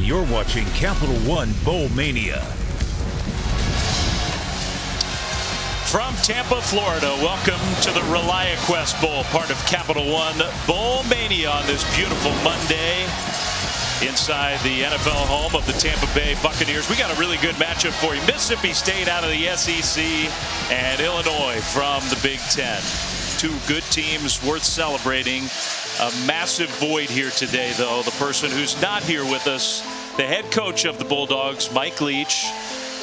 You're watching Capital One Bowl Mania. From Tampa, Florida, welcome to the ReliaQuest Bowl, part of Capital One Bowl Mania on this beautiful Monday inside the NFL home of the Tampa Bay Buccaneers. We got a really good matchup for you. Mississippi State out of the SEC and Illinois from the Big Ten. Two good teams worth celebrating. A massive void here today, though. The person who's not here with us, the head coach of the Bulldogs, Mike Leach,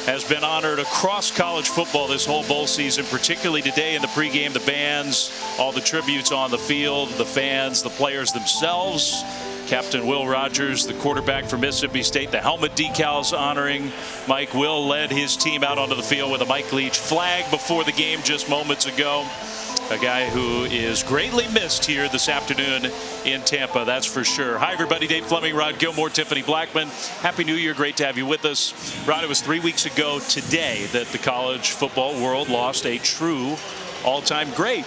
has been honored across college football this whole bowl season, particularly today in the pregame, the bands, all the tributes on the field, the fans, the players themselves. Captain Will Rogers, the quarterback for Mississippi State, the helmet decals honoring Mike. Will led his team out onto the field with a Mike Leach flag before the game just moments ago. A guy who is greatly missed here this afternoon in Tampa, that's for sure. Hi, everybody. Dave Fleming, Rod Gilmore, Tiffany Blackman. Happy New Year. Great to have you with us. Rod, it was 3 weeks ago today that the college football world lost a true all-time great.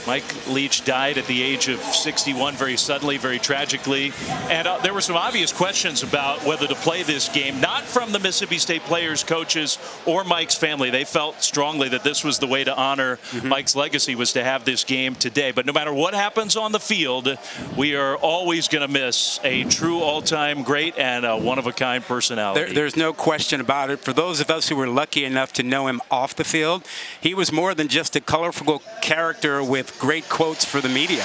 Mike Leach died at the age of 61 very suddenly, very tragically. And there were some obvious questions about whether to play this game, not from the Mississippi State players, coaches, or Mike's family. They felt strongly that this was the way to honor Mike's legacy, was to have this game today. But no matter what happens on the field, we are always going to miss a true all-time great and a one-of-a-kind personality. There's no question about it. For those of us who were lucky enough to know him off the field, he was more than just a colorful character with great quotes for the media.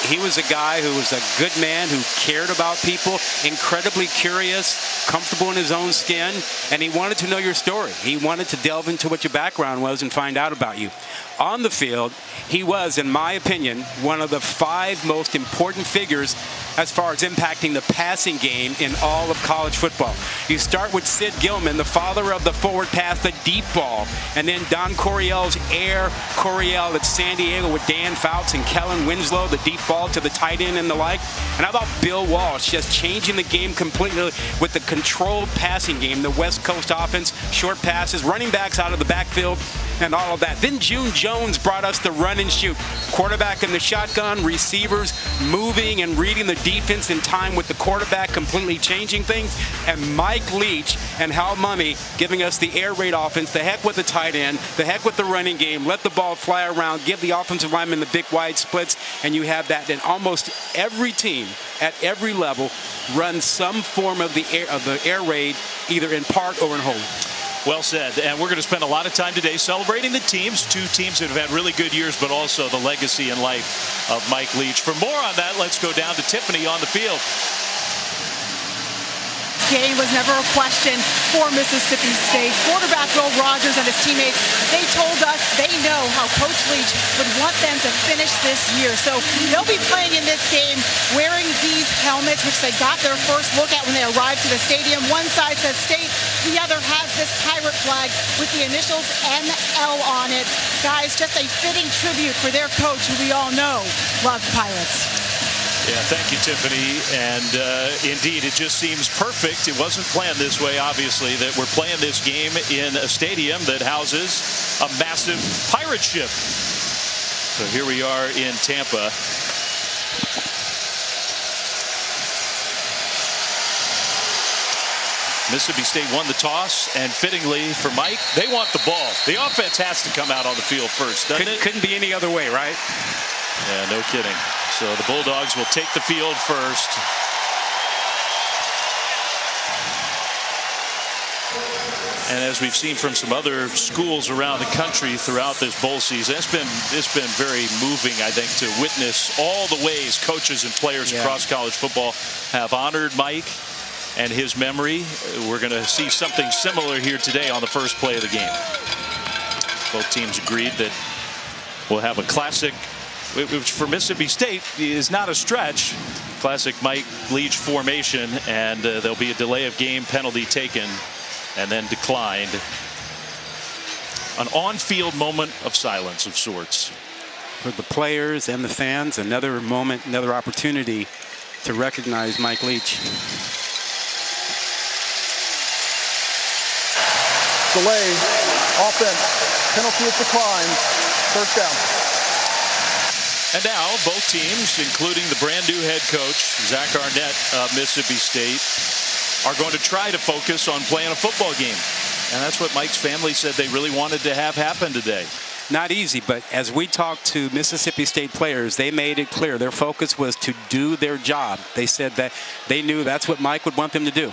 He was a guy who was a good man, who cared about people, incredibly curious, comfortable in his own skin, and he wanted to know your story. He wanted to delve into what your background was and find out about you. On the field, he was, in my opinion, one of the 5 most important figures as far as impacting the passing game in all of college football. You start with Sid Gilman, the father of the forward pass, the deep ball, and then Don Coryell's Air Coryell at San Diego with Dan Fouts and Kellen Winslow, the deep ball to the tight end and the like. And how about Bill Walsh, just changing the game completely with the controlled passing game, the West Coast offense, short passes, running backs out of the backfield, and all of that. Then June Jones brought us the run and shoot. Quarterback in the shotgun, receivers moving and reading the defense in time with the quarterback, completely changing things. And Mike Leach and Hal Mumme giving us the air raid offense, the heck with the tight end, the heck with the running game, let the ball fly around, give the offensive lineman the big wide splits, and you have that. And almost every team at every level runs some form of the air raid, either in part or in whole. Well said. And we're going to spend a lot of time today celebrating the teams, 2 teams that have had really good years, but also the legacy and life of Mike Leach. For more on that, let's go down to Tiffany on the field. Game was never a question for Mississippi State. Quarterback Will Rogers and his teammates, they told us they know how Coach Leach would want them to finish this year. So they'll be playing in this game wearing these helmets, which they got their first look at when they arrived to the stadium. One side says State, the other has this pirate flag with the initials NL on it. Guys, just a fitting tribute for their coach, who we all know loves Pirates. Yeah, thank you, Tiffany. And indeed, it just seems perfect. It wasn't planned this way, obviously, that we're playing this game in a stadium that houses a massive pirate ship. So here we are in Tampa. Mississippi State won the toss, and fittingly for Mike, they want the ball. The offense has to come out on the field first, doesn't it? Couldn't be any other way, right? Yeah, no kidding. So the Bulldogs will take the field first. And as we've seen from some other schools around the country throughout this bowl season, it's been very moving, I think, to witness all the ways coaches and players across college football have honored Mike and his memory. We're going to see something similar here today on the first play of the game. Both teams agreed that we'll have a classic, which for Mississippi State is not a stretch, classic Mike Leach formation, and there'll be a delay of game penalty taken and then declined. An on-field moment of silence of sorts. For the players and the fans, another moment, another opportunity to recognize Mike Leach. Delay, offense, penalty is declined, first down. And now both teams, including the brand new head coach, Zach Arnett of Mississippi State, are going to try to focus on playing a football game. And that's what Mike's family said they really wanted to have happen today. Not easy, but as we talked to Mississippi State players, they made it clear their focus was to do their job. They said that they knew that's what Mike would want them to do.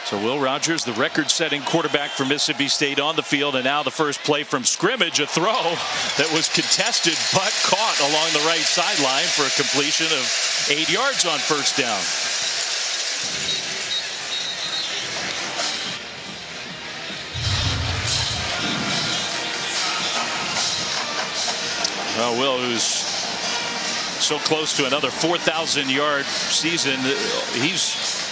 So Will Rogers, the record-setting quarterback for Mississippi State, on the field, and now the first play from scrimmage, a throw that was contested but caught along the right sideline for a completion of 8 yards on first down. Well, Will, who's so close to another 4,000-yard season, he's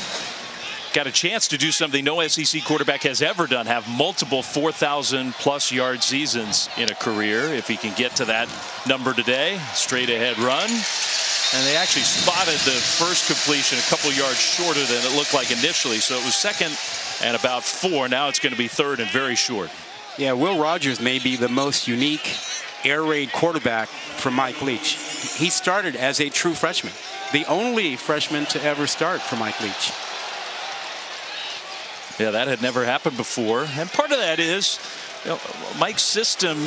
got a chance to do something no SEC quarterback has ever done, have multiple 4,000-plus yard seasons in a career. If he can get to that number today, straight ahead run. And they actually spotted the first completion a couple yards shorter than it looked like initially. So it was second and about 4. Now it's going to be third and very short. Yeah, Will Rogers may be the most unique air raid quarterback for Mike Leach. He started as a true freshman, the only freshman to ever start for Mike Leach. Yeah, that had never happened before. And part of that is, you know, Mike's system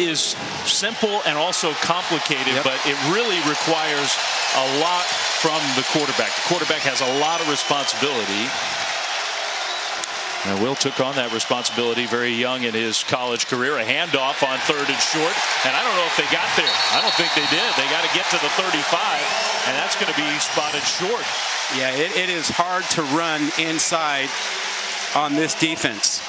is simple and also complicated, but it really requires a lot from the quarterback. The quarterback has a lot of responsibility. And Will took on that responsibility very young in his college career. A handoff on third and short. And I don't know if they got there. I don't think they did. They got to get to the 35. And that's going to be spotted short. Yeah, it is hard to run inside on this defense.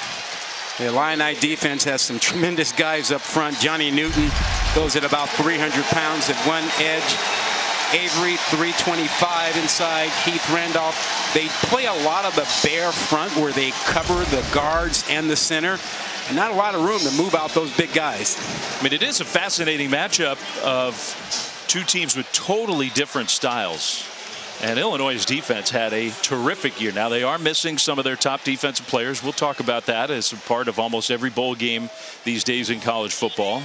The Illini defense has some tremendous guys up front. Johnny Newton goes at about 300 pounds at one edge. Avery, 325 inside. Keith Randolph. They play a lot of the bare front where they cover the guards and the center. And not a lot of room to move out those big guys. I mean, it is a fascinating matchup of two teams with totally different styles. And Illinois' defense had a terrific year. Now, they are missing some of their top defensive players. We'll talk about that as a part of almost every bowl game these days in college football.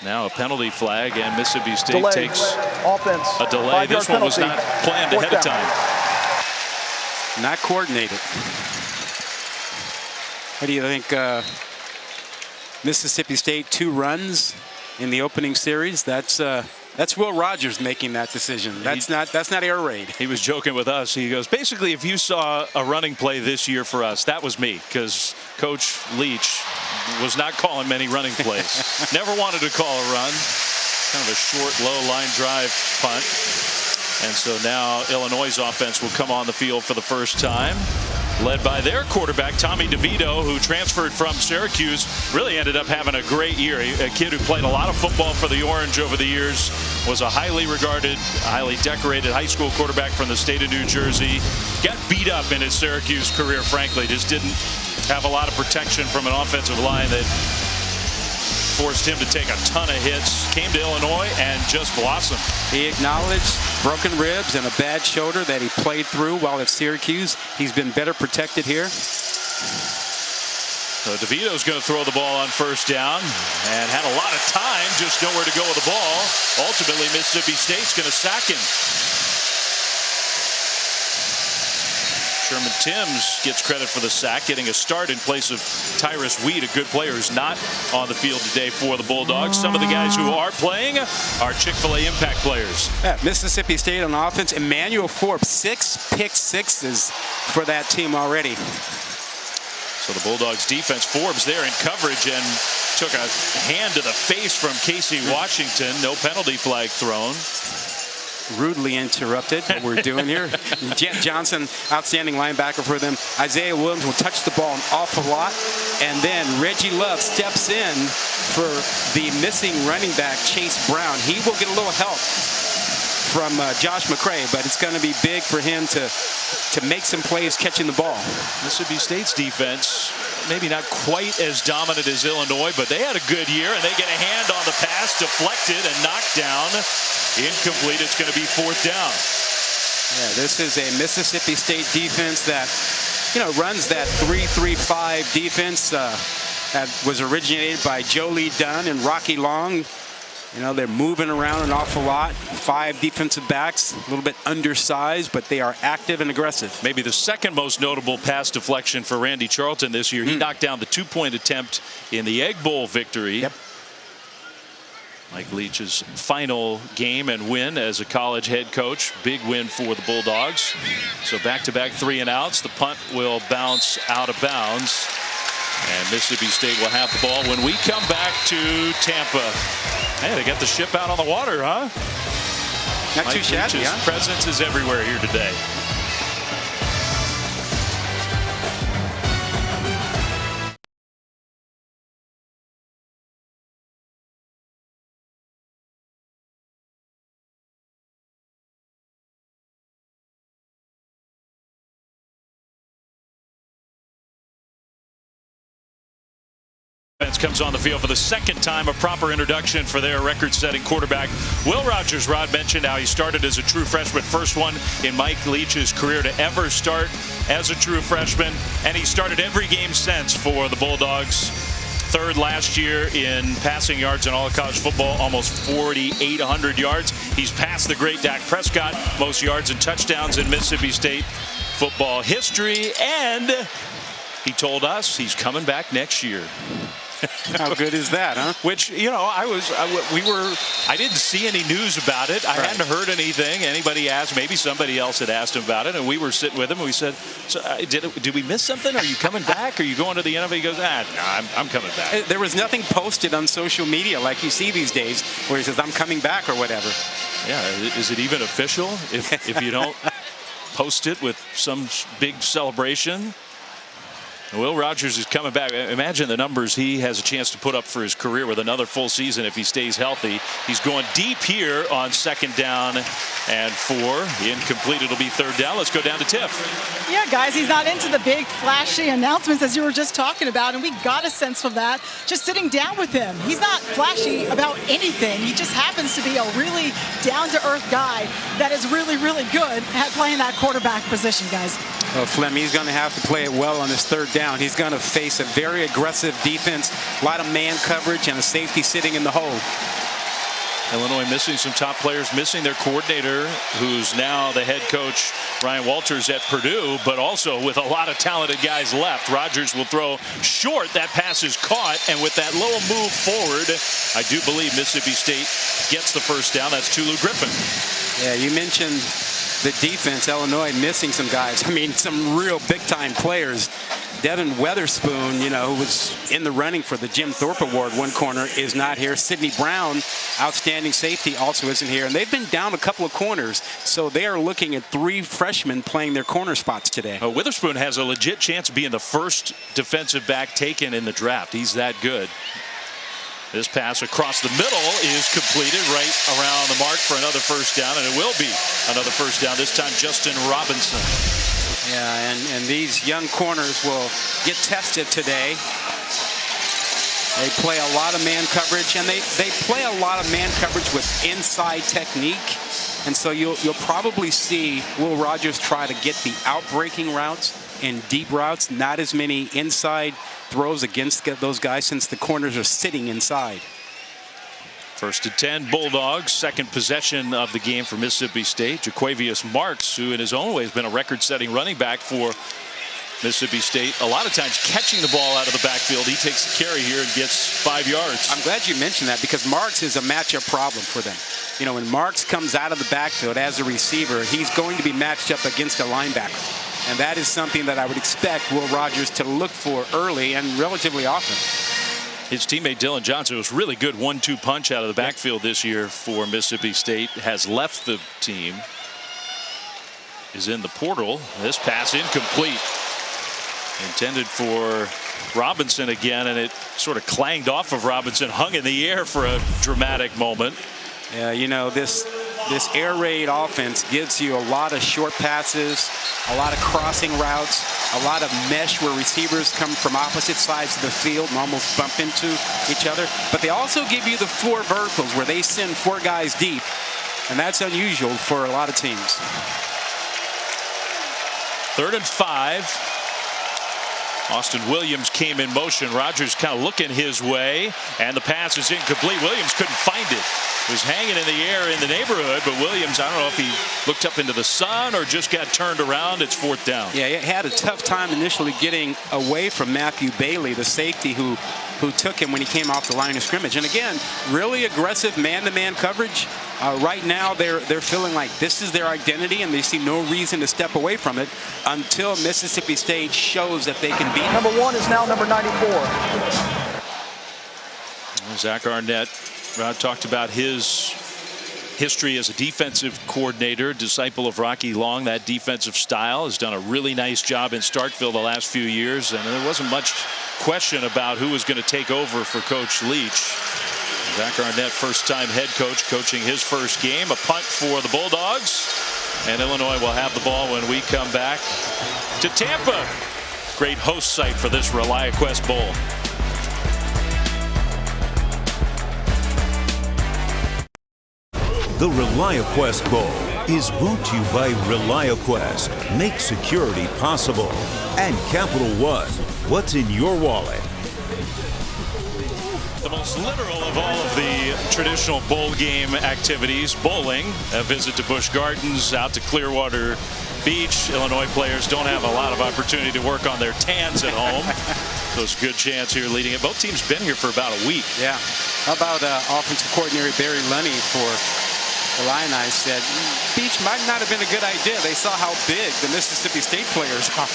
Now a penalty flag, and Mississippi State takes a delay. This one was not planned ahead of time. Not coordinated. What do you think? Mississippi State 2 runs in the opening series. That's Will Rogers making that decision. That's not air raid. He was joking with us. He goes, basically, if you saw a running play this year for us, that was me, because Coach Leach was not calling many running plays. Never wanted to call a run. Kind of a short, low line drive punt. And so now Illinois' offense will come on the field for the first time, led by their quarterback, Tommy DeVito, who transferred from Syracuse. Really ended up having a great year. A kid who played a lot of football for the Orange over the years, was a highly regarded, highly decorated high school quarterback from the state of New Jersey. Got beat up in his Syracuse career, frankly. Just didn't have a lot of protection from an offensive line that forced him to take a ton of hits. Came to Illinois and just blossomed. He acknowledged broken ribs and a bad shoulder that he played through while at Syracuse. He's been better protected here. So DeVito's going to throw the ball on first down and had a lot of time, just nowhere to go with the ball. Ultimately, Mississippi State's going to sack him. Sherman Timms gets credit for the sack, getting a start in place of Tyrus Wheat, a good player who's not on the field today for the Bulldogs. Some of the guys who are playing are Chick-fil-A impact players. Yeah, Mississippi State on offense. Emmanuel Forbes, 6 pick sixes for that team already. So the Bulldogs defense, Forbes there in coverage and took a hand to the face from Casey Washington. No penalty flag thrown. Rudely interrupted what we're doing here. Jet Johnson, outstanding linebacker for them. Isaiah Williams will touch the ball an awful lot. And then Reggie Love steps in for the missing running back, Chase Brown. He will get a little help from Josh McCray, but it's going to be big for him to make some plays catching the ball. Mississippi State's defense, maybe not quite as dominant as Illinois, but they had a good year, and they get a hand on the pass, deflected and knocked down. Incomplete. It's going to be fourth down. Yeah, this is a Mississippi State defense that, runs that 3-3-5 defense that was originated by Joe Lee Dunn and Rocky Long. You know, they're moving around an awful lot. 5 defensive backs, a little bit undersized, but they are active and aggressive. Maybe the second most notable pass deflection for Randy Charlton this year. He knocked down the 2-point attempt in the Egg Bowl victory. Yep. Mike Leach's final game and win as a college head coach. Big win for the Bulldogs. So back-to-back 3-and-outs. The punt will bounce out of bounds. And Mississippi State will have the ball when we come back to Tampa. Hey, they got the ship out on the water, huh? Not too shabby, Leach's presence is everywhere here today. Comes on the field for the second time, a proper introduction for their record-setting quarterback, Will Rogers. Rod mentioned how he started as a true freshman, first one in Mike Leach's career to ever start as a true freshman, and he started every game since for the Bulldogs. Third last year in passing yards in all of college football, almost 4,800 yards. He's passed the great Dak Prescott, most yards and touchdowns in Mississippi State football history, and he told us he's coming back next year. How good is that, huh? Which, you know, I didn't see any news about it. I hadn't heard anything. Anybody asked, maybe somebody else had asked him about it, and we were sitting with him and we said, so, did we miss something? Are you coming back? Are you going to the NFL? He goes, no, I'm coming back. There was nothing posted on social media like you see these days where he says, I'm coming back or whatever. Yeah, is it even official if you don't post it with some big celebration? Will Rogers is coming back. Imagine the numbers he has a chance to put up for his career with another full season if he stays healthy. He's going deep here on 2nd down and 4. Incomplete. It'll be 3rd down. Let's go down to Tiff. Yeah, guys, he's not into the big flashy announcements as you were just talking about, and we got a sense from that just sitting down with him. He's not flashy about anything. He just happens to be a really down-to-earth guy that is really, really good at playing that quarterback position, guys. Well, Flem, he's going to have to play it well on his 3rd down. He's going to face a very aggressive defense, a lot of man coverage, and a safety sitting in the hole. Illinois missing some top players, missing their coordinator, who's now the head coach, Ryan Walters at Purdue, but also with a lot of talented guys left. Rogers will throw short. That pass is caught, and with that little move forward, I do believe Mississippi State gets the 1st down. That's Tulu Griffin. Yeah, you mentioned the defense, Illinois missing some guys. I mean, some real big-time players. Devin Weatherspoon, you know, who was in the running for the Jim Thorpe Award, one corner, is not here. Sidney Brown, outstanding safety, also isn't here. And they've been down a couple of corners, so they are looking at 3 freshmen playing their corner spots today. Witherspoon has a legit chance of being the first defensive back taken in the draft. He's that good. This pass across the middle is completed right around the mark for another 1st down, and it will be another 1st down, this time Justin Robinson. Yeah, and these young corners will get tested today. They play a lot of man coverage, and they play a lot of man coverage with inside technique. And so you'll probably see Will Rogers try to get the outbreaking routes and deep routes, not as many inside throws against those guys since the corners are sitting inside. 1st and 10 Bulldogs, 2nd possession of the game for Mississippi State. Jaquavius Marks, who in his own way has been a record-setting running back for Mississippi State, a lot of times catching the ball out of the backfield. He takes the carry here and gets 5 yards. I'm glad you mentioned that because Marks is a matchup problem for them. You know, when Marks comes out of the backfield as a receiver, he's going to be matched up against a linebacker. And that is something that I would expect Will Rogers to look for early and relatively often. His teammate Dylan Johnson was really good 1-2 punch out of the backfield this year for Mississippi State. Has left the team. Is in the portal. This pass incomplete. Intended for Robinson again, and it sort of clanged off of Robinson, hung in the air for a dramatic moment. Yeah, you know, this air raid offense gives you a lot of short passes, a lot of crossing routes, a lot of mesh where receivers come from opposite sides of the field and almost bump into each other. But they also give you the 4 verticals where they send 4 guys deep, and that's unusual for a lot of teams. 3rd and 5. Austin Williams came in motion. Rodgers kind of looking his way, and the pass is incomplete. Williams couldn't find it. It was hanging in the air in the neighborhood, but Williams, I don't know if he looked up into the sun or just got turned around. It's 4th down. Yeah, he had a tough time initially getting away from Matthew Bailey, the safety who took him when he came off the line of scrimmage. And again, really aggressive man-to-man coverage. Right now, they're feeling like this is their identity, and they see no reason to step away from it until Mississippi State shows that they can beat them. Number 1 is now number 94. Zach Arnett, Rod talked about his history as a defensive coordinator, disciple of Rocky Long. That defensive style has done a really nice job in Starkville the last few years, and there wasn't much question about who was going to take over for Coach Leach. Zach Arnett, first-time head coach, coaching his first game. A punt for the Bulldogs, and Illinois will have the ball when we come back to Tampa. Great host site for this ReliaQuest Bowl. The ReliaQuest Bowl is brought to you by ReliaQuest. Make security possible. And Capital One. What's in your wallet? The most literal of all of the traditional bowl game activities, bowling. A visit to Busch Gardens, out to Clearwater Beach. Illinois players don't have a lot of opportunity to work on their tans at home. So it's a good chance here leading it. Both teams been here for about a week. Yeah. How about offensive coordinator Barry Lunny for the Illini said beach might not have been a good idea. They saw how big the Mississippi State players are.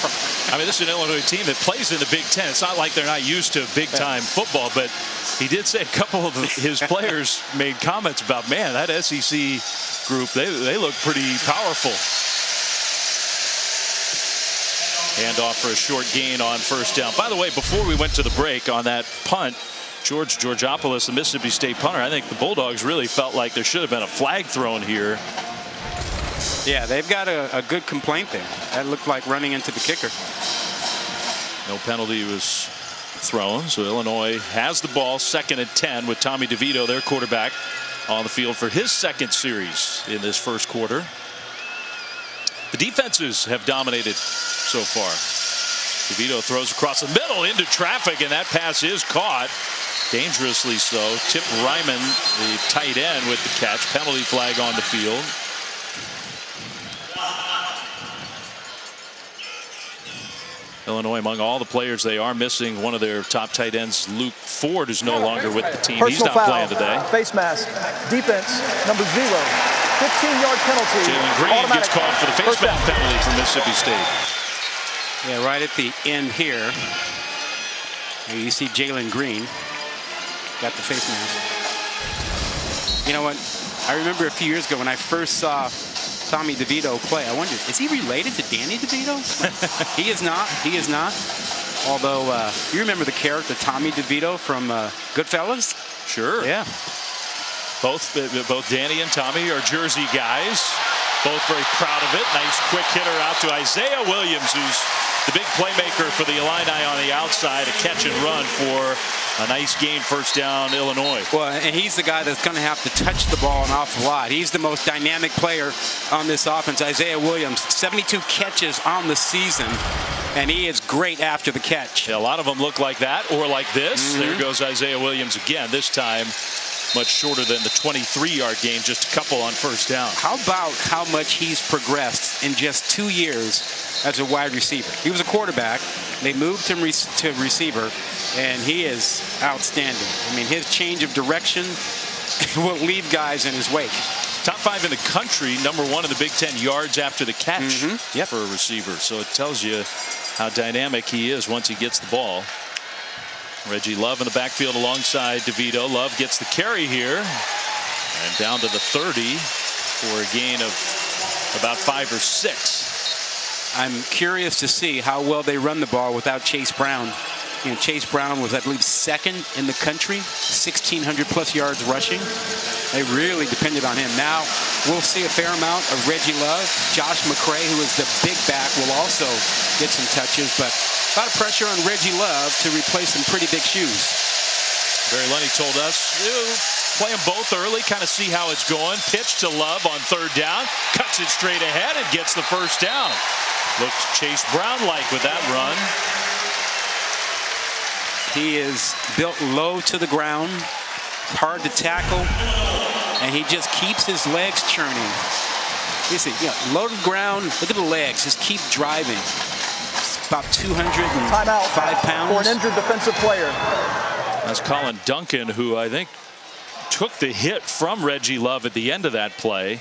I mean, this is an Illinois team that plays in the Big Ten. It's not like they're not used to big-time football, but he did say a couple of his players made comments about, man, that SEC group, they look pretty powerful. Handoff for a short gain on first down. By the way, before we went to the break on that punt, George Georgopoulos, the Mississippi State punter, I think the Bulldogs really felt like there should have been a flag thrown here. Yeah, they've got a good complaint there. That looked like running into the kicker. No penalty was thrown, so Illinois has the ball, 2nd and 10 with Tommy DeVito, their quarterback, on the field for his second series in this first quarter. The defenses have dominated so far. DeVito throws across the middle into traffic, and that pass is caught. Dangerously so. Tip Ryman, the tight end, with the catch. Penalty flag on the field. Illinois, among all the players, they are missing one of their top tight ends. Luke Ford is no longer with the team. He's not playing today. Face mask. Defense, number 0. 15-yard penalty. Jalen Green gets called for the face mask penalty for Mississippi State. Yeah, right at the end here. You see Jalen Green got the face mask. You know what? I remember a few years ago when I first saw Tommy DeVito play, I wondered, is he related to Danny DeVito? He is not. He is not. Although, you remember the character Tommy DeVito from Goodfellas? Sure. Yeah. Both Danny and Tommy are Jersey guys. Both very proud of it. Nice quick hitter out to Isaiah Williams, who's the big playmaker for the Illini on the outside. A catch and run for a nice gain, first down, Illinois. Well, and he's the guy that's going to have to touch the ball an awful lot. He's the most dynamic player on this offense. Isaiah Williams, 72 catches on the season, and he is great after the catch. Yeah, a lot of them look like that or like this. There goes Isaiah Williams again, this time much shorter than the 23-yard gain, just a couple on first down. How about how much he's progressed in just 2 years as a wide receiver? He was a quarterback. They moved him to receiver, and he is outstanding. I mean, his change of direction will leave guys in his wake. Top 5 in the country, number 1 in the Big Ten yards after the catch for a receiver. So it tells you how dynamic he is once he gets the ball. Reggie Love in the backfield alongside DeVito. Love gets the carry here and down to the 30 for a gain of about 5 or 6. I'm curious to see how well they run the ball without Chase Brown. You know, Chase Brown was, I believe, 2nd in the country, 1,600+ yards rushing. They really depended on him. Now we'll see a fair amount of Reggie Love. Josh McCray, who is the big back, will also get some touches, but a lot of pressure on Reggie Love to replace some pretty big shoes. Barry Lunny told us, play them both early, kind of see how it's going. Pitch to Love on 3rd down, cuts it straight ahead and gets the first down. Looked Chase Brown-like with that run. He is built low to the ground, hard to tackle, and he just keeps his legs churning. You see, low to the ground, look at the legs, just keep driving. It's about 205 pounds. For an injured defensive player. That's Colin Duncan, who I think took the hit from Reggie Love at the end of that play.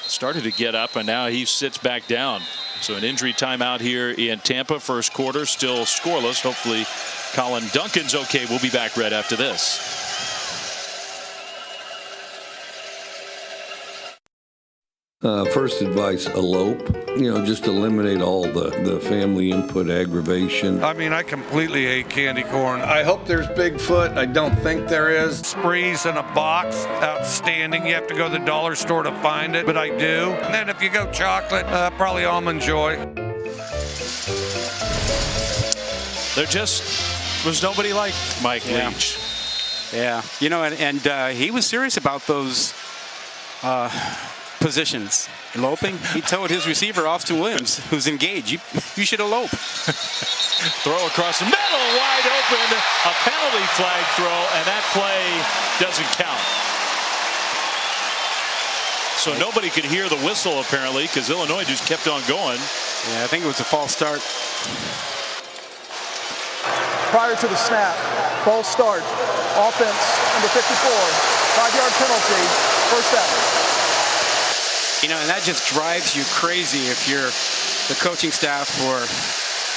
Started to get up, and now he sits back down. So an injury timeout here in Tampa. First quarter still scoreless. Hopefully Colin Duncan's okay. We'll be back right after this. First advice, elope. Just eliminate all the family input aggravation. I mean, I completely hate candy corn. I hope there's Bigfoot. I don't think there is. Sprees in a box, outstanding. You have to go to the dollar store to find it, but I do. And then if you go chocolate, probably Almond Joy. There just was nobody like Mike Leach. Yeah, and he was serious about those positions. Eloping, he told his receiver, Austin Williams, who's engaged, you should elope. Throw across the middle, wide open, a penalty flag throw, and that play doesn't count. So nobody could hear the whistle, apparently, because Illinois just kept on going. Yeah, I think it was a false start. Prior to the snap, false start, offense, number 54, 5-yard penalty, first down. And that just drives you crazy if you're the coaching staff for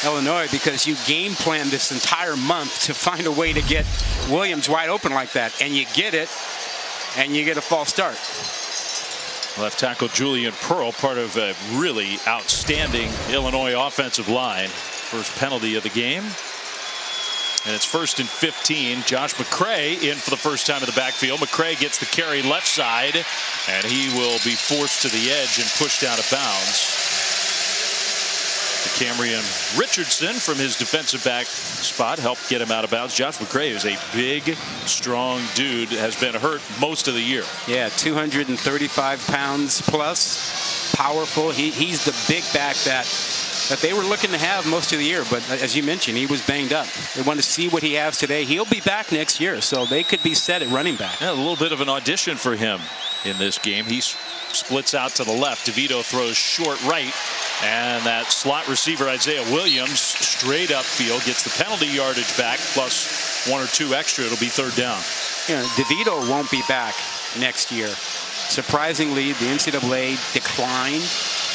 Illinois, because you game plan this entire month to find a way to get Williams wide open like that, and you get it, and you get a false start. Left tackle Julian Pearl, part of a really outstanding Illinois offensive line. First penalty of the game. And it's 1st and 15. Josh McCray in for the first time in the backfield. McCray gets the carry left side, and he will be forced to the edge and pushed out of bounds. Camrion Richardson from his defensive back spot helped get him out of bounds. Josh McCray is a big, strong dude, has been hurt most of the year. Yeah, 235 pounds plus, powerful. He's the big back that they were looking to have most of the year, but as you mentioned, he was banged up. They want to see what he has today. He'll be back next year, so they could be set at running back. Yeah, a little bit of an audition for him in this game. He splits out to the left. DeVito throws short right, and that slot receiver Isaiah Williams straight upfield gets the penalty yardage back, plus 1 or 2 extra. It'll be third down. DeVito won't be back next year. Surprisingly, the NCAA declined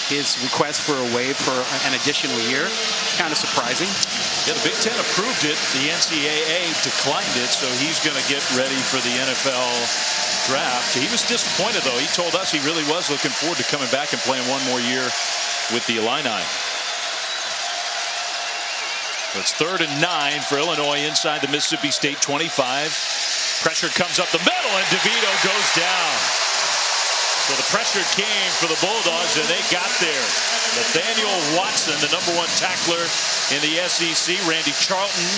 his request for a waiver for an additional year. Kind of surprising. Yeah, the Big Ten approved it. The NCAA declined it, so he's going to get ready for the NFL draft. He was disappointed, though. He told us he really was looking forward to coming back and playing one more year with the Illini. So it's 3rd and 9 for Illinois inside the Mississippi State 25. Pressure comes up the middle, and DeVito goes down. So the pressure came for the Bulldogs, and they got there. Nathaniel Watson, the #1 tackler in the SEC. Randy Charlton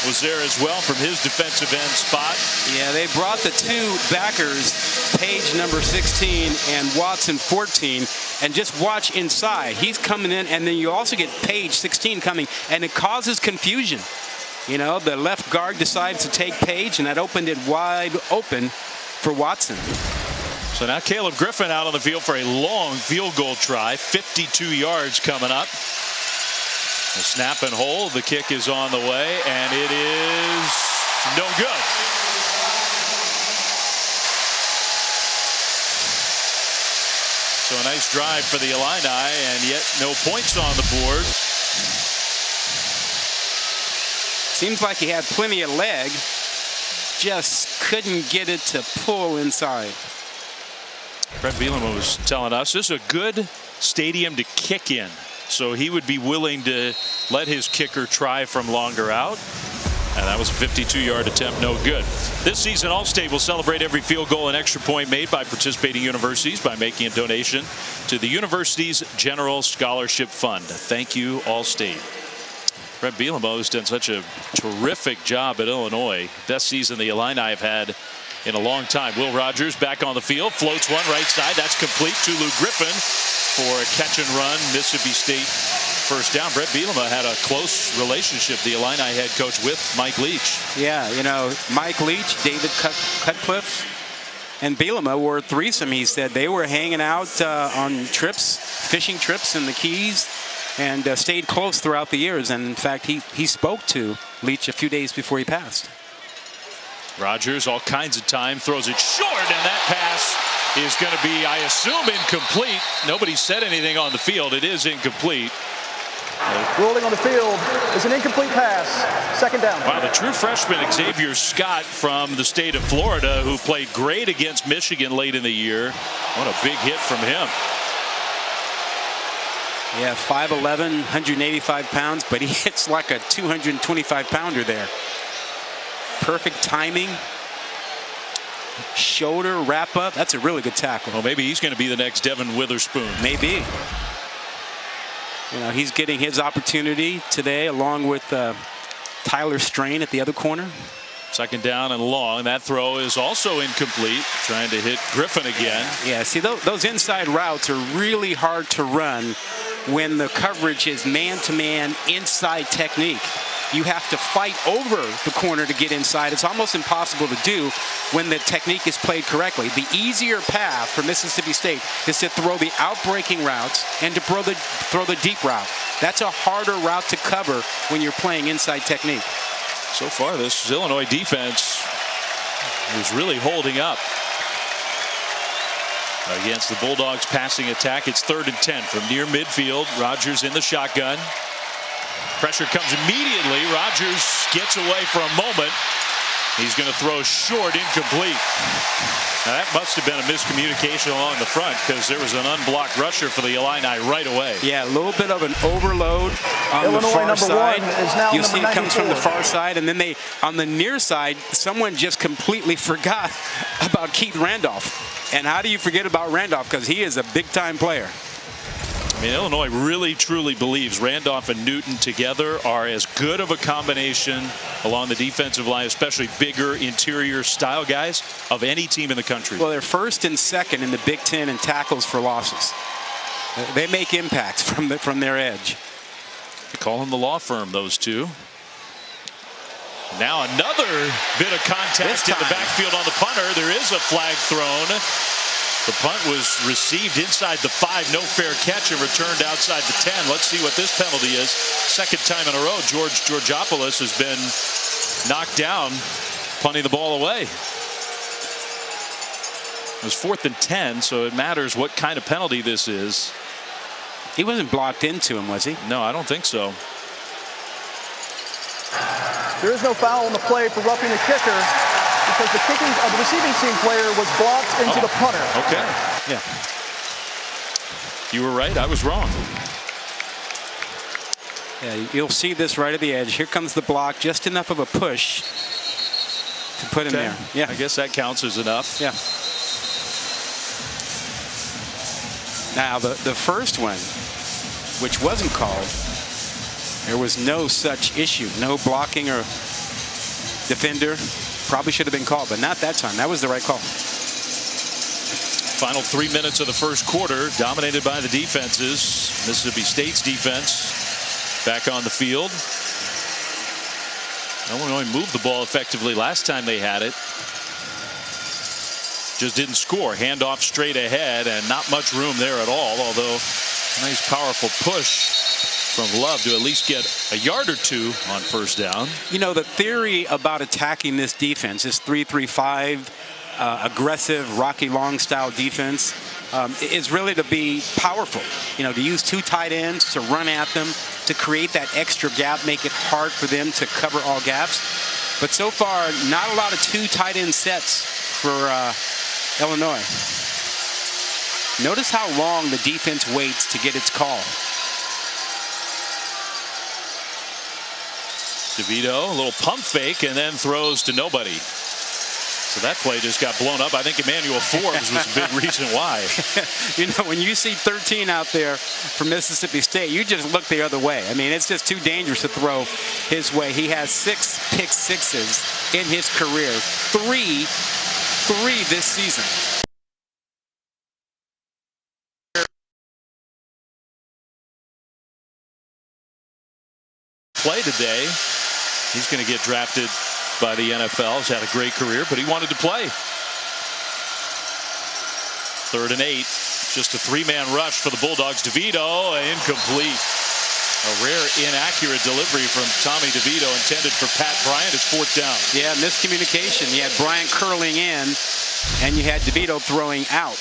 was there as well from his defensive end spot. Yeah, they brought the 2 backers, Page number 16 and Watson 14, and just watch inside. He's coming in, and then you also get Page 16 coming, and it causes confusion. The left guard decides to take Page, and that opened it wide open for Watson. So now Caleb Griffin out on the field for a long field goal try. 52 yards coming up. The snap and hold. The kick is on the way, and it is no good. So a nice drive for the Illini, and yet no points on the board. Seems like he had plenty of leg, just couldn't get it to pull inside. Fred Bielema was telling us this is a good stadium to kick in, so he would be willing to let his kicker try from longer out. And that was a 52-yard attempt, no good. This season, Allstate will celebrate every field goal and extra point made by participating universities by making a donation to the university's General Scholarship Fund. Thank you, Allstate. Fred Bielema has done such a terrific job at Illinois. Best season the Illini have had in a long time. Will Rogers back on the field, floats one right side. That's complete to Lou Griffin for a catch and run. Mississippi State first down. Brett Bielema had a close relationship, the Illini head coach, with Mike Leach. Yeah, you know, Mike Leach, David Cutcliffe, and Bielema were a threesome. He said they were hanging out on trips, fishing trips in the Keys, and stayed close throughout the years. And in fact, he spoke to Leach a few days before he passed. Rodgers, all kinds of time, throws it short, and that pass is going to be, I assume, incomplete. Nobody said anything on the field. It is incomplete. Ruling on the field is an incomplete pass. Second down. Wow, the true freshman Xavier Scott from the state of Florida, who played great against Michigan late in the year. What a big hit from him. Yeah, 5'11", 185 pounds, but he hits like a 225-pounder there. Perfect timing. Shoulder wrap up. That's a really good tackle. Well, maybe he's going to be the next Devin Witherspoon. Maybe. You know, he's getting his opportunity today along with Tyler Strain at the other corner. Second down and long. That throw is also incomplete. Trying to hit Griffin again. Yeah, see, those inside routes are really hard to run when the coverage is man-to-man inside technique. You have to fight over the corner to get inside. It's almost impossible to do when the technique is played correctly. The easier path for Mississippi State is to throw the out-breaking routes and to throw the deep route. That's a harder route to cover when you're playing inside technique. So far, this Illinois defense is really holding up against the Bulldogs' passing attack. It's 3rd and 10 from near midfield. Rodgers in the shotgun. Pressure comes immediately. Rodgers gets away for a moment. He's going to throw short, incomplete. Now that must have been a miscommunication along the front, because there was an unblocked rusher for the Illini right away. Yeah, a little bit of an overload on Illinois the far number side. one is now you see it comes from the 94. far side, and then on the near side, someone just completely forgot about Keith Randolph. And how do you forget about Randolph? Because he is a big-time player. I mean, Illinois really, truly believes Randolph and Newton together are as good of a combination along the defensive line, especially bigger interior style guys, of any team in the country. Well, they're 1st and 2nd in the Big Ten in tackles for losses. They make impacts from their edge. They call them the law firm, those two. Now another bit of contact in the backfield on the punter. There is a flag thrown. The punt was received inside the 5, no fair catch, and returned outside the 10. Let's see what this penalty is. Second time in a row, George Georgopoulos has been knocked down, punting the ball away. It was 4th and 10, so it matters what kind of penalty this is. He wasn't blocked into him, was he? No, I don't think so. There is no foul on the play for roughing the kicker, because the receiving team player was blocked into the punter. Okay. Yeah. You were right. I was wrong. Yeah, you'll see this right at the edge. Here comes the block. Just enough of a push to put him there. Yeah. I guess that counts as enough. Yeah. Now, the first one, which wasn't called, there was no such issue. No blocking or defender. Probably should have been called, but not that time. That was the right call. Final 3 minutes of the first quarter, dominated by the defenses. Mississippi State's defense back on the field. Illinois moved the ball effectively last time they had it. Just didn't score. Handoff straight ahead, and not much room there at all, although a nice powerful push from Love to at least get a yard or two on first down. You know, the theory about attacking this defense, this 3-3-5 aggressive Rocky Long style defense, is really to be powerful. You know, to use 2 tight ends, to run at them, to create that extra gap, make it hard for them to cover all gaps. But so far, not a lot of 2 tight end sets for Illinois. Notice how long the defense waits to get its call. DeVito, a little pump fake, and then throws to nobody. So that play just got blown up. I think Emmanuel Forbes was a big reason why. You know, when you see 13 out there for Mississippi State, you just look the other way. I mean, it's just too dangerous to throw his way. He has 6 pick sixes in his career, 3 this season. play today. He's going to get drafted by the NFL. He's had a great career, but he wanted to play. 3rd and 8. Just a 3-man rush for the Bulldogs. DeVito, incomplete. A rare inaccurate delivery from Tommy DeVito intended for Pat Bryant. It's 4th down. Yeah, miscommunication. You had Bryant curling in, and you had DeVito throwing out.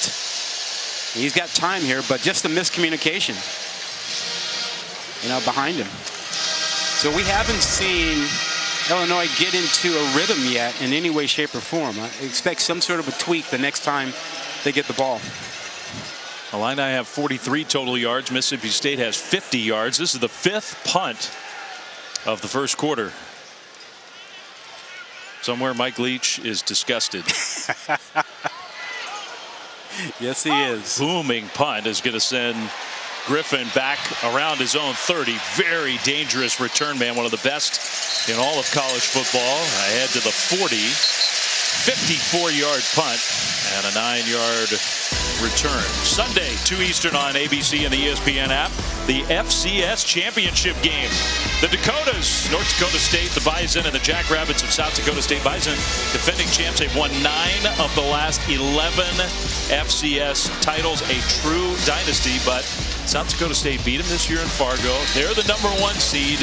He's got time here, but just a miscommunication, behind him. So we haven't seen Illinois get into a rhythm yet in any way, shape, or form. I expect some sort of a tweak the next time they get the ball. Illini have 43 total yards. Mississippi State has 50 yards. This is the 5th punt of the first quarter. Somewhere Mike Leach is disgusted. Yes, he is. Booming punt is going to send Griffin back around his own 30. Very dangerous return man. One of the best in all of college football. Ahead to the 40. 54-yard punt and a 9-yard return. Sunday, 2 Eastern on ABC and the ESPN app. The FCS championship game. The Dakotas, North Dakota State, the Bison, and the Jackrabbits of South Dakota State. Bison, defending champs. They've won 9 of the last 11 FCS titles. A true dynasty, but South Dakota State beat them this year in Fargo. They're the #1 seed.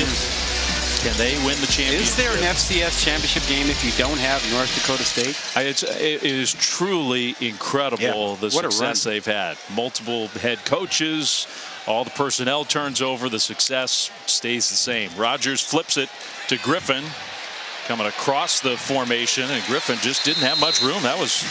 Can they win the championship? Is there an FCS championship game if you don't have North Dakota State? It is truly incredible the success they've had. Multiple head coaches, all the personnel turns over, the success stays the same. Rogers flips it to Griffin, coming across the formation, and Griffin just didn't have much room. That was,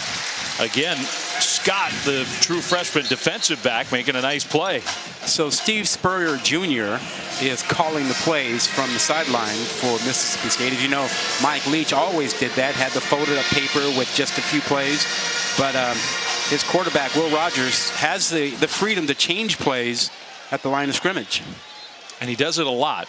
again, Scott, the true freshman defensive back, making a nice play. So Steve Spurrier Jr. is calling the plays from the sideline for Mississippi State. As you know, Mike Leach always did that, had the folded up paper with just a few plays. But his quarterback, Will Rogers, has the freedom to change plays at the line of scrimmage. And he does it a lot.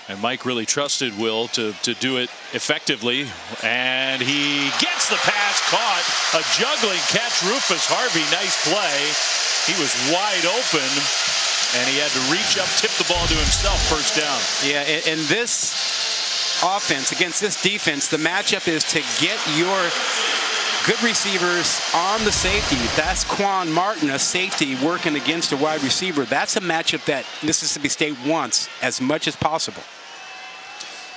And Mike really trusted Will to do it effectively. And he gets the pass caught. A juggling catch. Rufus Harvey, nice play. He was wide open, and he had to reach up, tip the ball to himself, 1st down. Yeah, and this offense against this defense, the matchup is to get your good receivers on the safety. That's Quan Martin, a safety, working against a wide receiver. That's a matchup that Mississippi State wants as much as possible.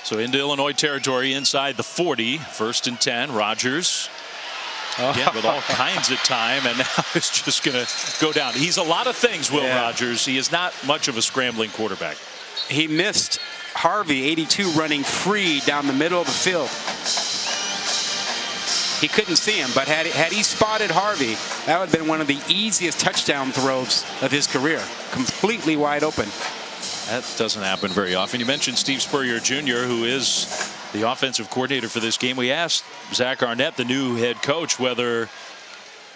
So into Illinois territory inside the 40, 1st and 10. Rogers again with all kinds of time, and now it's just going to go down. He's a lot of things, Will Rogers. He is not much of a scrambling quarterback. He missed Harvey, 82, running free down the middle of the field. He couldn't see him, but had he spotted Harvey, that would have been one of the easiest touchdown throws of his career. Completely wide open. That doesn't happen very often. You mentioned Steve Spurrier Jr., who is the offensive coordinator for this game. We asked Zach Arnett, the new head coach, whether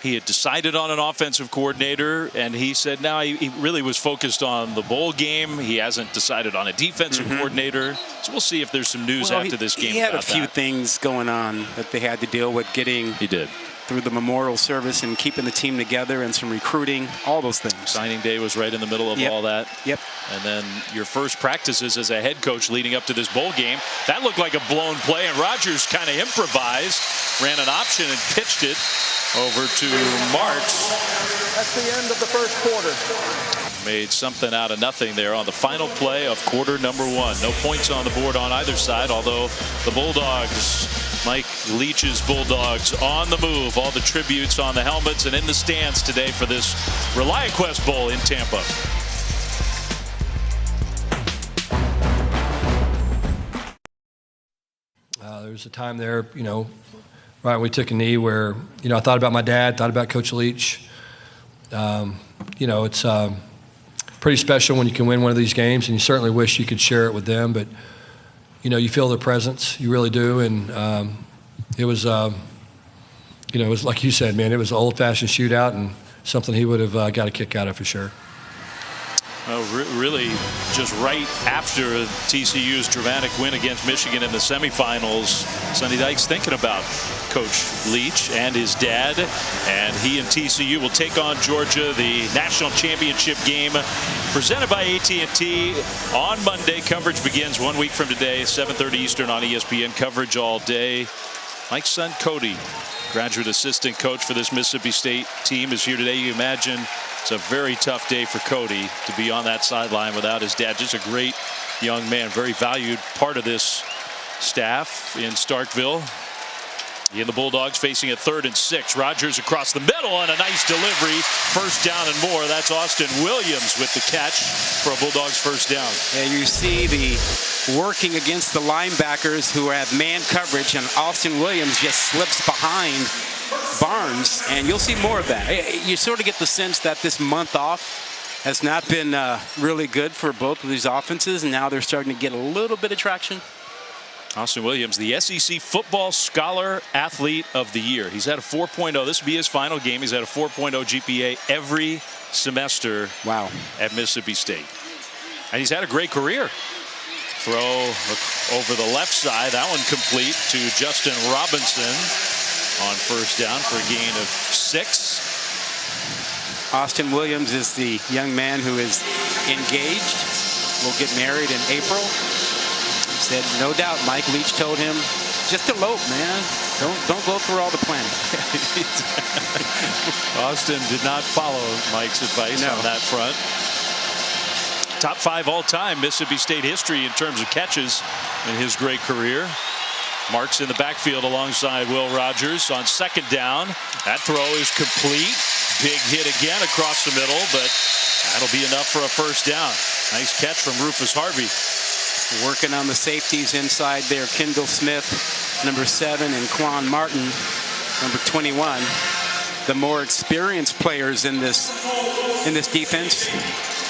he had decided on an offensive coordinator, and he said no, he really was focused on the bowl game. He hasn't decided on a defensive coordinator. So we'll see if there's some news after this game. He had a few things going on that they had to deal with getting. He did. Through the memorial service and keeping the team together and some recruiting, all those things. Signing day was right in the middle of all that. Yep. And then your first practices as a head coach leading up to this bowl game. That looked like a blown play, and Rogers kind of improvised, ran an option and pitched it over to Marks. That's the end of the first quarter. Made something out of nothing there on the final play of quarter #1. No points on the board on either side, although the Bulldogs, Mike Leach's Bulldogs, on the move. All the tributes on the helmets and in the stands today for this ReliaQuest Bowl in Tampa. There was a time there, right when we took a knee where, I thought about my dad, thought about Coach Leach. It's pretty special when you can win one of these games, and you certainly wish you could share it with them. But, you feel their presence, you really do. And it was, it was like you said, man, it was an old-fashioned shootout and something he would have got a kick out of for sure. Really just right after TCU's dramatic win against Michigan in the semifinals, Sonny Dykes thinking about Coach Leach and his dad, and he and TCU will take on Georgia, the national championship game presented by AT&T on Monday. Coverage begins 1 week from today, 7:30 Eastern on ESPN. Coverage all day. Mike's son Cody, graduate assistant coach for this Mississippi State team, is here today. You imagine it's a very tough day for Cody to be on that sideline without his dad. Just a great young man, very valued part of this staff in Starkville. The Bulldogs facing a 3rd and 6. Rogers across the middle and a nice delivery. First down and more. That's Austin Williams with the catch for a Bulldogs first down. And you see the working against the linebackers who have man coverage, and Austin Williams just slips behind Barnes, and you'll see more of that. You sort of get the sense that this month off has not been really good for both of these offenses, and now they're starting to get a little bit of traction. Austin Williams, the SEC Football Scholar Athlete of the Year. He's had a 4.0. This will be his final game. He's had a 4.0 GPA every semester. Wow. At Mississippi State. And he's had a great career. Throw over the left side. That one complete to Justin Robinson on first down for a gain of 6. Austin Williams is the young man who is engaged. Will get married in April. He said, no doubt, Mike Leach told him, just elope, man. Don't go through all the planning. Austin did not follow Mike's advice on that front. Top 5 all-time Mississippi State history in terms of catches in his great career. Marks in the backfield alongside Will Rogers on second down. That throw is complete. Big hit again across the middle, but that'll be enough for a first down. Nice catch from Rufus Harvey. Working on the safeties inside there. Kendall Smith, number 7, and Quan Martin, number 21. The more experienced players in this defense.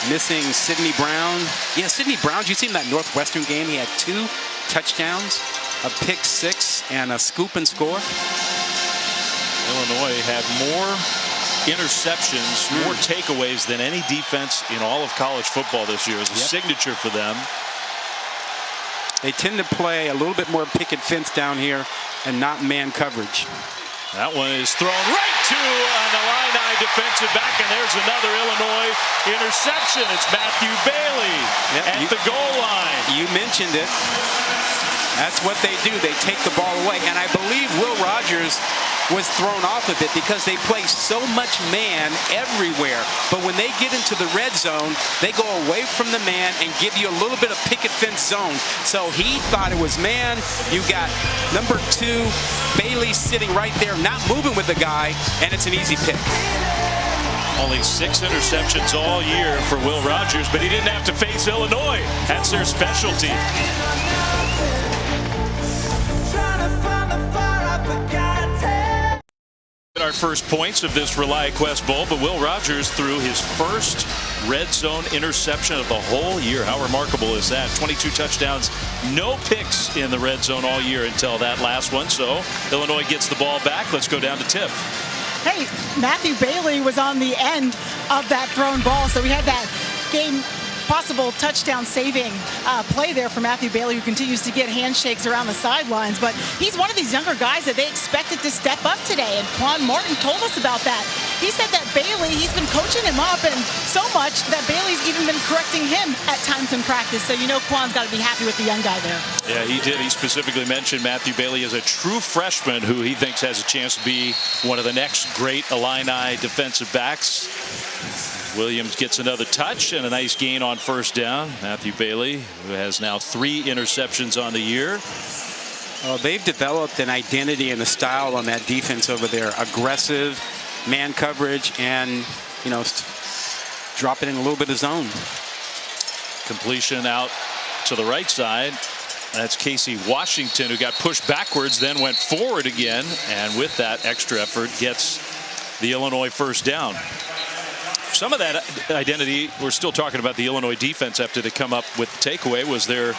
Missing Sidney Brown. Yeah, Sidney Brown, did you see him in that Northwestern game? He had 2 touchdowns, a pick 6, and a scoop and score. Illinois had more interceptions, more takeaways than any defense in all of college football this year. It was a signature for them. They tend to play a little bit more picket fence down here and not man coverage. That one is thrown right to an Illini defensive back, and there's another Illinois interception. It's Matthew Bailey at the goal line. You mentioned it. That's what they do. They take the ball away. And I believe Will Rogers was thrown off of it because they play so much man everywhere. But when they get into the red zone, they go away from the man and give you a little bit of picket fence zone. So he thought it was man. You got number 2, Bailey, sitting right there, not moving with the guy, and it's an easy pick. Only 6 interceptions all year for Will Rogers, but he didn't have to face Illinois. That's their specialty. Our first points of this ReliaQuest Bowl, but Will Rogers threw his first red zone interception of the whole year. How remarkable is that? 22 touchdowns, no picks in the red zone all year until that last one. So Illinois gets the ball back. Let's go down to Tiff. Hey, Matthew Bailey was on the end of that thrown ball, so we had that game possible touchdown saving play there for Matthew Bailey, who continues to get handshakes around the sidelines. But he's one of these younger guys that they expected to step up today, and Quan Martin told us about that. He said that Bailey, he's been coaching him up, and so much that Bailey's even been correcting him at times in practice. So you know Quan's got to be happy with the young guy there. Yeah, he did. He specifically mentioned Matthew Bailey as a true freshman who he thinks has a chance to be one of the next great Illini defensive backs. Williams gets another touch and a nice gain on first down. Matthew Bailey, who has now 3 interceptions on the year. Well, they've developed an identity and a style on that defense over there. Aggressive, man coverage, and, you know, dropping in a little bit of zone. Completion out to the right side. That's Casey Washington, who got pushed backwards, then went forward again, and with that extra effort gets the Illinois first down. some of that identity, we're still talking about the Illinois defense after they come up with the takeaway, was their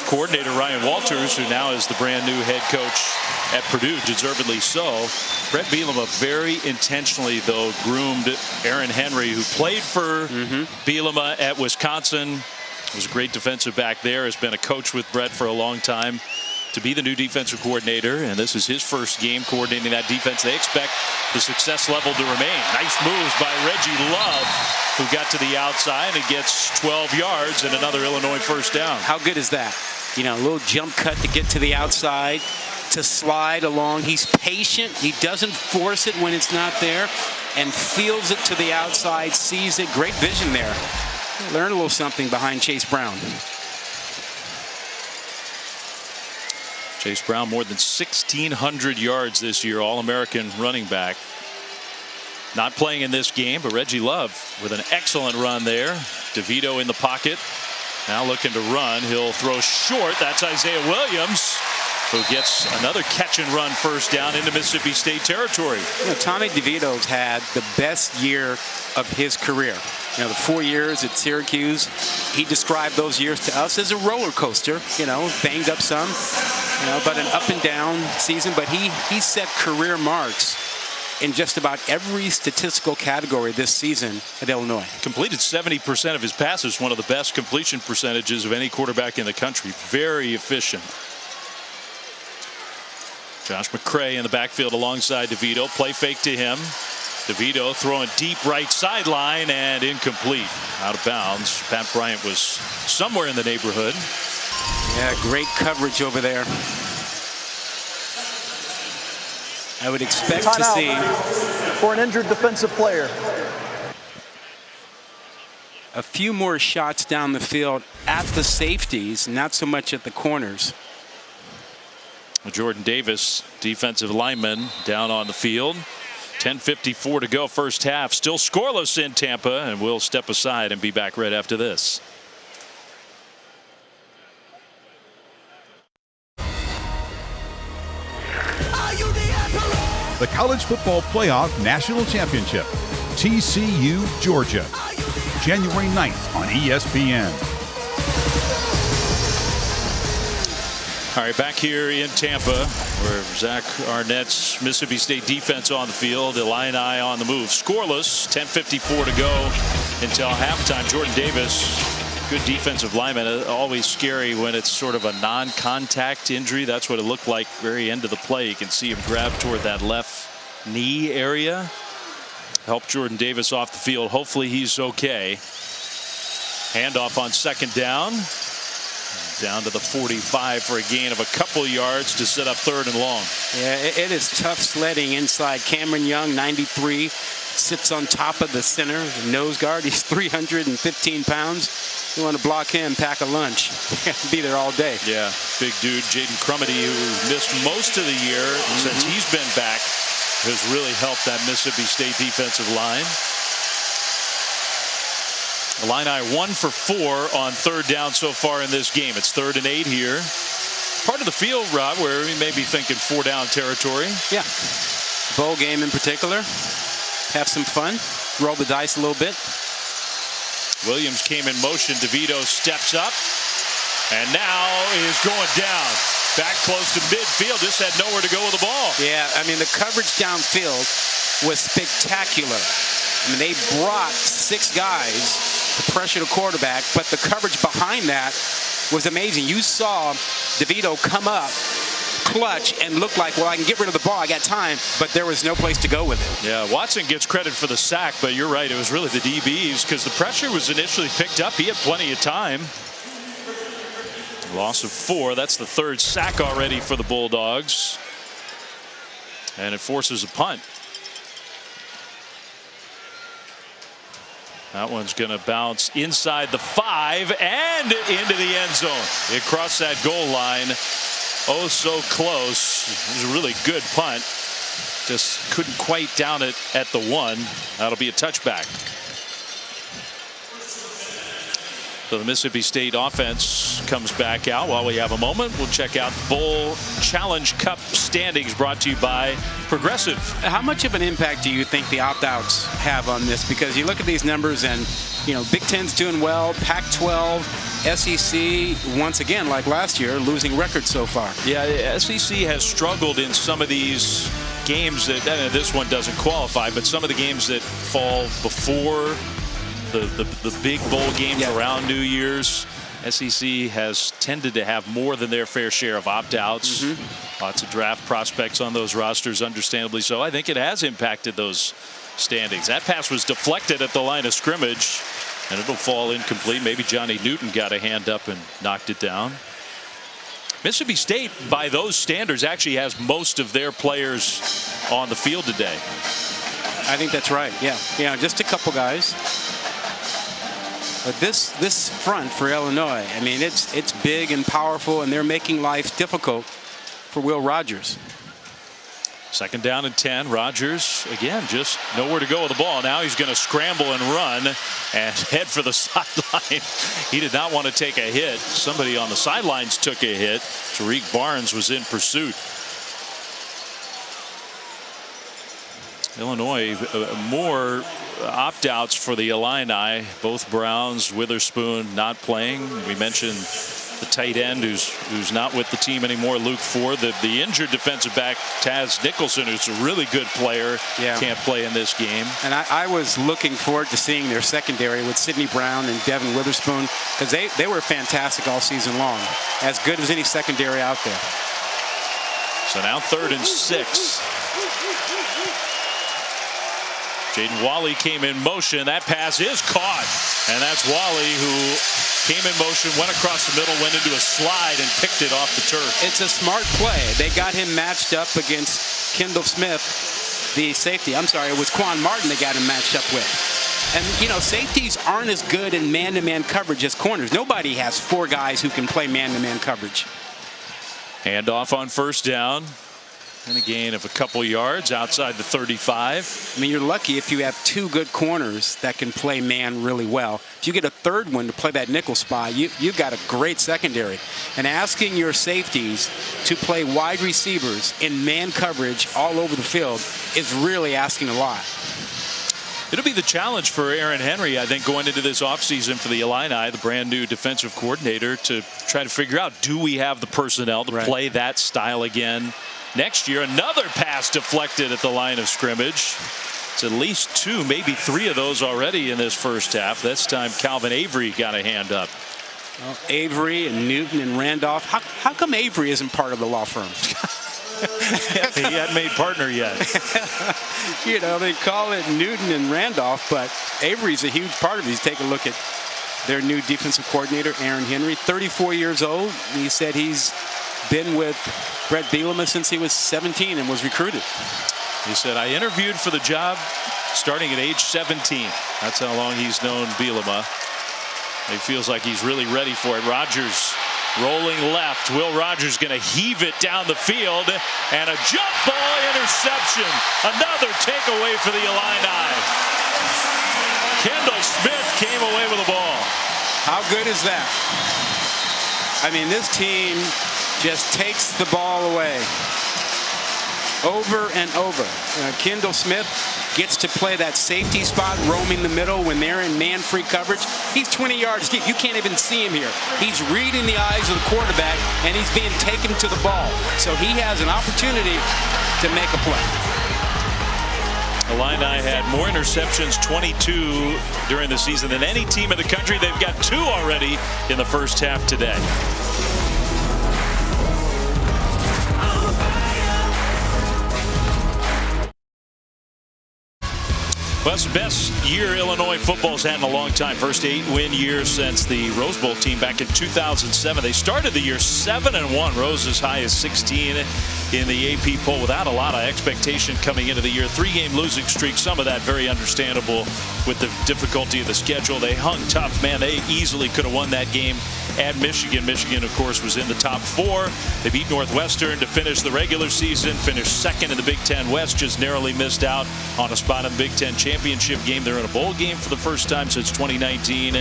coordinator Ryan Walters, who now is the brand new head coach at Purdue, deservedly so. Brett Bielema very intentionally, though, groomed Aaron Henry, who played for Bielema at Wisconsin, was a great defensive back there, has been a coach with Brett for a long time, to be the new defensive coordinator, and this is his first game coordinating that defense. They expect the success level to remain. Nice moves by Reggie Love, who got to the outside and gets 12 yards and another Illinois first down. How good is that? You know, a little jump cut to get to the outside, to slide along. He's patient. He doesn't force it when it's not there, and feels it to the outside, sees it. Great vision there. Learn a little something behind Chase Brown. Chase Brown, more than 1,600 yards this year, All-American running back. Not playing in this game, but Reggie Love with an excellent run there. DeVito in the pocket. Now looking to run. He'll throw short. That's Isaiah Williams, who gets another catch and run first down into Mississippi State territory. You know, Tommy DeVito's had the best year of his career. You know, the 4 years at Syracuse, he described those years to us as a roller coaster. You know, banged up some, you know, but an up and down season. But he set career marks in just about every statistical category this season at Illinois. Completed 70% of his passes, one of the best completion percentages of any quarterback in the country. Very efficient. Josh McCray in the backfield alongside DeVito. Play fake to him. DeVito throwing deep right sideline and incomplete. Out of bounds. Pat Bryant was somewhere in the neighborhood. Yeah, great coverage over there. I would expect to see for an injured defensive player. A few more shots down the field at the safeties, not so much at the corners. Jordan Davis, defensive lineman, down on the field. 10:54 to go, first half. Still scoreless in Tampa, and we'll step aside and be back right after this. The College Football Playoff National Championship, TCU, Georgia, January 9th on ESPN. All right, back here in Tampa, where Zach Arnett's Mississippi State defense on the field, Illini on the move. Scoreless, 10:54 to go until halftime. Jordan Davis, good defensive lineman. Always scary when it's sort of a non-contact injury. That's what it looked like very end of the play. You can see him grab toward that left knee area. Help Jordan Davis off the field. Hopefully he's okay. Handoff on second down. Down to the 45 for a gain of a couple yards to set up third and long. Yeah, it is tough sledding inside. Cameron Young, 93, sits on top of the center, the nose guard. He's 315 pounds. You want to block him, pack a lunch. Be there all day. Yeah, big dude. Jaden Crumedy, who missed most of the year since he's been back, has really helped that Mississippi State defensive line. Illini 1 for 4 on third down so far in this game. It's 3rd and 8 here. Part of the field, Rob, where we may be thinking 4-down territory. Yeah. Bowl game in particular. Have some fun. Roll the dice a little bit. Williams came in motion. DeVito steps up and now is going down. Back close to midfield. Just had nowhere to go with the ball. Yeah, I mean, the coverage downfield was spectacular. I mean, they brought 6 guys to pressure the quarterback, but the coverage behind that was amazing. You saw DeVito come up, clutch, and look like, well, I can get rid of the ball. I got time, but there was no place to go with it. Yeah, Watson gets credit for the sack, but you're right. It was really the DBs because the pressure was initially picked up. He had plenty of time. Loss of 4. That's the 3rd sack already for the Bulldogs. And it forces a punt. That one's going to bounce inside the 5 and into the end zone. It crossed that goal line. Oh, so close. It was a really good punt. Just couldn't quite down it at the 1. That'll be a touchback. So the Mississippi State offense comes back out. While we have a moment, we'll check out the Bowl Challenge Cup standings brought to you by Progressive. How much of an impact do you think the opt-outs have on this? Because you look at these numbers and, Big Ten's doing well, Pac-12, SEC, once again, like last year, losing records so far. Yeah, the SEC has struggled in some of these games that, this one doesn't qualify, but some of the games that fall before the big bowl games around New Year's. SEC has tended to have more than their fair share of opt-outs. Lots of draft prospects on those rosters, understandably so. I think it has impacted those standings. That pass was deflected at the line of scrimmage, and it'll fall incomplete. Maybe Johnny Newton got a hand up and knocked it down. Mississippi State, by those standards, actually has most of their players on the field today. I think that's right. Yeah, just a couple guys. But this front for Illinois, I mean, it's big and powerful, and they're making life difficult for Will Rogers. 2nd down and 10. Rogers, again, just nowhere to go with the ball. Now he's going to scramble and run and head for the sideline. He did not want to take a hit. Somebody on the sidelines took a hit. Tariq Barnes was in pursuit. Illinois, more opt-outs for the Illini. Both Browns, Witherspoon not playing. We mentioned the tight end who's not with the team anymore, Luke Ford. The injured defensive back, Taz Nicholson, who's a really good player, can't play in this game. And I was looking forward to seeing their secondary with Sidney Brown and Devin Witherspoon, because they were fantastic all season long. As good as any secondary out there. So now 3rd and 6. Jaden Walley came in motion. That pass is caught. And that's Walley who came in motion, went across the middle, went into a slide and picked it off the turf. It's a smart play. They got him matched up against Kendall Smith, the safety. I'm sorry, it was Quan Martin they got him matched up with. And, safeties aren't as good in man-to-man coverage as corners. Nobody has 4 guys who can play man-to-man coverage. Handoff on 1st down. And a gain of a couple yards outside the 35. I mean, you're lucky if you have 2 good corners that can play man really well. If you get a 3rd one to play that nickel spot, you've got a great secondary. And asking your safeties to play wide receivers in man coverage all over the field is really asking a lot. It'll be the challenge for Aaron Henry, I think, going into this offseason for the Illini, the brand new defensive coordinator, to try to figure out, do we have the personnel to play that style again next year? Another pass deflected at the line of scrimmage. It's at least 2, maybe 3 of those already in this first half. This time Calvin Avery got a hand up. Well, Avery and Newton and Randolph. How come Avery isn't part of the law firm? He hadn't made partner yet. They call it Newton and Randolph, but Avery's a huge part of it. Take a look at their new defensive coordinator, Aaron Henry, 34 years old. He said he's been with Brett Bielema since he was 17 and was recruited. He said, I interviewed for the job starting at age 17. That's how long he's known Bielema. He feels like he's really ready for it. Rogers rolling left. Will Rogers going to heave it down the field, and a jump ball interception. Another takeaway for the Illini. Kendall Smith came away with the ball. How good is that? I mean, this team just takes the ball away over and over. Kendall Smith gets to play that safety spot, roaming the middle when they're in man-free coverage. He's 20 yards deep. You can't even see him here. He's reading the eyes of the quarterback, and he's being taken to the ball. So he has an opportunity to make a play. Illini had more interceptions, 22 during the season, than any team in the country. They've got 2 already in the first half today. Well, it's the best year Illinois football's had in a long time. First 8-win year since the Rose Bowl team back in 2007. They started the year 7-1, rose as high as 16 in the AP poll without a lot of expectation coming into the year. 3-game losing streak, some of that very understandable with the difficulty of the schedule. They hung tough, man. They easily could have won that game at Michigan. Michigan, of course, was in the top 4. They beat Northwestern to finish the regular season, finished 2nd in the Big Ten West, just narrowly missed out on a spot in the Big Ten championship game. They're in a bowl game for the first time since 2019.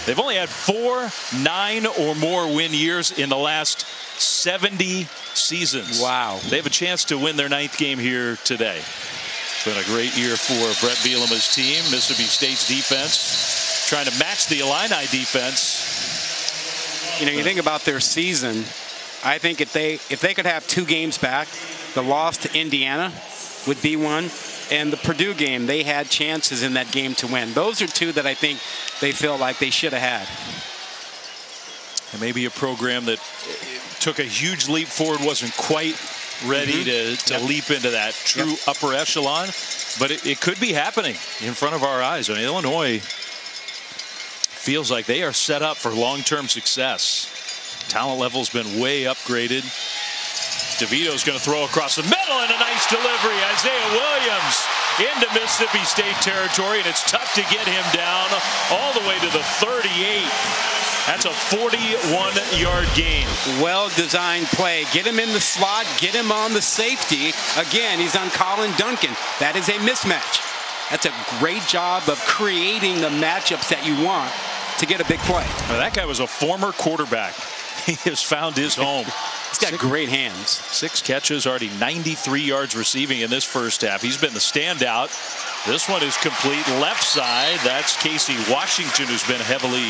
They've only had 4 9 or more win years in the last 70 seasons. Wow. They have a chance to win their 9th game here today. It's been a great year for Brett Bielema's team. Mississippi State's defense trying to match the Illini defense. You know, you think about their season, I think if they could have 2 games back, the loss to Indiana would be one, and the Purdue game, they had chances in that game to win. Those are 2 that I think they feel like they should have had. And maybe a program that took a huge leap forward, wasn't quite ready to leap into that true upper echelon, but it could be happening in front of our eyes. I mean, Illinois feels like they are set up for long-term success. Talent level's been way upgraded. DeVito's going to throw across the middle, and a nice delivery. Isaiah Williams into Mississippi State territory, and it's tough to get him down all the way to the 38. That's a 41-yard gain. Well-designed play. Get him in the slot. Get him on the safety. Again, he's on Colin Duncan. That is a mismatch. That's a great job of creating the matchups that you want to get a big play. Now, that guy was a former quarterback. He has found his home. He's got great hands. 6 catches, already 93 yards receiving in this first half. He's been the standout. This one is complete left side. That's Casey Washington, who's been heavily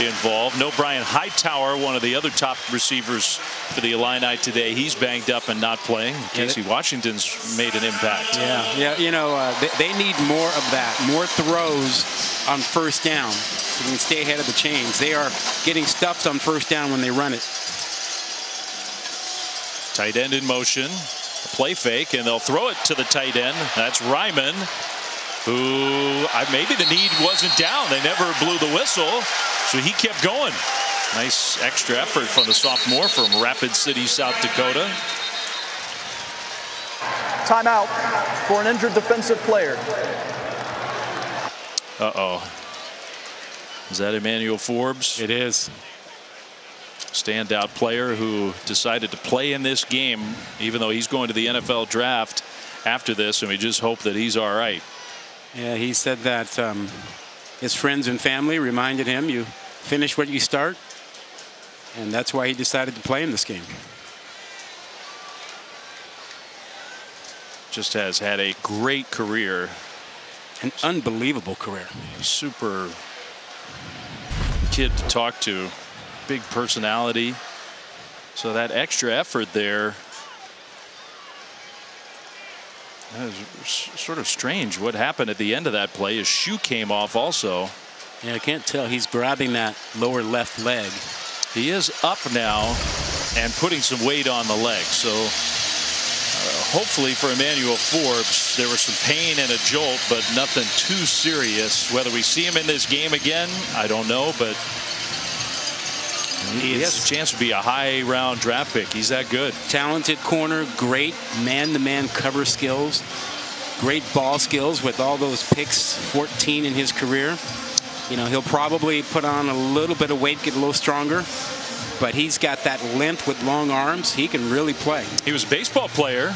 involved. No Brian Hightower, one of the other top receivers for the Illini today. He's banged up and not playing. Casey Washington's made an impact. Yeah. You know, they need more of that, more throws on first down so they can stay ahead of the chains. They are getting stuffed on first down when they run it. Tight end in motion, a play fake, and they'll throw it to the tight end. That's Ryman, who maybe the need wasn't down. They never blew the whistle, so he kept going. Nice extra effort from the sophomore from Rapid City, South Dakota. Timeout for an injured defensive player. Uh-oh. Is that Emmanuel Forbes? It is. Standout player who decided to play in this game, even though he's going to the NFL draft after this, and we just hope that he's all right. Yeah, he said that his friends and family reminded him, you finish what you start, and that's why he decided to play in this game. Just has had a great career. An unbelievable career. Super kid to talk to. Big personality. So that extra effort there. That is sort of strange. What happened at the end of that play? His shoe came off also. Yeah, I can't tell. He's grabbing that lower left leg. He is up now and putting some weight on the leg. So hopefully for Emmanuel Forbes, there was some pain and a jolt, but nothing too serious. Whether we see him in this game again, I don't know, but he has a chance to be a high round draft pick. He's that good. Talented corner, great man-to-man cover skills, great ball skills with all those picks, 14 in his career. You know, he'll probably put on a little bit of weight, get a little stronger, but he's got that length with long arms. He can really play. He was a baseball player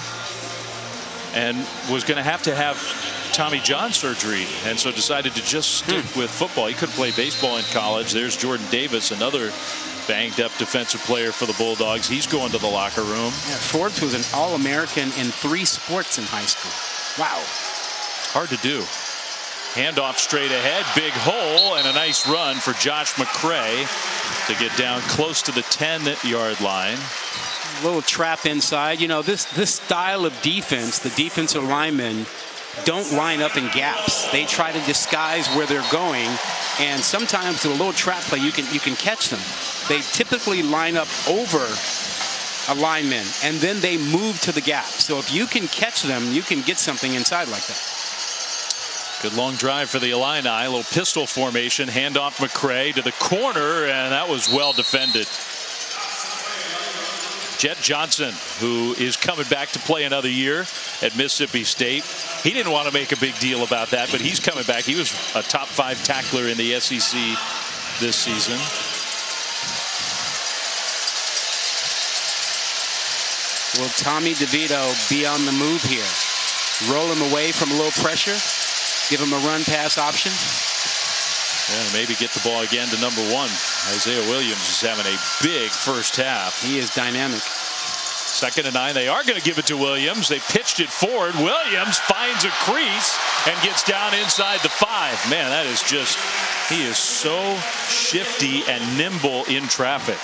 and was going to have Tommy John surgery, and so decided to just stick with football. He couldn't play baseball in college. There's Jordan Davis, another banged up defensive player for the Bulldogs. He's going to the locker room. Yeah, Forbes was an All-American in 3 sports in high school. Wow. Hard to do. Handoff straight ahead, big hole, and a nice run for Josh McCray to get down close to the 10-yard line. A little trap inside. You know, this style of defense, the defensive linemen don't line up in gaps. They try to disguise where they're going, and sometimes with a little trap play, you can catch them. They typically line up over a lineman, and then they move to the gap. So if you can catch them, you can get something inside like that. Good long drive for the Illini. A little pistol formation. Handoff McCray to the corner, and that was well defended. Jet Johnson, who is coming back to play another year at Mississippi State. He didn't want to make a big deal about that, but he's coming back. He was a top 5 tackler in the SEC this season. Will Tommy DeVito be on the move here? Roll him away from a little pressure? Give him a run pass option? Yeah, maybe get the ball again to number 1. Isaiah Williams is having a big first half. He is dynamic. 2nd and 9. They are going to give it to Williams. They pitched it forward. Williams finds a crease and gets down inside the 5. Man, that is just, he is so shifty and nimble in traffic.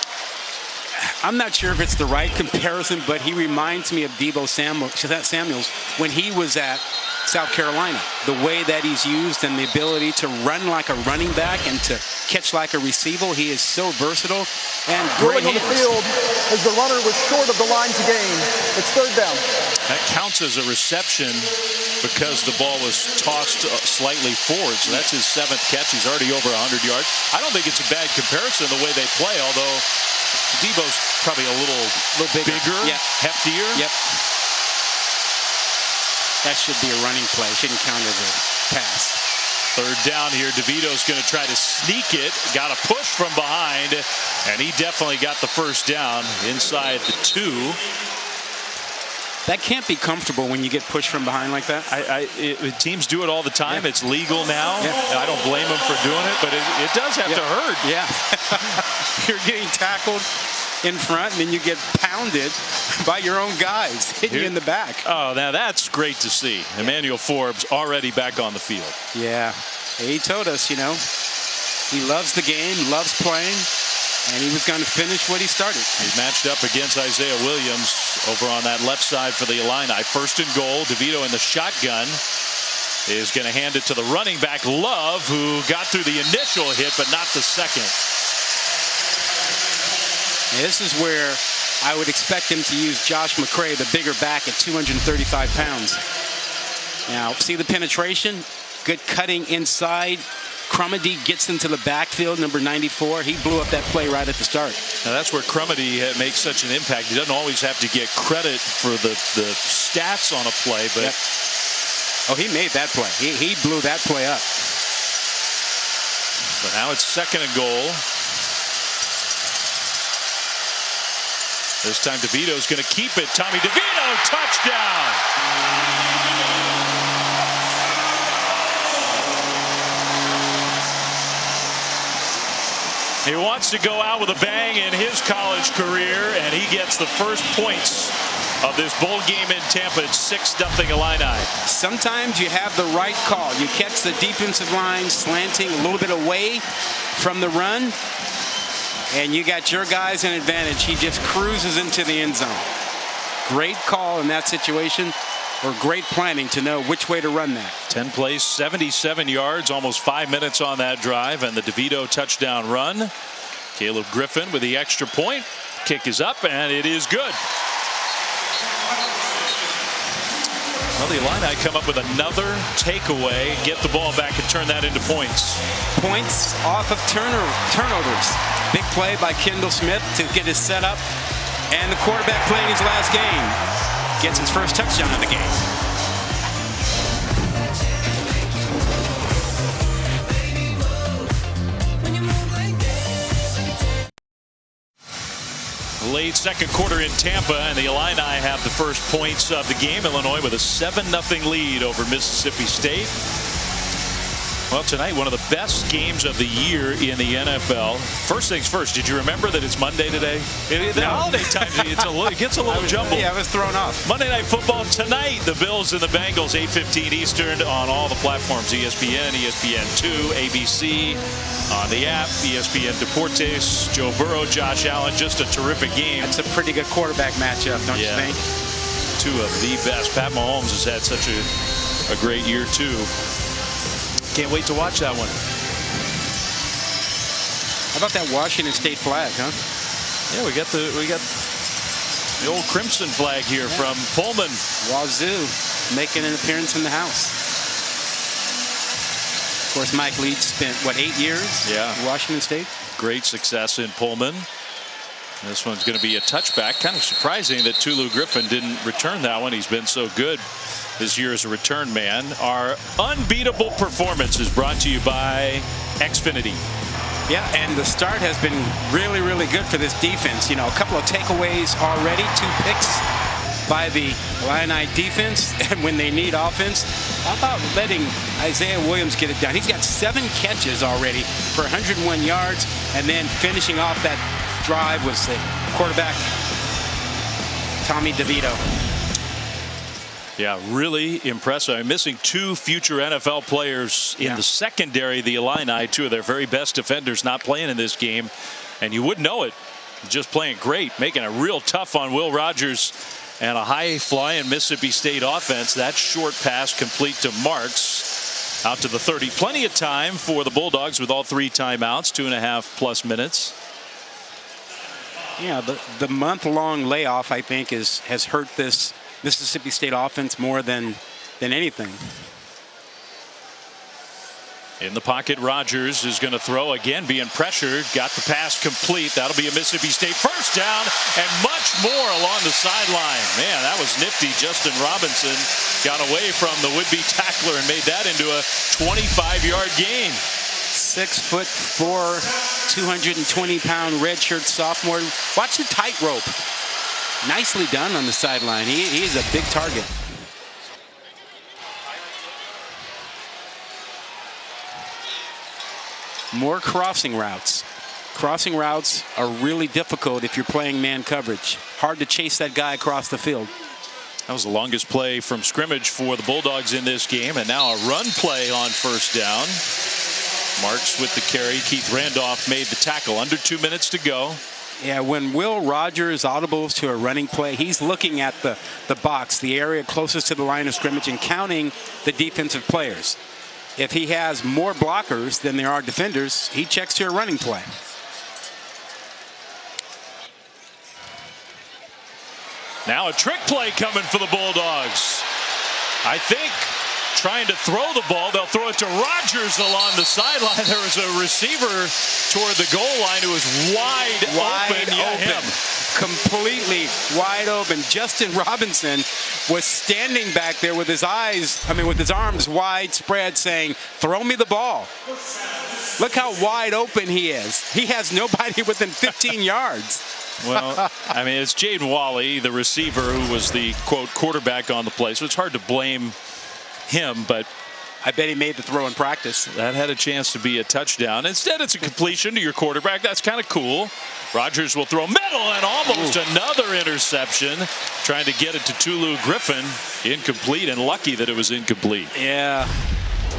I'm not sure if it's the right comparison, but he reminds me of Deebo Samuels when he was at South Carolina. The way that he's used and the ability to run like a running back and to catch like a receiver. He is so versatile and great on the field as the runner was short of the line to gain. It's 3rd down. That counts as a reception because the ball was tossed slightly forward. So that's his 7th catch. He's already over 100 yards. I don't think it's a bad comparison the way they play, although Deebo's probably a little bigger, heftier. Yep. That should be a running play. Shouldn't count as a pass. 3rd down here. DeVito's going to try to sneak it. Got a push from behind, and he definitely got the first down inside the 2. That can't be comfortable when you get pushed from behind like that. Teams do it all the time. Yeah. It's legal now. Yeah. I don't blame them for doing it, but it does have to hurt. Yeah. You're getting tackled in front, and then you get pounded by your own guys, hitting you in the back. Oh, now that's great to see. Emmanuel Forbes already back on the field. Yeah. He told us, you know, he loves the game, loves playing, and he was going to finish what he started. He's matched up against Isaiah Williams over on that left side for the Illini. 1st and goal. DeVito in the shotgun is going to hand it to the running back, Love, who got through the initial hit, but not the second. This is where I would expect him to use Josh McCray, the bigger back at 235 pounds. Now, see the penetration? Good cutting inside. Crumedy gets into the backfield, number 94. He blew up that play right at the start. Now, that's where Crumedy makes such an impact. He doesn't always have to get credit for the stats on a play, but... Yep. Oh, he made that play. He blew that play up. But now it's 2nd and goal. This time DeVito's going to keep it. Tommy DeVito, touchdown! He wants to go out with a bang in his college career, and he gets the first points of this bowl game in Tampa. It's 6-0 Illini. Sometimes you have the right call. You catch the defensive line slanting a little bit away from the run, and you got your guys in advantage. He just cruises into the end zone. Great call in that situation, or great planning to know which way to run that. 10 plays, 77 yards, almost 5 minutes on that drive, and the DeVito touchdown run. Caleb Griffin with the extra point. Kick is up, and it is good. Well, the Illini come up with another takeaway, get the ball back and turn that into points. Points off of turnovers. Big play by Kendall Smith to get his setup. And the quarterback playing his last game gets his first touchdown of the game. Late 2nd quarter in Tampa, and the Illini have the first points of the game. Illinois with a 7-0 lead over Mississippi State. Well, tonight, one of the best games of the year in the NFL. First things first, did you remember that it's Monday today? The holiday time, it gets a little jumbled. Yeah, I was thrown off. Monday Night Football tonight, the Bills and the Bengals, 8:15 Eastern on all the platforms, ESPN, ESPN2, ABC, on the app, ESPN Deportes, Joe Burrow, Josh Allen, just a terrific game. That's a pretty good quarterback matchup, don't you think? 2 of the best. Pat Mahomes has had such a great year, too. Can't wait to watch that one. How about that Washington State flag, huh? Yeah, we got the old crimson flag here from Pullman. Wazoo making an appearance in the house. Of course, Mike Leach spent, 8 years? Yeah. At Washington State. Great success in Pullman. This one's going to be a touchback. Kind of surprising that Tulu Griffin didn't return that one. He's been so good this year as a return man. Our unbeatable performance is brought to you by Xfinity. Yeah, and the start has been really, really good for this defense. You know, a couple of takeaways already, 2 picks by the Illini defense, and when they need offense, how about letting Isaiah Williams get it done? He's got 7 catches already for 101 yards, and then finishing off that drive was the quarterback, Tommy DeVito. Yeah, really impressive. I'm missing 2 future NFL players in the secondary. The Illini, 2 of their very best defenders, not playing in this game, and you wouldn't know it. Just playing great, making it real tough on Will Rogers and a high-flying Mississippi State offense. That short pass complete to Marks out to the 30. Plenty of time for the Bulldogs with all 3 timeouts, 2.5+ minutes. Yeah, the month-long layoff, I think, has hurt this Mississippi State offense more than anything. In the pocket, Rogers is going to throw again, being pressured. Got the pass complete. That'll be a Mississippi State first down and much more along the sideline. Man, that was nifty. Justin Robinson got away from the would-be tackler and made that into a 25-yard gain. 6'4", 220-pound redshirt sophomore. Watch the tightrope. Nicely done on the sideline. He is a big target. More crossing routes. Crossing routes are really difficult if you're playing man coverage. Hard to chase that guy across the field. That was the longest play from scrimmage for the Bulldogs in this game, and now a run play on first down. Marks with the carry. Keith Randolph made the tackle. Under 2 minutes to go. Yeah, when Will Rogers audibles to a running play, he's looking at the box, the area closest to the line of scrimmage, and counting the defensive players. If he has more blockers than there are defenders, he checks to a running play. Now a trick play coming for the Bulldogs. I think trying to throw the ball. They'll throw it to Rogers along the sideline. There was a receiver toward the goal line who was wide open. Yeah, him. Completely wide open. Justin Robinson was standing back there with his arms wide spread saying, "Throw me the ball." Look how wide open he is. He has nobody within 15 yards. Well, I mean, it's Jaden Wally, the receiver, who was the, quote, quarterback on the play. So it's hard to blame him, but I bet he made the throw in practice. That had a chance to be a touchdown. Instead, it's a completion to your quarterback. That's kind of cool. Rogers will throw middle and almost another interception. Trying to get it to Tulu Griffin. Incomplete, and lucky that it was incomplete. Yeah.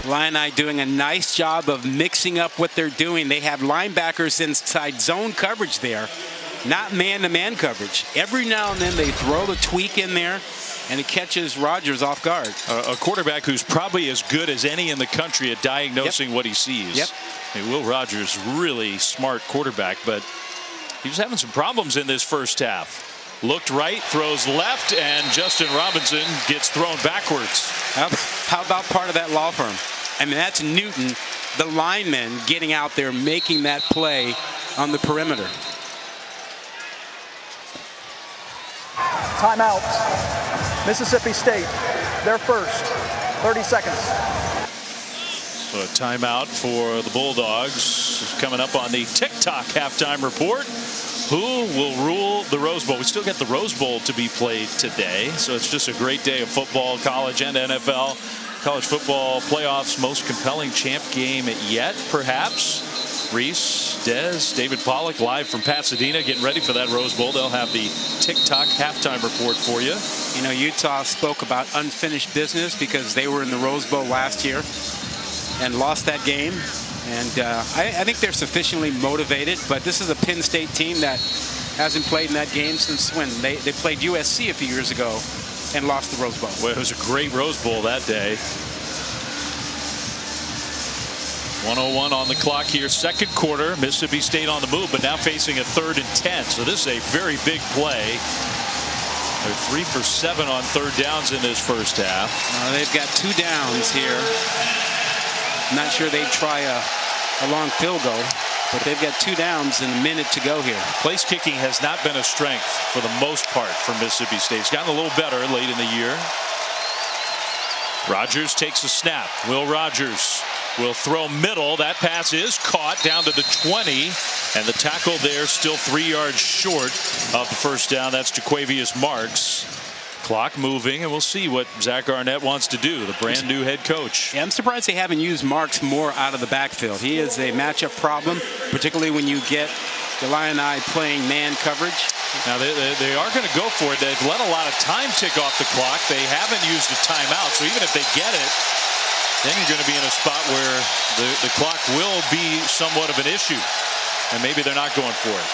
Illini doing a nice job of mixing up what they're doing. They have linebackers inside zone coverage there, not man-to-man coverage. Every now and then they throw the tweak in there, and it catches Rogers off guard. A quarterback who's probably as good as any in the country at diagnosing what he sees. Yep. I mean, Will Rogers, really smart quarterback, but he was having some problems in this first half. Looked right, throws left, and Justin Robinson gets thrown backwards. How about part of that law firm? I mean, that's Newton, the lineman, getting out there, making that play on the perimeter. Timeout. Mississippi State, their first. 30 seconds. So a timeout for the Bulldogs. Coming up on the TikTok halftime report. Who will rule the Rose Bowl? We still get the Rose Bowl to be played today. So it's just a great day of football, college and NFL. College football playoffs, most compelling champ game yet, perhaps. Reese, Dez, David Pollack live from Pasadena getting ready for that Rose Bowl. They'll have the TikTok halftime report for you. You know, Utah spoke about unfinished business because they were in the Rose Bowl last year and lost that game. And I think they're sufficiently motivated, but this is a Penn State team that hasn't played in that game since when? They played USC a few years ago and lost the Rose Bowl. Well, it was a great Rose Bowl that day. 1:01 on the clock here, second quarter. Mississippi State on the move, but now facing a 3rd and 10. So this is a very big play. They're 3 for 7 on third downs in this first half. They've got 2 downs here. I'm not sure they'd try a long field goal, but they've got 2 downs and a minute to go here. Place kicking has not been a strength for the most part for Mississippi State. It's gotten a little better late in the year. Rogers takes a snap. Will Rogers will throw middle. That pass is caught down to the 20, and the tackle there still 3 yards short of the first down. That's Jaquavius Marks. Clock moving, and we'll see what Zach Arnett wants to do, the brand new head coach. Yeah, I'm surprised they haven't used Marks more out of the backfield. He is a matchup problem, particularly when you get the Illini playing man coverage. Now they are going to go for it. They've let a lot of time tick off the clock. They haven't used a timeout, so even if they get it, then you're going to be in a spot where the clock will be somewhat of an issue, and maybe they're not going for it.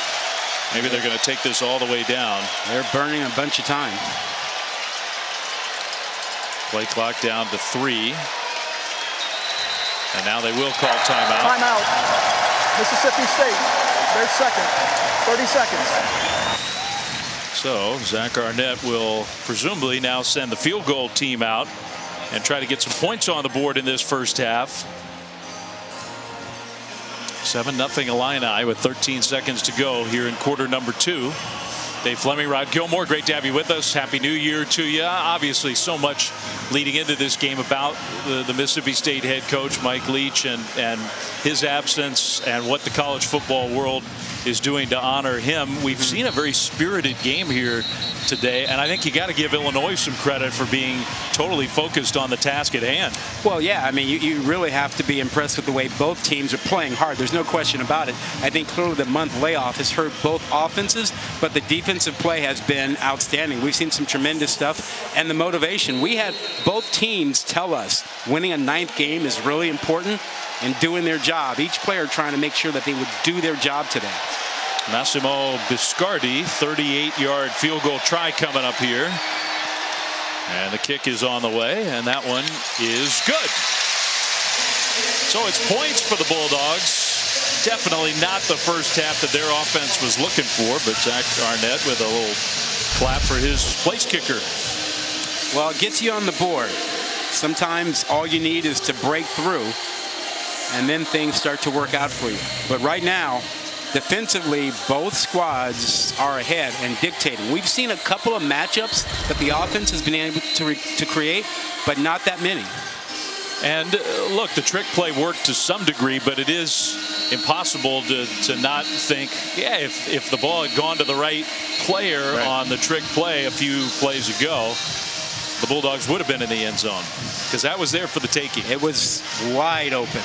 Maybe they're going to take this all the way down. They're burning a bunch of time. Play clock down to 3. And now they will call timeout. Timeout. Mississippi State. Their second. 30 seconds. So Zach Arnett will presumably now send the field goal team out and try to get some points on the board in this first half. 7-0 Illini with 13 seconds to go here in quarter number 2. Dave Fleming, Rod Gilmore, great to have you with us. Happy New Year to you. Obviously, so much leading into this game about the Mississippi State head coach, Mike Leach, and his absence and what the college football world is doing to honor him. We've seen a very spirited game here today, and I think you got to give Illinois some credit for being totally focused on the task at hand. Well, yeah, I mean, you really have to be impressed with the way both teams are playing hard. There's no question about it. I think clearly the month layoff has hurt both offenses, but the defensive play has been outstanding. We've seen some tremendous stuff, and the motivation. We had both teams tell us winning a 9th game is really important and doing their job. Each player trying to make sure that they would do their job today. Massimo Biscardi, 38-yard field goal try coming up here. And the kick is on the way, and that one is good. So it's points for the Bulldogs. Definitely not the first half that their offense was looking for, but Zach Arnett with a little clap for his place kicker. Well, it gets you on the board. Sometimes all you need is to break through, and then things start to work out for you. But right now, defensively, both squads are ahead and dictating. We've seen a couple of matchups that the offense has been able to create, but not that many. And look, the trick play worked to some degree, but it is impossible to not think, yeah, if the ball had gone to the right player on the trick play a few plays ago, the Bulldogs would have been in the end zone, because that was there for the taking. It was wide open.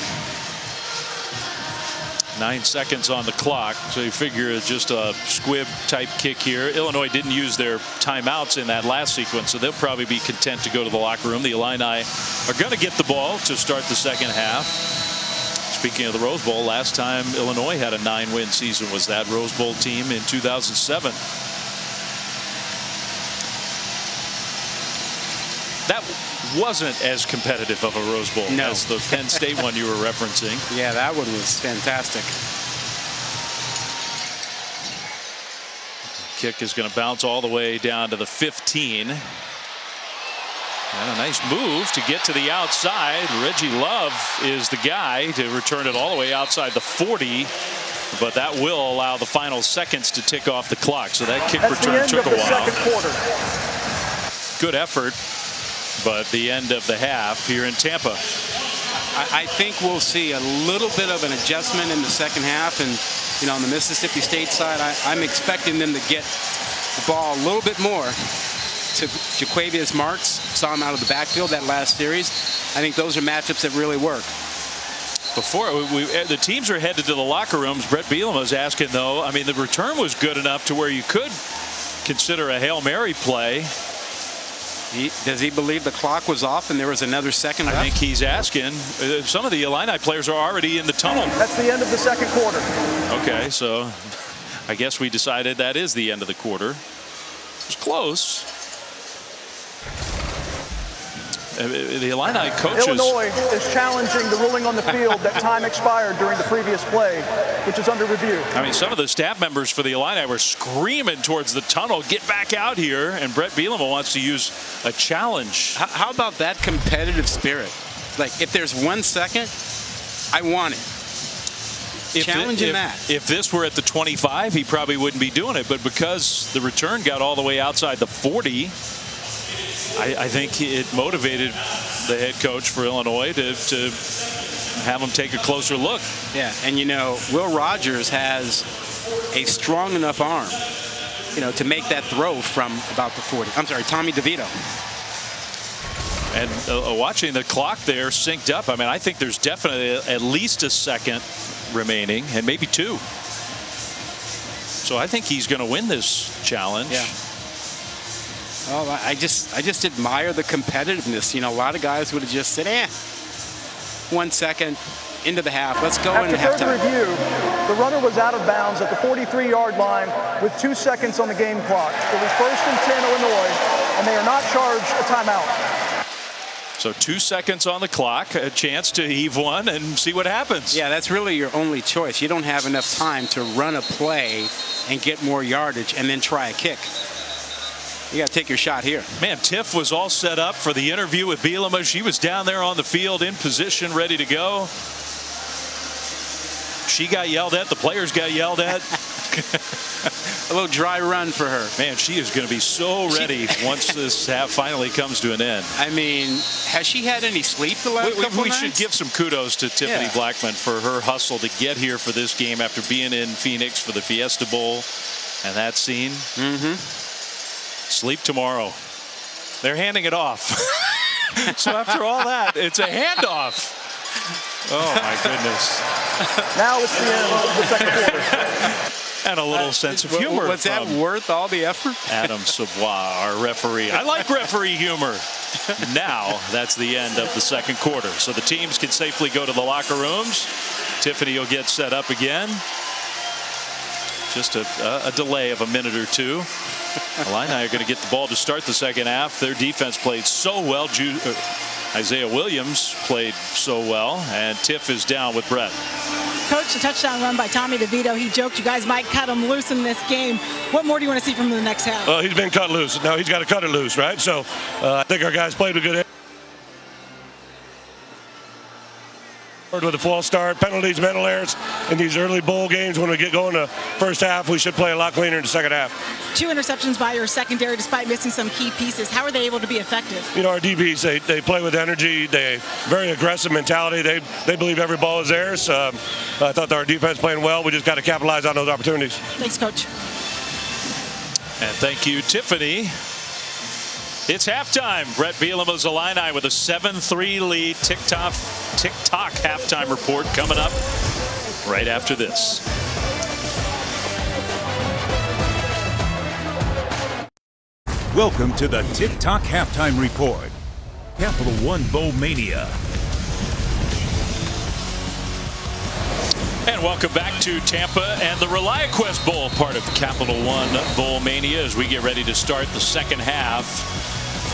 9 seconds on the clock, so you figure it's just a squib type kick here. Illinois didn't use their timeouts in that last sequence, so they'll probably be content to go to the locker room. The Illini are going to get the ball to start the second half. Speaking of the Rose Bowl, last time Illinois had a 9-win season was that Rose Bowl team in 2007. That wasn't as competitive of a Rose Bowl as the Penn State one you were referencing. Yeah, that one was fantastic. Kick is going to bounce all the way down to the 15. And a nice move to get to the outside. Reggie Love is the guy to return it all the way outside the 40. But that will allow the final seconds to tick off the clock. So that kick return took a while. Good effort. But the end of the half here in Tampa. I think we'll see a little bit of an adjustment in the second half. And, you know, on the Mississippi State side, I'm expecting them to get the ball a little bit more to Jaquavius Marks. Saw him out of the backfield that last series. I think those are matchups that really work. Before the teams are headed to the locker rooms. Brett Bielema was asking, though, I mean, the return was good enough to where you could consider a Hail Mary play. Does he believe the clock was off and there was another second left? I think he's asking. Some of the Illini players are already in the tunnel. That's the end of the second quarter. Okay, so I guess we decided that is the end of the quarter. It was close. The Illini coaches. Illinois is challenging the ruling on the field that time expired during the previous play, which is under review. I mean, some of the staff members for the Illini were screaming towards the tunnel, get back out here, and Brett Bielema wants to use a challenge. How about that competitive spirit? Like, if there's 1 second, I want it. Challenging that. If this were at the 25, he probably wouldn't be doing it, but because the return got all the way outside the 40, I think it motivated the head coach for Illinois to have him take a closer look. Yeah, and you know, Will Rogers has a strong enough arm to make that throw from about the 40. I'm sorry, Tommy DeVito. And watching the clock there synced up, I mean, I think there's definitely at least a second remaining, and maybe 2. So I think he's going to win this challenge. Yeah. Well, I just admire the competitiveness. A lot of guys would have just said, 1 second into the half. Let's go into halftime. After further review, the runner was out of bounds at the 43-yard line with 2 seconds on the game clock. It was 1st and 10 Illinois, and they are not charged a timeout. So 2 seconds on the clock, a chance to heave one and see what happens. Yeah, that's really your only choice. You don't have enough time to run a play and get more yardage and then try a kick. You got to take your shot here. Man, Tiff was all set up for the interview with Bielema. She was down there on the field in position, ready to go. She got yelled at. The players got yelled at. A little dry run for her. Man, she is going to be so ready once this half finally comes to an end. I mean, has she had any sleep the last couple We nights? should give some kudos to Tiffany Blackman for her hustle to get here for this game after being in Phoenix for the Fiesta Bowl and that scene. Sleep tomorrow. They're handing it off. So after all that, it's a handoff. Oh, my goodness. Now it's the end of the second quarter. And a little sense of humor. Was that worth all the effort? Adam Savoy, our referee. I like referee humor. Now, that's the end of the second quarter. So the teams can safely go to the locker rooms. Tiffany will get set up again. Just a delay of a minute or two. Illini are going to get the ball to start the second half. Their defense played so well. Isaiah Williams played so well, and Tiff is down with Brett. Coach, a touchdown run by Tommy DeVito. He joked you guys might cut him loose in this game. What more do you want to see from him in the next half? He's been cut loose. Now he's got to cut it loose, right? So I think our guys played a good with a false start, penalties, mental errors in these early bowl games. When we get going the first half, we should play a lot cleaner in the second half. 2 interceptions by your secondary despite missing some key pieces. How are they able to be effective? Our DBs, they play with energy. They very aggressive mentality. They believe every ball is theirs. I thought our defense playing well. We just got to capitalize on those opportunities. Thanks, Coach. And thank you, Tiffany. It's halftime. Brett Bielema's Illini with a 7-3 lead. TikTok halftime report coming up right after this. Welcome to the TikTok halftime report. Capital One Bowl Mania. And welcome back to Tampa and the ReliaQuest Bowl, part of Capital One Bowl Mania, as we get ready to start the second half.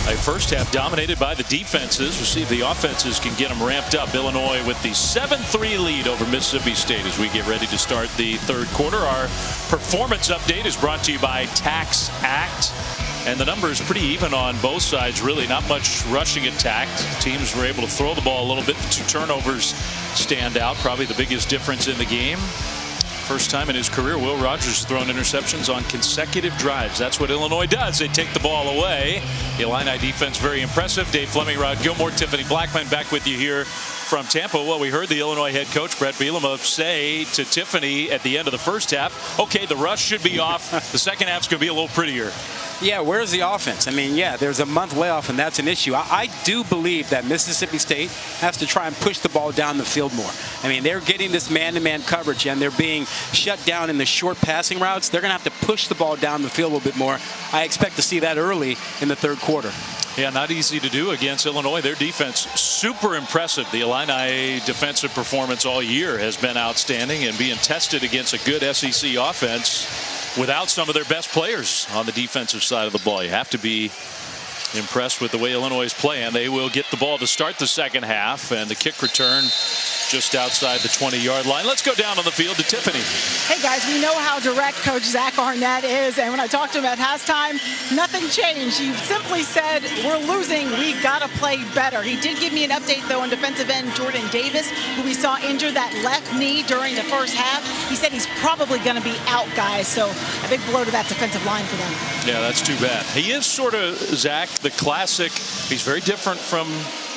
A first half dominated by the defenses. We'll see if the offenses can get them ramped up. Illinois with the 7-3 lead over Mississippi State as we get ready to start the third quarter. Our performance update is brought to you by Tax Act. And the number is pretty even on both sides, really. Not much rushing attack. Teams were able to throw the ball a little bit. The 2 turnovers stand out. Probably the biggest difference in the game. First time in his career, Will Rogers has thrown interceptions on consecutive drives. That's what Illinois does. They take the ball away. The Illini defense very impressive. Dave Fleming, Rod Gilmore, Tiffany Blackman back with you here from Tampa. Well, we heard the Illinois head coach, Brett Bielema, say to Tiffany at the end of the first half, okay, the rush should be off. The second half's going to be a little prettier. Yeah, where's the offense? I mean, yeah, there's a month layoff, and that's an issue. I do believe that Mississippi State has to try and push the ball down the field more. I mean, they're getting this man-to-man coverage, and they're being shut down in the short passing routes. They're going to have to push the ball down the field a little bit more. I expect to see that early in the third quarter. Yeah, not easy to do against Illinois. Their defense, super impressive. The Illini defensive performance all year has been outstanding and being tested against a good SEC offense without some of their best players on the defensive side of the ball. You have to be impressed with the way Illinois is playing. They will get the ball to start the second half, and the kick return just outside the 20-yard line. Let's go down on the field to Tiffany. Hey, guys, we know how direct Coach Zach Arnett is, and when I talked to him at halftime, nothing changed. He simply said, we're losing, we got to play better. He did give me an update, though, on defensive end Jordan Davis, who we saw injure that left knee during the first half. He said he's probably going to be out, guys, so a big blow to that defensive line for them. Yeah, that's too bad. He is sort of, Zach, the classic, he's very different from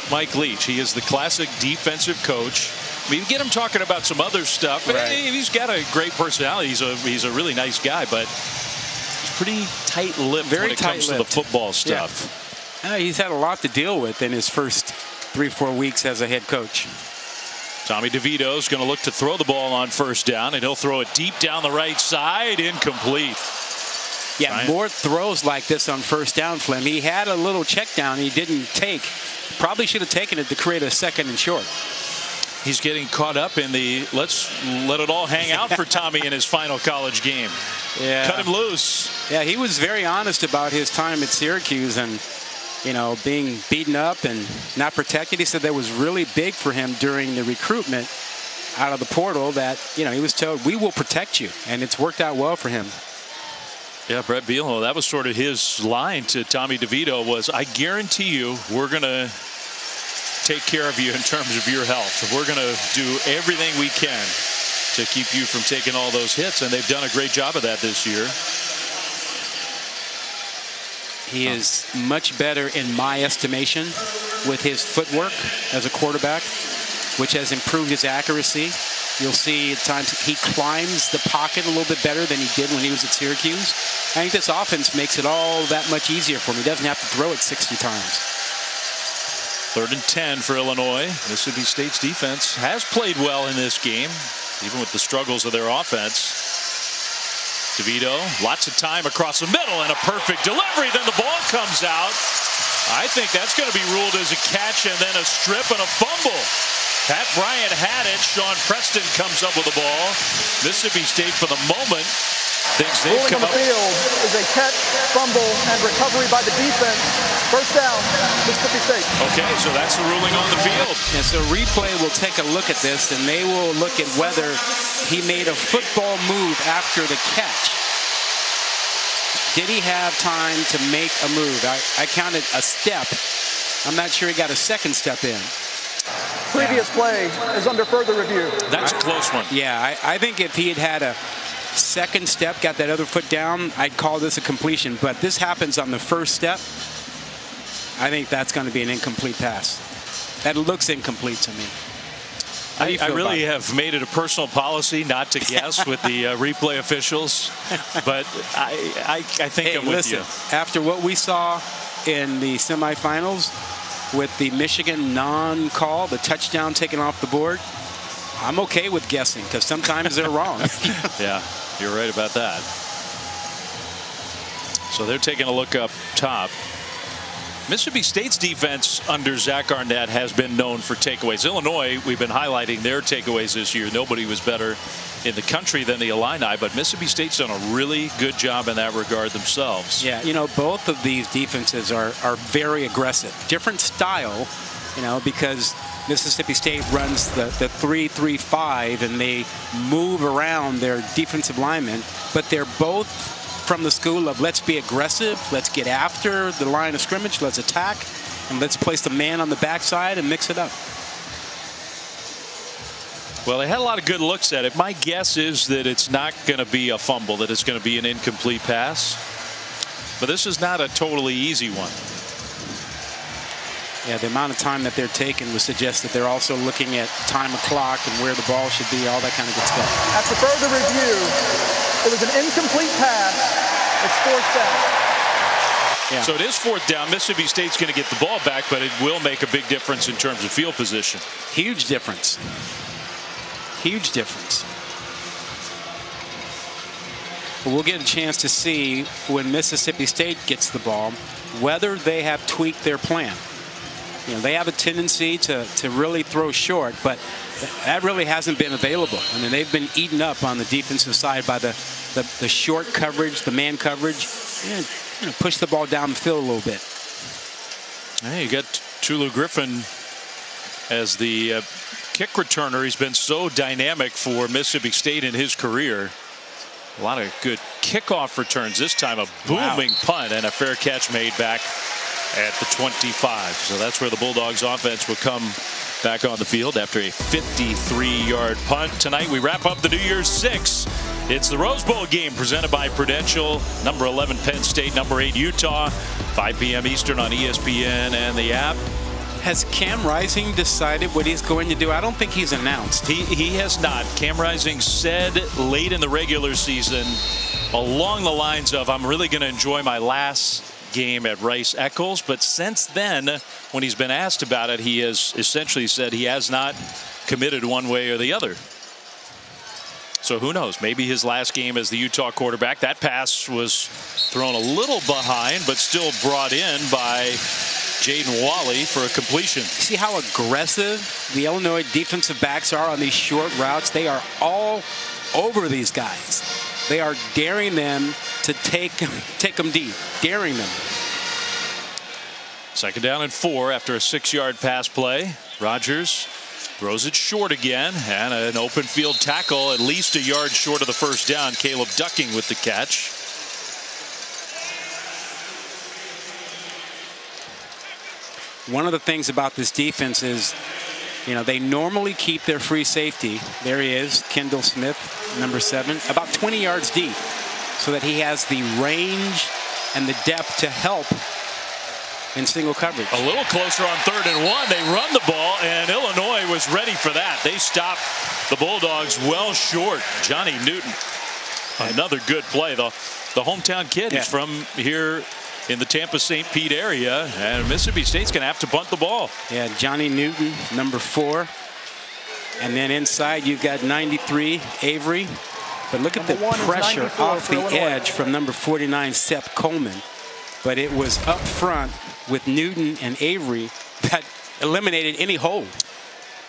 Mike Leach. He is the classic defensive coach. I mean, you get him talking about some other stuff. Right. He's got a great personality. He's a really nice guy, but he's pretty tight-lipped when it comes to the football stuff. Yeah. He's had a lot to deal with in his first 3-4 weeks as a head coach. Tommy DeVito is going to look to throw the ball on first down, and he'll throw it deep down the right side, incomplete. Yeah, more throws like this on first down, Flynn. He had a little check down he didn't take. Probably should have taken it to create a 2nd and short. He's getting caught up in the let's let it all hang out for Tommy in his final college game. Yeah. Cut him loose. Yeah, he was very honest about his time at Syracuse and, you know, being beaten up and not protected. He said that was really big for him during the recruitment out of the portal that, you know, he was told, we will protect you. And it's worked out well for him. Yeah, Brett Bielema, that was sort of his line to Tommy DeVito was, I guarantee you we're going to take care of you in terms of your health. We're going to do everything we can to keep you from taking all those hits, and they've done a great job of that this year. He is much better in my estimation with his footwork as a quarterback, which has improved his accuracy. You'll see at times he climbs the pocket a little bit better than he did when he was at Syracuse. I think this offense makes it all that much easier for him. He doesn't have to throw it 60 times. 3rd and 10 for Illinois. Mississippi State's defense has played well in this game, even with the struggles of their offense. DeVito, lots of time across the middle and a perfect delivery. Then the ball comes out. I think that's going to be ruled as a catch and then a strip and a fumble. Pat Bryant had it. Sean Preston comes up with the ball. Mississippi State, for the moment, thinks they've come up. Ruling on the field is a catch, fumble, and recovery by the defense. First down, Mississippi State. Okay, so that's the ruling on the field. And so replay will take a look at this, and they will look at whether he made a football move after the catch. Did he have time to make a move? I counted a step. I'm not sure he got a 2nd step in. Previous play is under further review. That's a close one. Yeah, I think if he had had a 2nd step, got that other foot down, I'd call this a completion. But this happens on the 1st step. I think that's going to be an incomplete pass. That looks incomplete to me. I really have made it a personal policy not to guess with the replay officials, but I think I'm with you. After what we saw in the semifinals with the Michigan non-call, the touchdown taken off the board, I'm okay with guessing because sometimes they're wrong. Yeah, you're right about that. So they're taking a look up top. Mississippi State's defense under Zach Arnett has been known for takeaways. Illinois, we've been highlighting their takeaways this year. Nobody was better in the country than the Illini, but Mississippi State's done a really good job in that regard themselves. Yeah, you know, both of these defenses are very aggressive. Different style, you know, because Mississippi State runs the 3-3-5 and they move around their defensive linemen, but they're both from the school of let's be aggressive, let's get after the line of scrimmage, let's attack, and let's place the man on the backside and mix it up. Well, they had a lot of good looks at it. My guess is that it's not going to be a fumble, that it's going to be an incomplete pass. But this is not a totally easy one. Yeah, the amount of time that they're taking would suggest that they're also looking at time of clock and where the ball should be, all that kind of good stuff. After further review, it was an incomplete pass. It's 4th down. Yeah. So it is 4th down. Mississippi State's going to get the ball back, but it will make a big difference in terms of field position. Huge difference. Huge difference. We'll get a chance to see when Mississippi State gets the ball whether they have tweaked their plan. You know, they have a tendency to really throw short, but that really hasn't been available. I mean, they've been eaten up on the defensive side by the short coverage, the man coverage. And, you know, push the ball down the field a little bit. Hey, you got Tulu Griffin as the kick returner. He's been so dynamic for Mississippi State in his career. A lot of good kickoff returns. This time a booming punt and a fair catch made back at the 25. So that's where the Bulldogs offense will come back on the field after a 53-yard punt. Tonight we wrap up the New Year's 6. It's the Rose Bowl game presented by Prudential. Number 11 Penn State, number 8 Utah. 5 p.m. Eastern on ESPN and the app. Has Cam Rising decided what he's going to do? I don't think he's announced. He has not. Cam Rising said late in the regular season, along the lines of, I'm really going to enjoy my last game at Rice Eccles. But since then, when he's been asked about it, he has essentially said he has not committed one way or the other. So who knows? Maybe his last game as the Utah quarterback. That pass was thrown a little behind, but still brought in by Jaden Walley for a completion. See how aggressive the Illinois defensive backs are on these short routes? They are all over these guys. They are daring them to take them deep, daring them. 2nd down and 4 after a 6-yard pass play. Rogers throws it short again, and an open field tackle at least a yard short of the first down. Caleb Ducking with the catch. One of the things about this defense is, they normally keep their free safety. There he is, Kendall Smith, number 7, about 20 yards deep, so that he has the range and the depth to help in single coverage. A little closer on 3rd and 1. They run the ball, and Illinois was ready for that. They stopped the Bulldogs well short. Johnny Newton, another good play. The hometown kid is from here in the Tampa-St. Pete area, and Mississippi State's going to have to punt the ball. Yeah, Johnny Newton, number 4. And then inside you've got 93, Avery. But look at the pressure off the edge from number 49, Seth Coleman. But it was up front with Newton and Avery that eliminated any hole.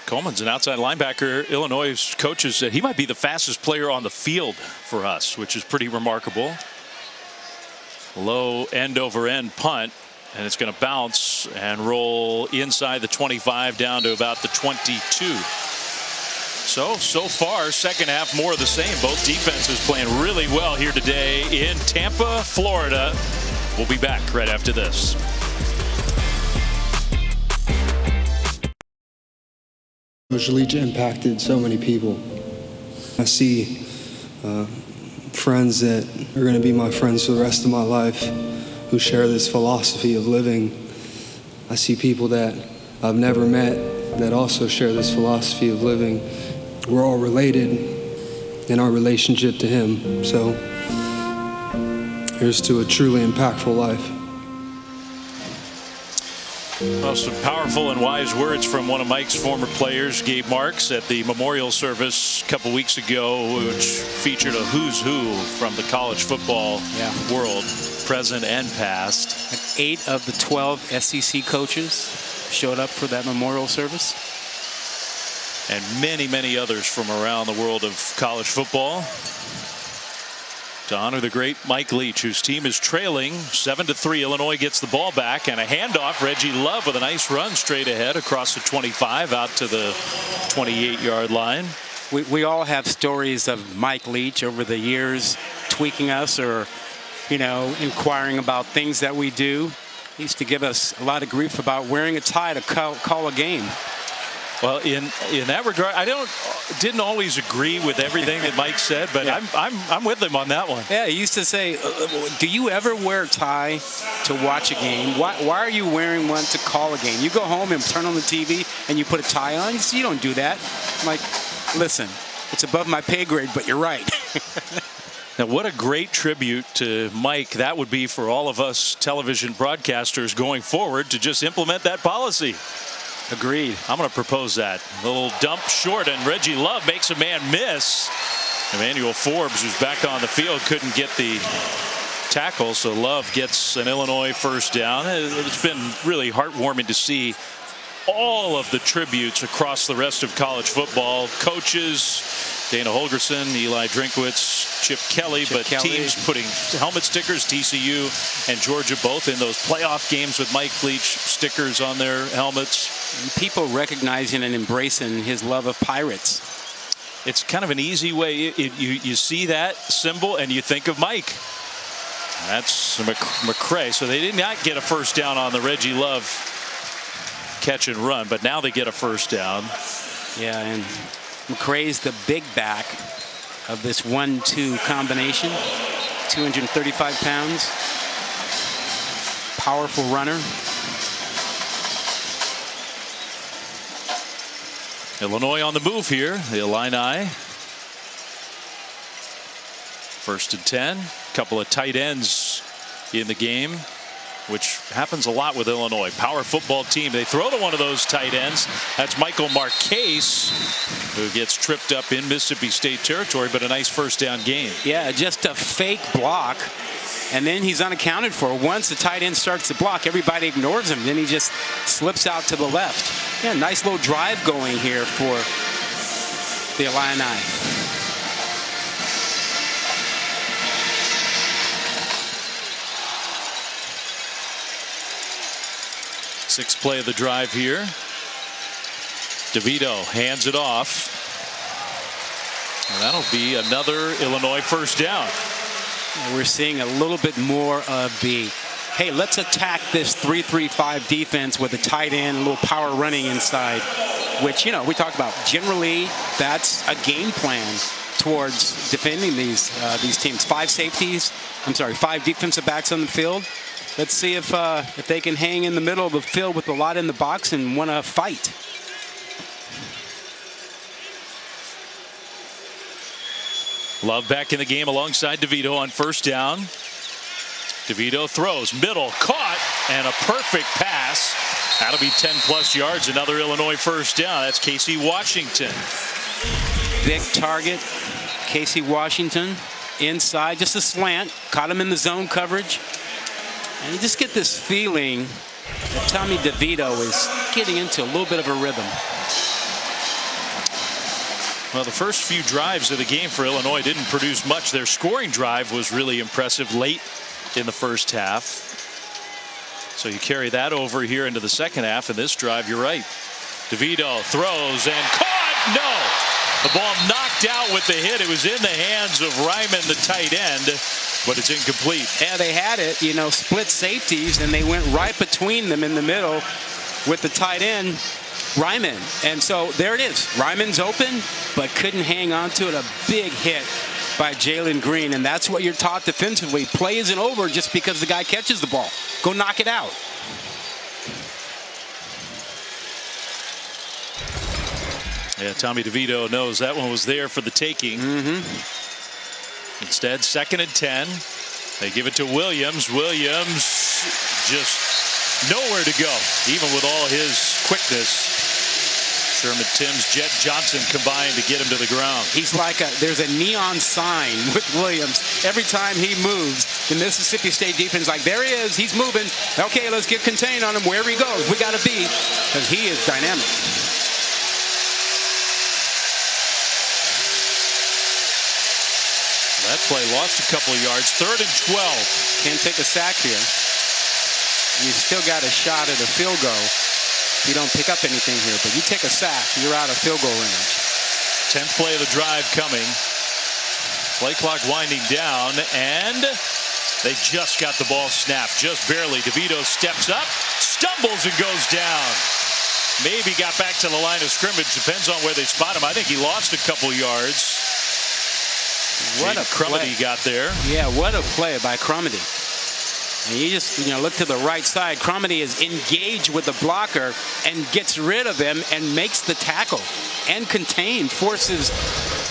Coleman's an outside linebacker. Illinois' coaches said he might be the fastest player on the field for us, which is pretty remarkable. Low end-over-end punt, and it's going to bounce and roll inside the 25 down to about the 22. So far, second half more of the same. Both defenses playing really well here today in Tampa, Florida. We'll be back right after this. Coach Leach impacted so many people. I see friends that are going to be my friends for the rest of my life who share this philosophy of living. I see people that I've never met that also share this philosophy of living. We're all related in our relationship to him. So here's to a truly impactful life. Well, some powerful and wise words from one of Mike's former players, Gabe Marks, at the memorial service a couple weeks ago, which featured a who's who from the college football world, present and past. 8 of the 12 SEC coaches showed up for that memorial service. And many, many others from around the world of college football. To honor the great Mike Leach, whose team is trailing 7-3. Illinois gets the ball back, and a handoff. Reggie Love with a nice run straight ahead across the 25 out to the 28-yard line. We all have stories of Mike Leach over the years tweaking us or, inquiring about things that we do. He used to give us a lot of grief about wearing a tie to call a game. Well, in that regard, I didn't always agree with everything that Mike said, but I'm with him on that one. Yeah, he used to say, do you ever wear a tie to watch a game? Why are you wearing one to call a game? You go home and turn on the TV and you put a tie on? You don't do that. I'm like, listen, it's above my pay grade, but you're right. Now, what a great tribute to Mike that would be for all of us television broadcasters going forward to just implement that policy. Agreed. I'm going to propose that. A little dump short, and Reggie Love makes a man miss. Emmanuel Forbes, who's back on the field, couldn't get the tackle, so Love gets an Illinois first down. It's been really heartwarming to see all of the tributes across the rest of college football. Coaches, Dana Holgorsen, Eli Drinkwitz, Chip Kelly, teams putting helmet stickers, TCU and Georgia both in those playoff games with Mike Leach stickers on their helmets. And people recognizing and embracing his love of Pirates. It's kind of an easy way. You see that symbol and you think of Mike. That's McCray. So they did not get a first down on the Reggie Love catch and run, but now they get a first down. Yeah, and McCray's the big back of this 1-2 combination. 235 pounds. Powerful runner. Illinois on the move here. The Illini First and 10. Couple of tight ends in the game, which happens a lot with Illinois. Power football team. They throw to one of those tight ends. That's Michael Marquez, who gets tripped up in Mississippi State territory, but a nice first down gain. Yeah, just a fake block, and then he's unaccounted for. Once the tight end starts to block, everybody ignores him. Then he just slips out to the left. Yeah, nice little drive going here for the Illini. Sixth play of the drive here. DeVito hands it off. And that'll be another Illinois first down. We're seeing a little bit more of the, hey, let's attack this 3-3-5 defense with a tight end, a little power running inside, which, you know, we talked about. Generally, that's a game plan towards defending these teams. 5 defensive backs on the field. Let's see if they can hang in the middle of the field with a lot in the box and want to fight. Love back in the game alongside DeVito on first down. DeVito throws, middle, caught, and a perfect pass. That'll be 10+ yards, another Illinois first down. That's Casey Washington. Big target, Casey Washington, inside, just a slant, caught him in the zone coverage. And you just get this feeling that Tommy DeVito is getting into a little bit of a rhythm. Well, the first few drives of the game for Illinois didn't produce much. Their scoring drive was really impressive late in the first half. So you carry that over here into the second half. In this drive, you're right. DeVito throws and caught. No. The ball knocked out with the hit. It was in the hands of Ryman, the tight end, but it's incomplete. Yeah, they had it, you know, split safeties, and they went right between them in the middle with the tight end, Ryman. And so there it is. Ryman's open, but couldn't hang on to it. A big hit by Jalen Green, and that's what you're taught defensively. Play isn't over just because the guy catches the ball. Go knock it out. Yeah, Tommy DeVito knows that one was there for the taking. Instead, 2nd and 10. They give it to Williams. Williams just nowhere to go, even with all his quickness. Sherman Timms, Jet Johnson combined to get him to the ground. He's like there's a neon sign with Williams. Every time he moves, the Mississippi State defense is like, there he is, he's moving. Okay, let's get contained on him wherever he goes. We got to be, because he is dynamic. That play lost a couple of yards. 3rd and 12. Can't take a sack here. You still got a shot at a field goal. You don't pick up anything here, but you take a sack, you're out of field goal range. 10th play of the drive coming. Play clock winding down, and they just got the ball snapped, just barely. DeVito steps up, stumbles, and goes down. Maybe got back to the line of scrimmage. Depends on where they spot him. I think he lost a couple yards. What a Crumedy got there. Yeah, what a play by Crumedy. And you just, look to the right side. Crumedy is engaged with the blocker and gets rid of him and makes the tackle and contained, forces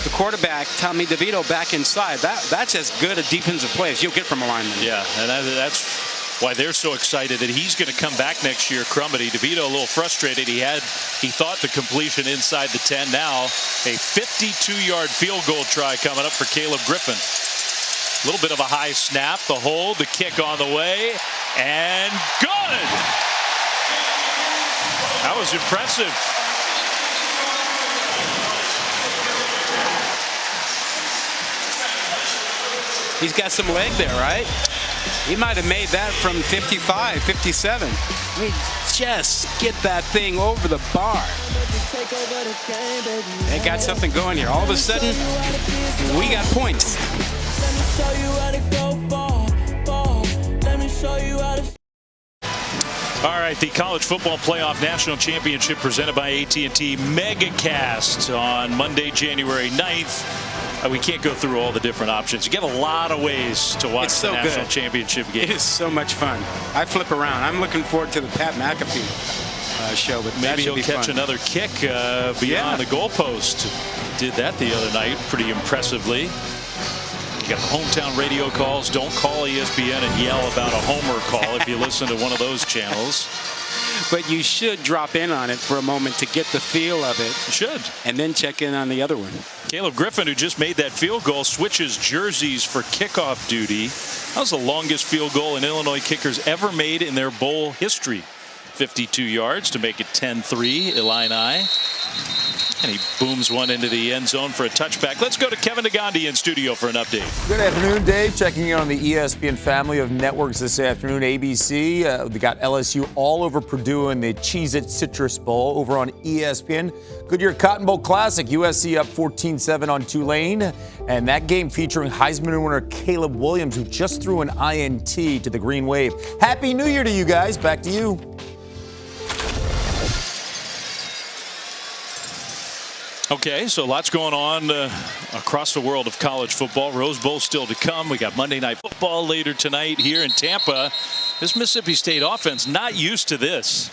the quarterback, Tommy DeVito, back inside. That's as good a defensive play as you'll get from a lineman. Yeah, and that's why they're so excited that he's going to come back next year. Crumedy, DeVito a little frustrated. He thought the completion inside the 10. Now a 52-yard field goal try coming up for Caleb Griffin. A little bit of a high snap, the hold, the kick on the way, and good. That was impressive. He's got some leg there, right? He might have made that from 55, 57. I mean, just get that thing over the bar. They got something going here. All of a sudden, we got points. All right, the College Football Playoff National Championship presented by AT&T MegaCast on Monday, January 9th. We can't go through all the different options. You get a lot of ways to watch the National Championship game. It is so much fun. I flip around. I'm looking forward to the Pat McAfee show, but maybe he'll catch another kick beyond the goalpost. Did that the other night pretty impressively. You got the hometown radio calls. Don't call ESPN and yell about a homer call if you listen to one of those channels. But you should drop in on it for a moment to get the feel of it. You should. And then check in on the other one. Caleb Griffin, who just made that field goal, switches jerseys for kickoff duty. That was the longest field goal an Illinois kicker's ever made in their bowl history. 52 yards to make it 10-3 Illini. And he booms one into the end zone for a touchback. Let's go to Kevin Negandhi in studio for an update. Good afternoon, Dave. Checking in on the ESPN family of networks this afternoon. ABC, they got LSU all over Purdue in the Cheez-It Citrus Bowl over on ESPN. Goodyear Cotton Bowl Classic. USC up 14-7 on Tulane. And that game featuring Heisman winner Caleb Williams, who just threw an INT to the Green Wave. Happy New Year to you guys. Back to you. Okay, so lots going on across the world of college football. Rose Bowl still to come. We got Monday Night Football later tonight here in Tampa. This Mississippi State offense not used to this.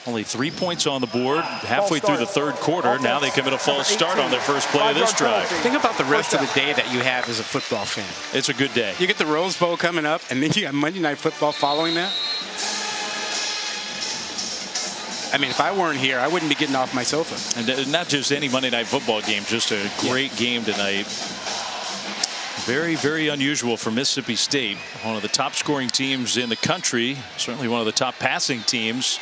Only 3 points on the board halfway through the third quarter. Now they commit a false start on their first play of this drive. Think about the rest of the day that you have as a football fan. It's a good day. You get the Rose Bowl coming up, and then you got Monday Night Football following that. I mean, if I weren't here, I wouldn't be getting off my sofa. And not just any Monday Night Football game, just a great game tonight. Very, very unusual for Mississippi State. One of the top scoring teams in the country, certainly one of the top passing teams.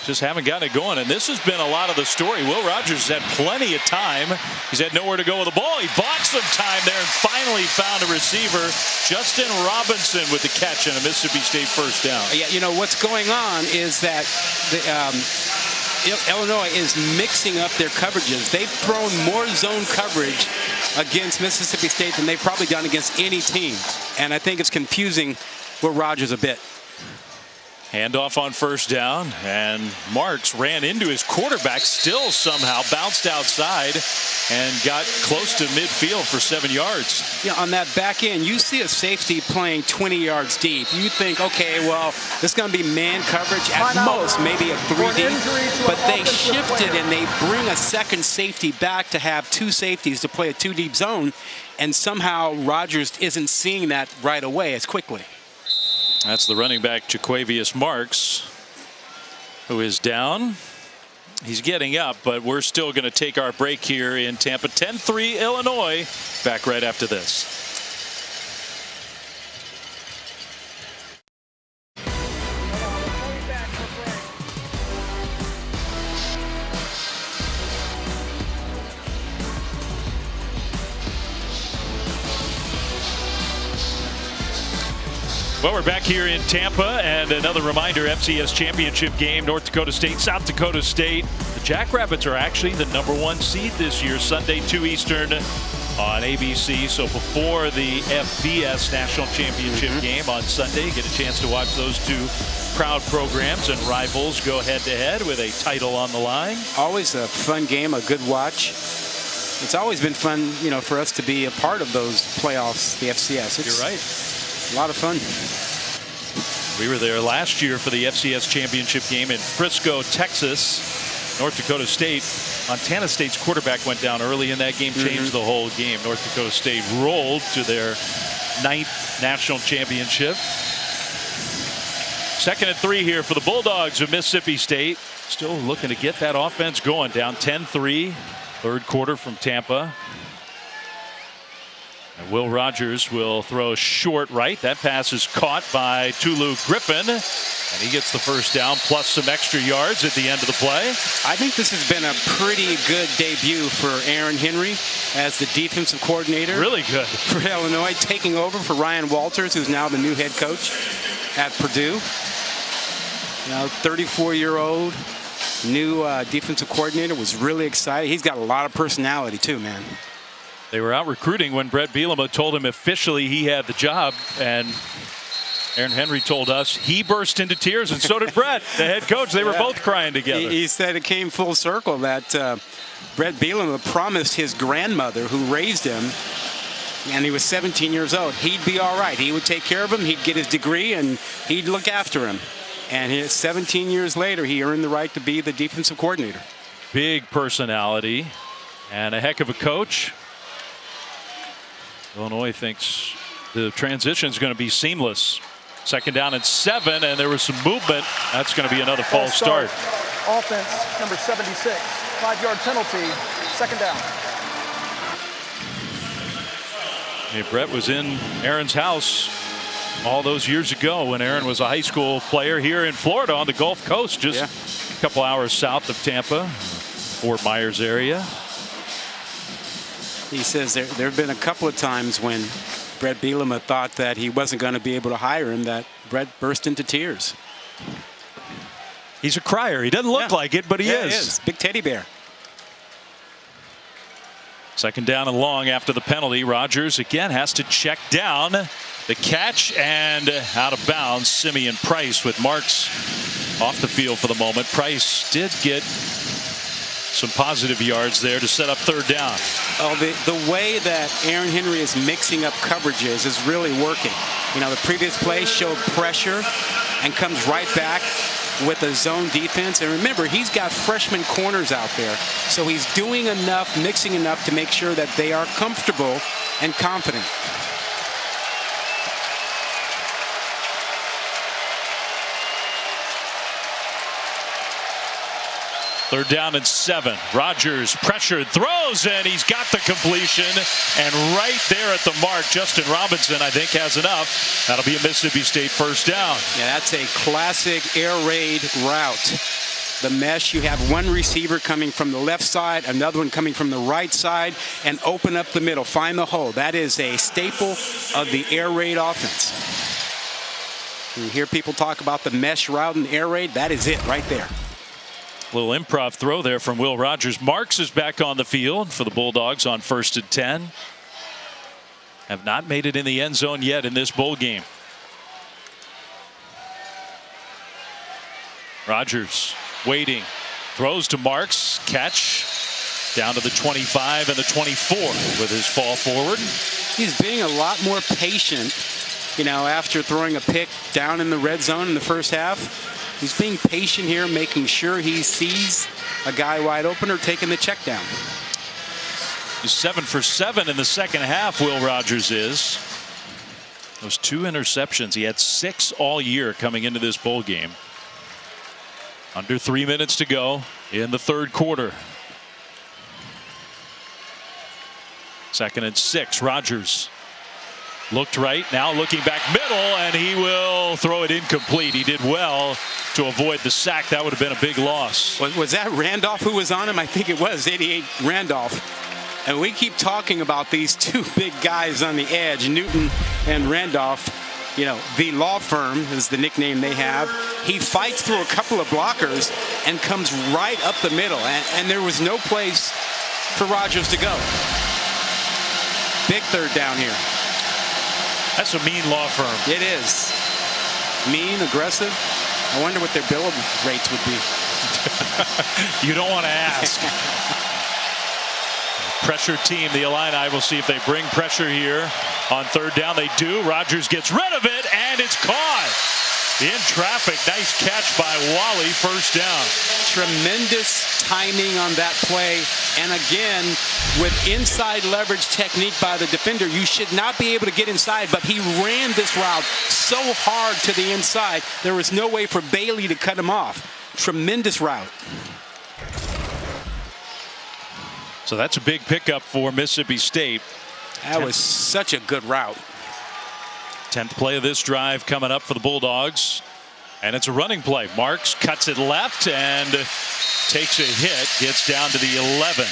Just haven't gotten it going, and this has been a lot of the story. Will Rogers has had plenty of time. He's had nowhere to go with the ball. He bought some time there and finally found a receiver. Justin Robinson with the catch and a Mississippi State first down. Yeah, you know, what's going on is that Illinois is mixing up their coverages. They've thrown more zone coverage against Mississippi State than they've probably done against any team, and I think it's confusing Will Rogers a bit. Handoff on first down, and Marks ran into his quarterback, still somehow bounced outside and got close to midfield for 7 yards. Yeah, on that back end, you see a safety playing 20 yards deep. You think, okay, well, this is going to be man coverage at most, maybe a 3 deep. But they shifted and they bring a second safety back to have two safeties to play a 2 deep zone, and somehow Rogers isn't seeing that right away as quickly. That's the running back, Jaquavius Marks, who is down. He's getting up, but we're still going to take our break here in Tampa. 10-3 Illinois. Back right after this. Well, we're back here in Tampa, and another reminder, FCS championship game, North Dakota State, South Dakota State. The Jackrabbits are actually the #1 seed this year, Sunday 2 Eastern on ABC. So before the FBS National Championship game on Sunday, get a chance to watch those two proud programs and rivals go head-to-head with a title on the line. Always a fun game, a good watch. It's always been fun, you know, for us to be a part of those playoffs, the FCS. You're right. A lot of fun. We were there last year for the FCS championship game in Frisco, Texas. North Dakota State, Montana State's quarterback went down early in that game, changed the whole game. North Dakota State rolled to their 9th national championship. 2nd and 3 here for the Bulldogs of Mississippi State. Still looking to get that offense going, down 10-3, third quarter from Tampa. And Will Rogers will throw short right. That pass is caught by Tulu Griffin, and he gets the first down plus some extra yards at the end of the play. I think this has been a pretty good debut for Aaron Henry as the defensive coordinator. Really good. For Illinois, taking over for Ryan Walters, who's now the new head coach at Purdue. You know, 34-year-old new defensive coordinator, was really excited. He's got a lot of personality too, man. They were out recruiting when Brett Bielema told him officially he had the job, and Aaron Henry told us he burst into tears, and so did Brett, the head coach. They were both crying together. He said it came full circle that Brett Bielema promised his grandmother, who raised him, and he was 17 years old, he'd be all right. He would take care of him, he'd get his degree, and he'd look after him. And 17 years later, he earned the right to be the defensive coordinator. Big personality and a heck of a coach. Illinois thinks the transition is going to be seamless. 2nd down and 7, and there was some movement. That's going to be another false start. Offense, number 76. 5-yard penalty, 2nd down. Hey, Brett was in Aaron's house all those years ago when Aaron was a high school player here in Florida on the Gulf Coast, just a couple hours south of Tampa, Fort Myers area. He says there have been a couple of times when Brett Bielema thought that he wasn't going to be able to hire him, that Brett burst into tears. He's a crier. He doesn't look like it, but he is. He is. Big teddy bear. 2nd down and long after the penalty. Rodgers again has to check down. The catch and out of bounds. Simeon Price with Marks off the field for the moment. Price did get some positive yards there to set up 3rd down. Oh, the way that Aaron Henry is mixing up coverages is really working. You know, the previous play showed pressure and comes right back with a zone defense. And remember, he's got freshman corners out there. So he's doing enough, mixing enough to make sure that they are comfortable and confident. Third down and 7. Rodgers pressured, throws, and he's got the completion. And right there at the mark, Justin Robinson, I think, has enough. That'll be a Mississippi State first down. Yeah, that's a classic air raid route. The mesh, you have one receiver coming from the left side, another one coming from the right side, and open up the middle. Find the hole. That is a staple of the air raid offense. You hear people talk about the mesh route and air raid. That is it right there. Little improv throw there from Will Rogers. Marks is back on the field for the Bulldogs on 1st and 10. Have not made it in the end zone yet in this bowl game. Rogers waiting. Throws to Marks. Catch down to the 25 and the 24 with his fall forward. He's being a lot more patient, you know, after throwing a pick down in the red zone in the first half. He's being patient here, making sure he sees a guy wide open or taking the check down. He's 7 for 7 in the second half, Will Rogers is. Those 2 interceptions. He had 6 all year coming into this bowl game. Under 3 minutes to go in the 3rd quarter. 2nd and 6. Rodgers looked right, now looking back middle, and he will throw it incomplete. He did well to avoid the sack. That would have been a big loss. Was that Randolph who was on him? I think it was 88 Randolph. And we keep talking about these 2 big guys on the edge, Newton and Randolph. You know, the law firm is the nickname they have. He fights through a couple of blockers and comes right up the middle. And there was no place for Rodgers to go. Big 3rd down here. That's a mean law firm. It is. Mean, aggressive. I wonder what their bill rates would be. You don't want to ask. Pressure team, the Illini. We'll see if they bring pressure here on 3rd down. They do. Rodgers gets rid of it, and it's caught. In traffic. Nice catch by Wally. First down. Tremendous timing on that play. And again, with inside leverage technique by the defender, you should not be able to get inside, but he ran this route so hard to the inside, there was no way for Bailey to cut him off. Tremendous route. So that's a big pickup for Mississippi State. That was such a good route. 10th play of this drive coming up for the Bulldogs. And it's a running play. Marks cuts it left and takes a hit. Gets down to the 11.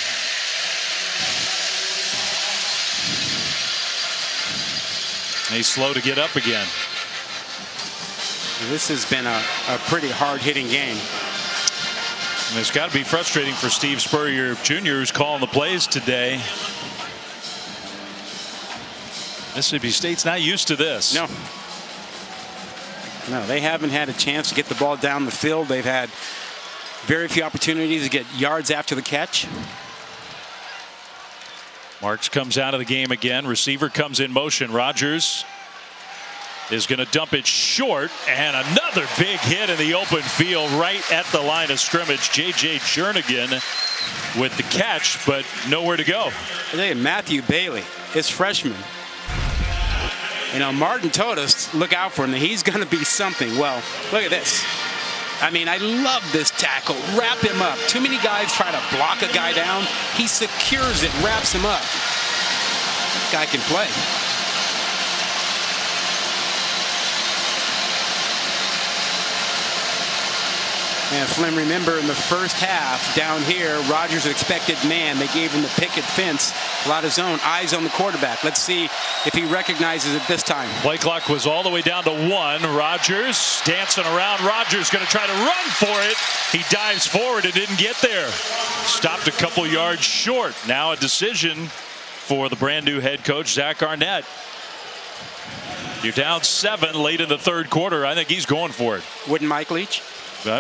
He's slow to get up again. This has been a pretty hard-hitting game. And it's got to be frustrating for Steve Spurrier Jr., who's calling the plays today. Mississippi State's not used to this. No, they haven't had a chance to get the ball down the field. They've had very few opportunities to get yards after the catch. Marks comes out of the game again. Receiver comes in motion. Rodgers is going to dump it short, and another big hit in the open field right at the line of scrimmage. J.J. Jernigan with the catch, but nowhere to go. Matthew Bailey, his freshman, You know, Martin told us, look out for him. He's going to be something. Well, look at this. I mean, I love this tackle. Wrap him up. Too many guys try to block a guy down. He secures it, wraps him up. That guy can play. And Flynn, remember in the first half down here, Rodgers expected man. They gave him the picket fence, a lot of zone, eyes on the quarterback. Let's see if he recognizes it this time. Play clock was all the way down to 1. Rodgers dancing around. Rodgers going to try to run for it. He dives forward and didn't get there. Stopped a couple yards short. Now a decision for the brand new head coach, Zach Arnett. You're down 7 late in the third quarter. I think he's going for it. Wouldn't Mike Leach?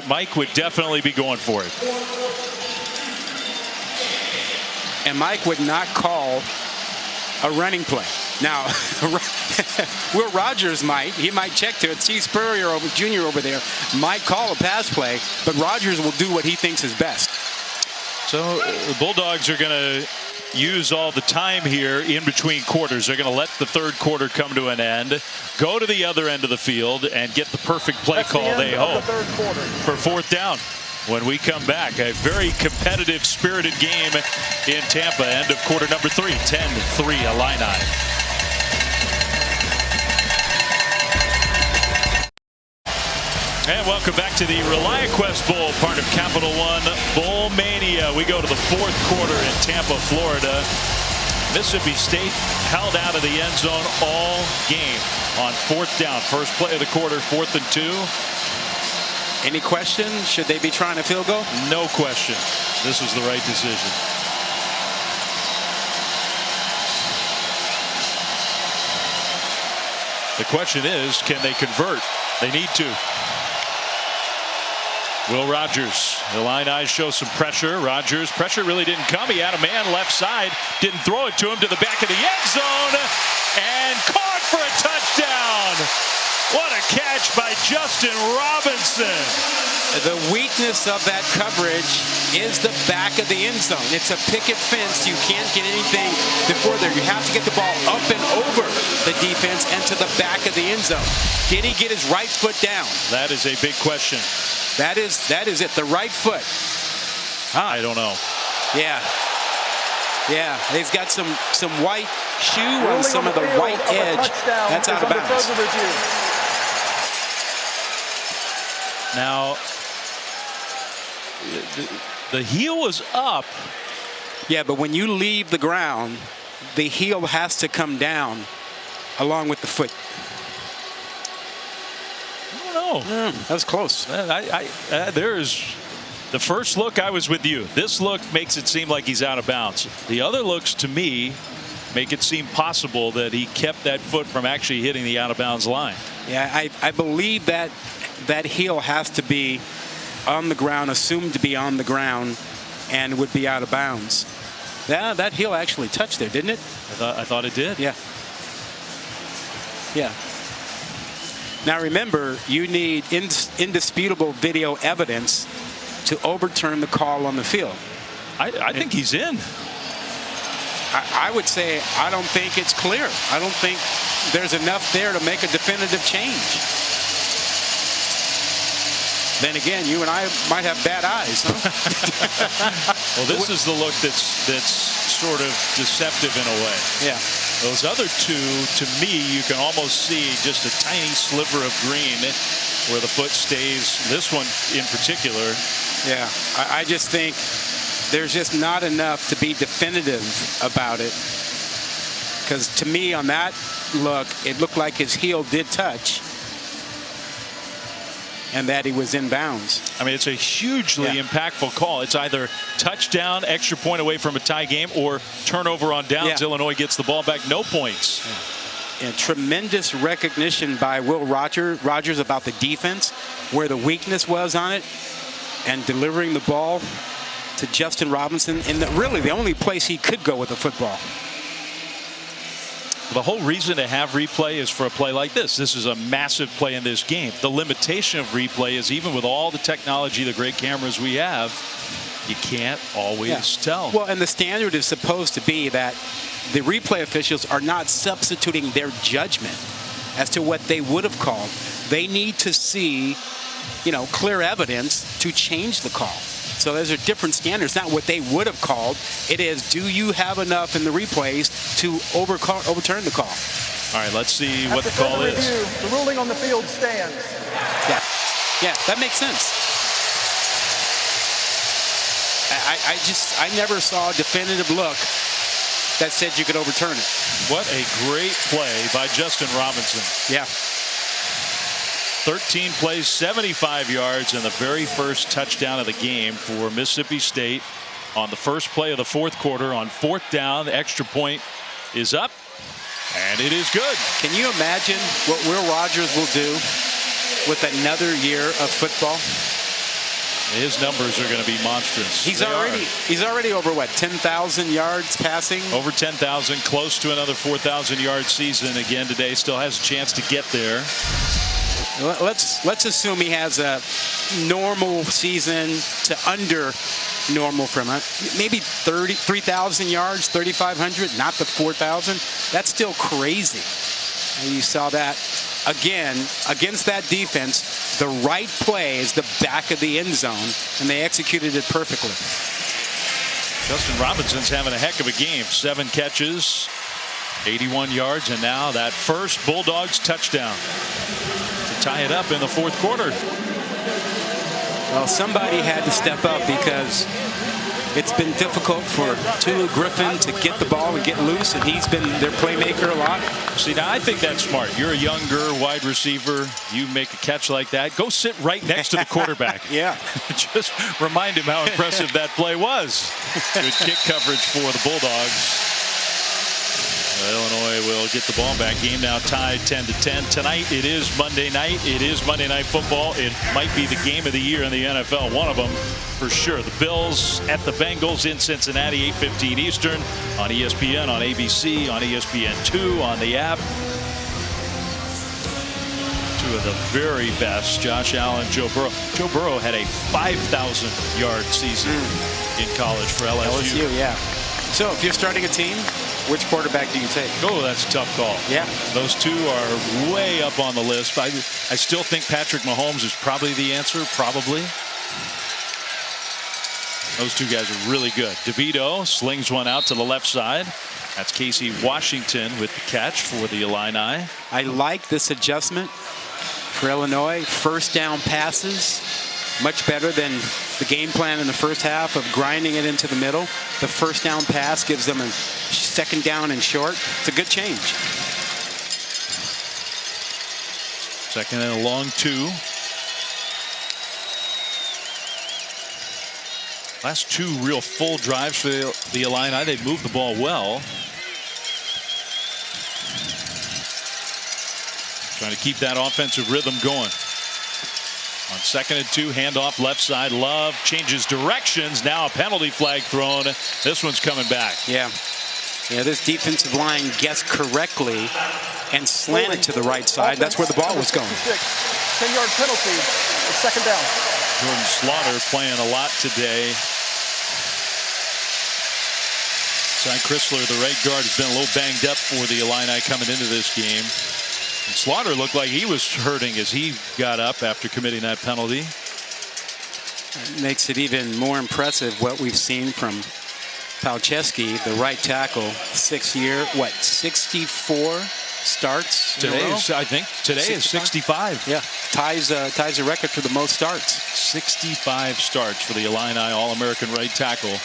Mike would definitely be going for it. And Mike would not call a running play. Now, Will Rodgers might. He might check to it. Steve Spurrier Jr. over there might call a pass play, but Rodgers will do what he thinks is best. So the Bulldogs are going to use all the time here in between quarters. They're going to let the third quarter come to an end, go to the other end of the field, and get the perfect play call they hope for fourth down. When we come back, a very competitive, spirited game in Tampa. End of quarter number 3, 10-3 Illini. And welcome back to the ReliaQuest Bowl, part of Capital One Bowl Mania. We go to the fourth quarter in Tampa, Florida. Mississippi State held out of the end zone all game on fourth down. First play of the quarter, 4th and 2. Any question? Should they be trying a field goal? No question. This was the right decision. The question is, can they convert? They need to. Will Rodgers. The Illini show some pressure. Rodgers, pressure really didn't come. He had a man left side. Didn't throw it to him to the back of the end zone. And caught for a touchdown. What a catch by Justin Robinson. The weakness of that coverage is the back of the end zone. It's a picket fence. You can't get anything before there. You have to get the ball up and over the defense and to the back of the end zone. Did he get his right foot down? That is a big question. That is it. The right foot. I don't know. Yeah. Yeah. He's got some white shoe on some of the white edge. That's out of bounds. Now, the heel was up. Yeah, but when you leave the ground, the heel has to come down along with the foot. I don't know. That was close. There's the first look. I was with you. This look makes it seem like he's out of bounds. The other looks to me make it seem possible that he kept that foot from actually hitting the out of bounds line. Yeah, I believe that heel has to be on the ground, assumed to be on the ground, and would be out of bounds. Yeah, that heel actually touched there, didn't it? I thought it did. Yeah. Yeah. Now remember, you need indisputable video evidence to overturn the call on the field. I think he's in. I would say I don't think it's clear. I don't think there's enough there to make a definitive change. Then again, you and I might have bad eyes, huh? Well, this is the look that's sort of deceptive in a way. Yeah. Those other two, to me, you can almost see just a tiny sliver of green where the foot stays. This one in particular. Yeah, I just think there's just not enough to be definitive about it. Because to me, on that look, it looked like his heel did touch and that he was in bounds. I mean, it's a hugely impactful call. It's either touchdown, extra point away from a tie game, or turnover on downs. Yeah. Illinois gets the ball back, no points. Yeah, tremendous recognition by Will Rodgers about the defense, where the weakness was on it, and delivering the ball to Justin Robinson in really the only place he could go with the football. The whole reason to have replay is for a play like this. This is a massive play in this game. The limitation of replay is even with all the technology, the great cameras we have, you can't always tell. Well, and the standard is supposed to be that the replay officials are not substituting their judgment. as to what they would have called. They need to see, clear evidence to change the call. So those are different standards, not what they would have called. It is, do you have enough in the replays to overturn the call? All right, let's see what the call is. The ruling on the field stands. Yeah, that makes sense. I never saw a definitive look that said you could overturn it. What a great play by Justin Robinson. Yeah. 13 plays, 75 yards, and the very first touchdown of the game for Mississippi State on the first play of the fourth quarter. On fourth down, the extra point is up, and it is good. Can you imagine what Will Rogers will do with another year of football? His numbers are going to be monstrous. He's already over, 10,000 yards passing? Over 10,000, close to another 4,000-yard season again today. Still has a chance to get there. Let's assume he has a normal season to under normal from it. Maybe 3,000 yards, 3,500, not the 4,000. That's still crazy. And you saw that again against that defense. The right play is the back of the end zone, and they executed it perfectly. Justin Robinson's having a heck of a game. 7 catches, 81 yards, and now that first Bulldogs touchdown to tie it up in the fourth quarter. Well, somebody had to step up because it's been difficult for Tulu Griffin to get the ball and get loose, and he's been their playmaker a lot. See, now I think that's smart. You're a younger wide receiver. You make a catch like that, go sit right next to the quarterback. Yeah. Just remind him how impressive that play was. Good kick coverage for the Bulldogs. Illinois will get the ball back. Game now tied 10-10. Tonight it is Monday night. It is Monday Night Football. It might be the game of the year in the NFL. One of them for sure. The Bills at the Bengals in Cincinnati, 8:15 Eastern on ESPN, on ABC, on ESPN2, on the app. Two of the very best, Josh Allen, Joe Burrow. Joe Burrow had a 5,000-yard season in college for LSU. LSU, yeah. So if you're starting a team, which quarterback do you take? Oh, that's a tough call. Yeah. Those two are way up on the list. I still think Patrick Mahomes is probably the answer, probably. Those two guys are really good. DeVito slings one out to the left side. That's Casey Washington with the catch for the Illini. I like this adjustment for Illinois. First down passes, much better than the game plan in the first half of grinding it into the middle. The first down pass gives them a second down and short. It's a good change. Second and a long 2. Last 2 real full drives for the Illini. They've moved the ball well. Trying to keep that offensive rhythm going. On 2nd and 2, handoff left side. Love changes directions. Now a penalty flag thrown. This one's coming back. Yeah. Yeah, this defensive line guessed correctly and slanted to the right side. That's where the ball was going. 10-yard penalty. It's second down. Jordan Slaughter playing a lot today. Cy Chrysler, the right guard, has been a little banged up for the Illini coming into this game. And Slaughter looked like he was hurting as he got up after committing that penalty. It makes it even more impressive what we've seen from Palczewski, the right tackle. 6-year, 64 starts today is, I think today is 65. Yeah, ties a record for the most starts. 65 starts for the Illini All-American right tackle.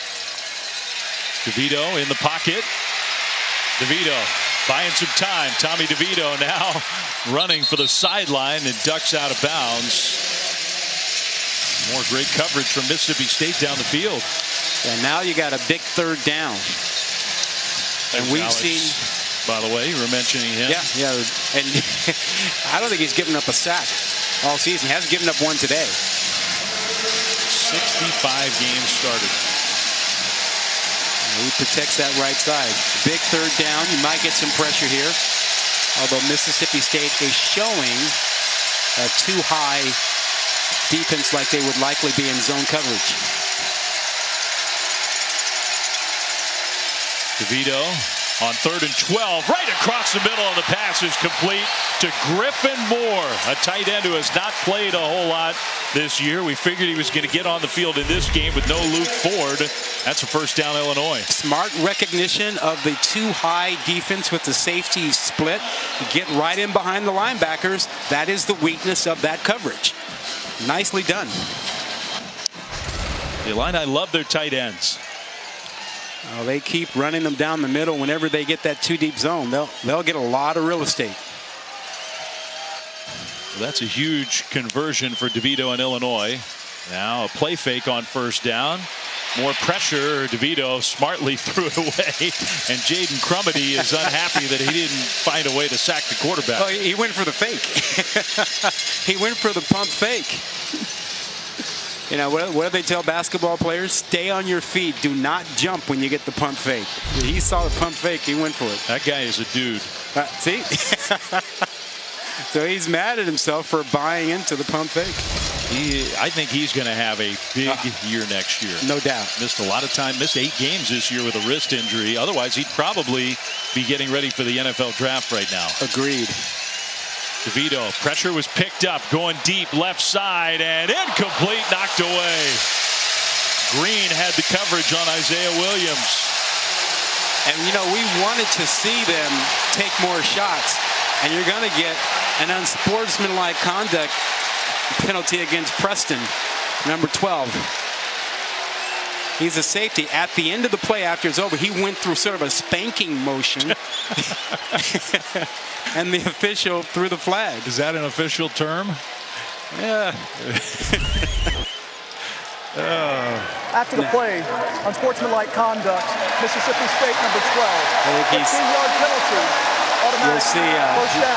DeVito in the pocket. DeVito buying some time. Tommy DeVito now running for the sideline and ducks out of bounds. More great coverage from Mississippi State down the field. And now you got a big third down. And we've seen, by the way, you were mentioning him. Yeah. And I don't think he's given up a sack all season. He hasn't given up one today. 65 games started. He protects that right side. Big third down. You might get some pressure here. Although Mississippi State is showing a too high defense like they would likely be in zone coverage. DeVito on 3rd and 12. Right across the middle, and the pass is complete to Griffin Moore, a tight end who has not played a whole lot this year. We figured he was going to get on the field in this game with no Luke Ford. That's a first down, Illinois. Smart recognition of the too high defense with the safety split. Get right in behind the linebackers. That is the weakness of that coverage. Nicely done. The Illini love their tight ends. Oh, they keep running them down the middle. Whenever they get that too deep zone, they'll get a lot of real estate. Well, that's a huge conversion for DeVito in Illinois. Now a play fake on first down. More pressure. DeVito smartly threw it away. And Jaden Crumedy is unhappy that he didn't find a way to sack the quarterback. Oh, he went for the fake. He went for the pump fake. You know, what do they tell basketball players? Stay on your feet. Do not jump when you get the pump fake. He saw the pump fake. He went for it. That guy is a dude. See? So he's mad at himself for buying into the pump fake. I think he's going to have a big year next year. No doubt. Missed a lot of time. Missed 8 games this year with a wrist injury. Otherwise, he'd probably be getting ready for the NFL draft right now. Agreed. DeVito, pressure was picked up, going deep left side, and incomplete, knocked away. Green had the coverage on Isaiah Williams. And, you know, we wanted to see them take more shots, and you're going to get an unsportsmanlike conduct penalty against Preston, number 12. He's a safety. At the end of the play after it's over, he went through sort of a spanking motion. And the official threw the flag. Is that an official term? Yeah. After the play, unsportsmanlike conduct, Mississippi State number 12. 15-yard penalty. You'll see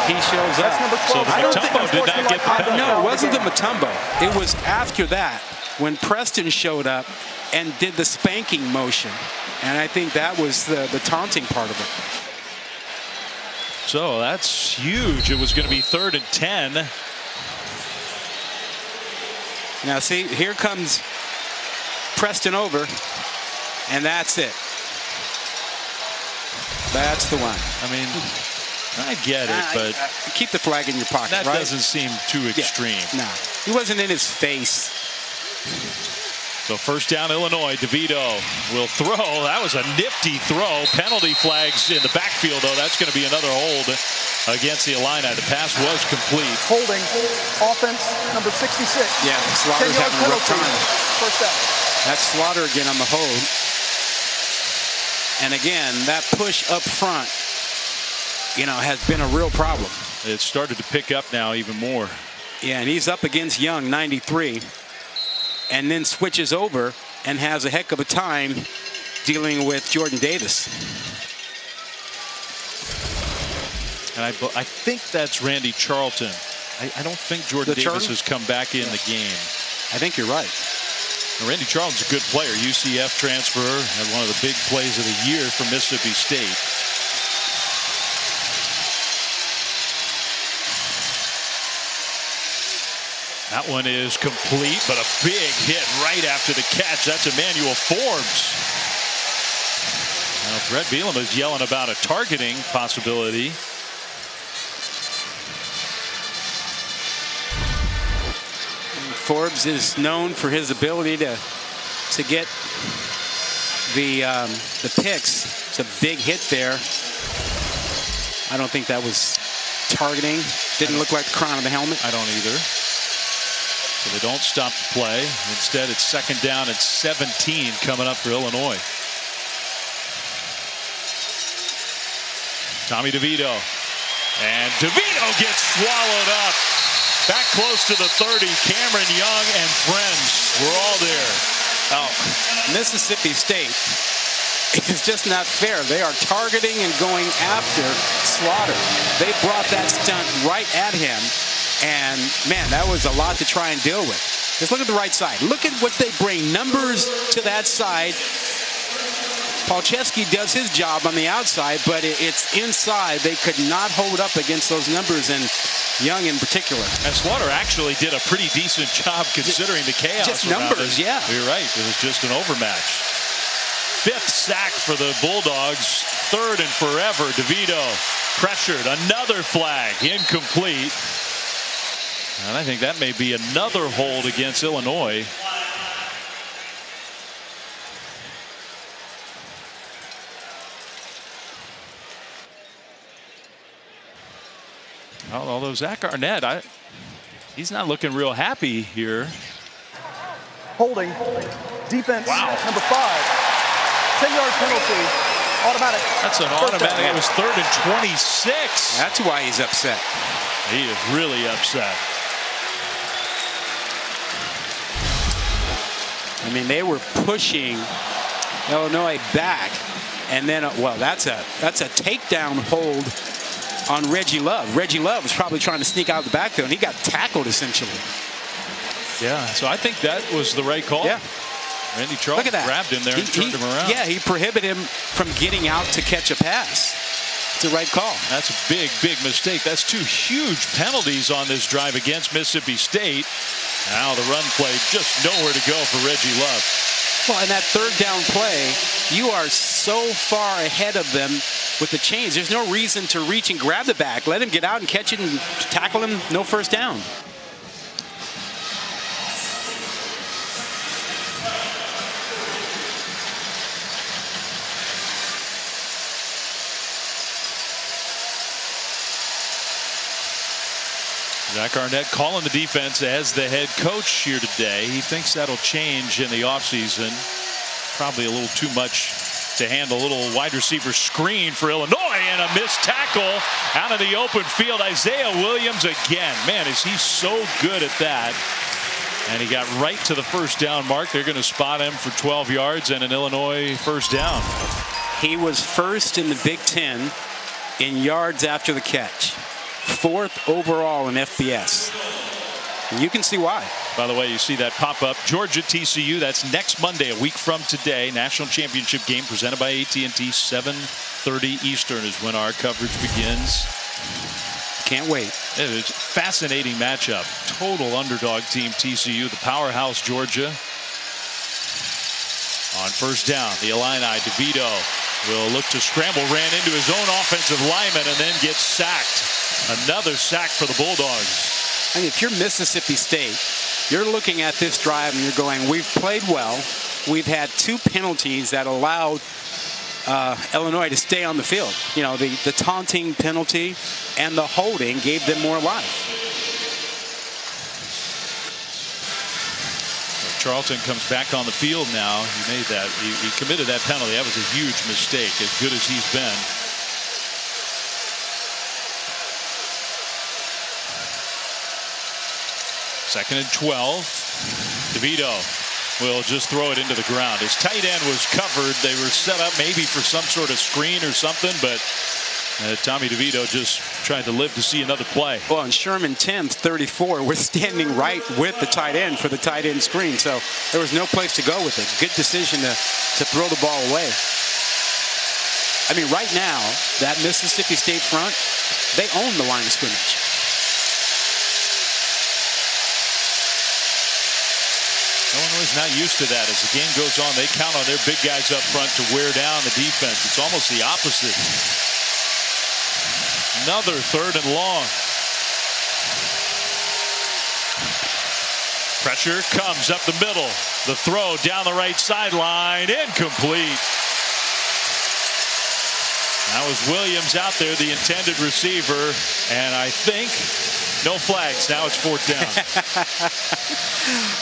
he shows up. That's number 12. So the Mutombo did not get the penalty. No, it wasn't the Mutombo. It was after that when Preston showed up and did the spanking motion. And I think that was the taunting part of it. So that's huge. It was going to be 3rd and 10. Now see, here comes Preston over, and that's it. That's the one. I mean, I get it, but keep the flag in your pocket. That right? doesn't seem too extreme. Yeah, no, he wasn't in his face. So first down, Illinois. DeVito will throw. That was a nifty throw. Penalty flags in the backfield, though. That's going to be another hold against the Illini. The pass was complete. Holding, offense, number 66. Yeah, Slaughter's having a rough time. First down. That's Slaughter again on the hold. And again, that push up front, you know, has been a real problem. It's started to pick up now even more. Yeah, and he's up against Young, 93. And then switches over and has a heck of a time dealing with Jordan Davis. And I think that's Randy Charlton. I don't think Jordan Davis has come back in the game. I think you're right. Now, Randy Charlton's a good player. UCF transfer, had one of the big plays of the year for Mississippi State. That one is complete, but a big hit right after the catch. That's Emmanuel Forbes. Now, Brett Bielema is yelling about a targeting possibility. Forbes is known for his ability to get the picks. It's a big hit there. I don't think that was targeting. Didn't look like the crown of the helmet. I don't either. So they don't stop the play. Instead, it's 2nd down and 17 coming up for Illinois. Tommy DeVito. And DeVito gets swallowed up. Back close to the 30. Cameron Young and friends were all there. Oh, Mississippi State is just not fair. They are targeting and going after Slaughter. They brought that stunt right at him. And, man, that was a lot to try and deal with. Just look at the right side. Look at what they bring. Numbers to that side. Palczewski does his job on the outside, but it's inside. They could not hold up against those numbers, and Young in particular. And Slaughter actually did a pretty decent job considering the chaos. Just numbers, yeah. You're right. It was just an overmatch. 5th sack for the Bulldogs. third and forever. DeVito pressured. Another flag. Incomplete. And I think that may be another hold against Illinois. Although Zach Arnett, he's not looking real happy here. Holding. Defense. Wow. Number 5. 10-yard penalty. Automatic. That's an automatic. It was 3rd and 26. That's why he's upset. He is really upset. I mean, they were pushing Illinois back, and then well, that's a takedown hold on Reggie Love. Reggie Love was probably trying to sneak out of the backfield, and he got tackled essentially. Yeah, so I think that was the right call. Yeah. Randy Charles grabbed him there and turned him around. Yeah, he prohibited him from getting out to catch a pass. It's the right call. That's a big, big mistake. That's 2 huge penalties on this drive against Mississippi State. Now the run play just nowhere to go for Reggie Love. Well, in that 3rd down play, you are so far ahead of them with the chains. There's no reason to reach and grab the back. Let him get out and catch it and tackle him. No first down. Zach Arnett calling the defense as the head coach here today. He thinks that'll change in the offseason. Probably a little too much to handle. A little wide receiver screen for Illinois and a missed tackle out of the open field. Isaiah Williams again. Man, is he so good at that. And he got right to the first down mark. They're going to spot him for 12 yards and an Illinois first down. He was first in the Big Ten in yards after the catch. 4th overall in FBS. And you can see why. By the way, you see that pop up. Georgia TCU. That's next Monday, a week from today. National championship game presented by AT&T. 7:30 Eastern is when our coverage begins. Can't wait. It is a fascinating matchup. Total underdog team TCU. The powerhouse Georgia. On first down, the Illini. DeVito will look to scramble. Ran into his own offensive lineman and then gets sacked. Another sack for the Bulldogs. I mean, if you're Mississippi State, you're looking at this drive and you're going, we've played well. We've had 2 penalties that allowed Illinois to stay on the field. You know, the taunting penalty and the holding gave them more life. Charlton comes back on the field now. He made that. He committed that penalty. That was a huge mistake, as good as he's been. Second and 12. DeVito will just throw it into the ground. His tight end was covered. They were set up maybe for some sort of screen or something, but Tommy DeVito just tried to live to see another play. Well, and Sherman Timms, 34, was standing right with the tight end for the tight end screen, so there was no place to go with it. Good decision to throw the ball away. I mean, right now, that Mississippi State front, they own the line of scrimmage. Illinois is not used to that. As the game goes on, they count on their big guys up front to wear down the defense. It's almost the opposite. Another 3rd and long. Pressure comes up the middle. The throw down the right sideline. Incomplete. That was Williams out there, the intended receiver. And I think no flags. Now it's 4th down.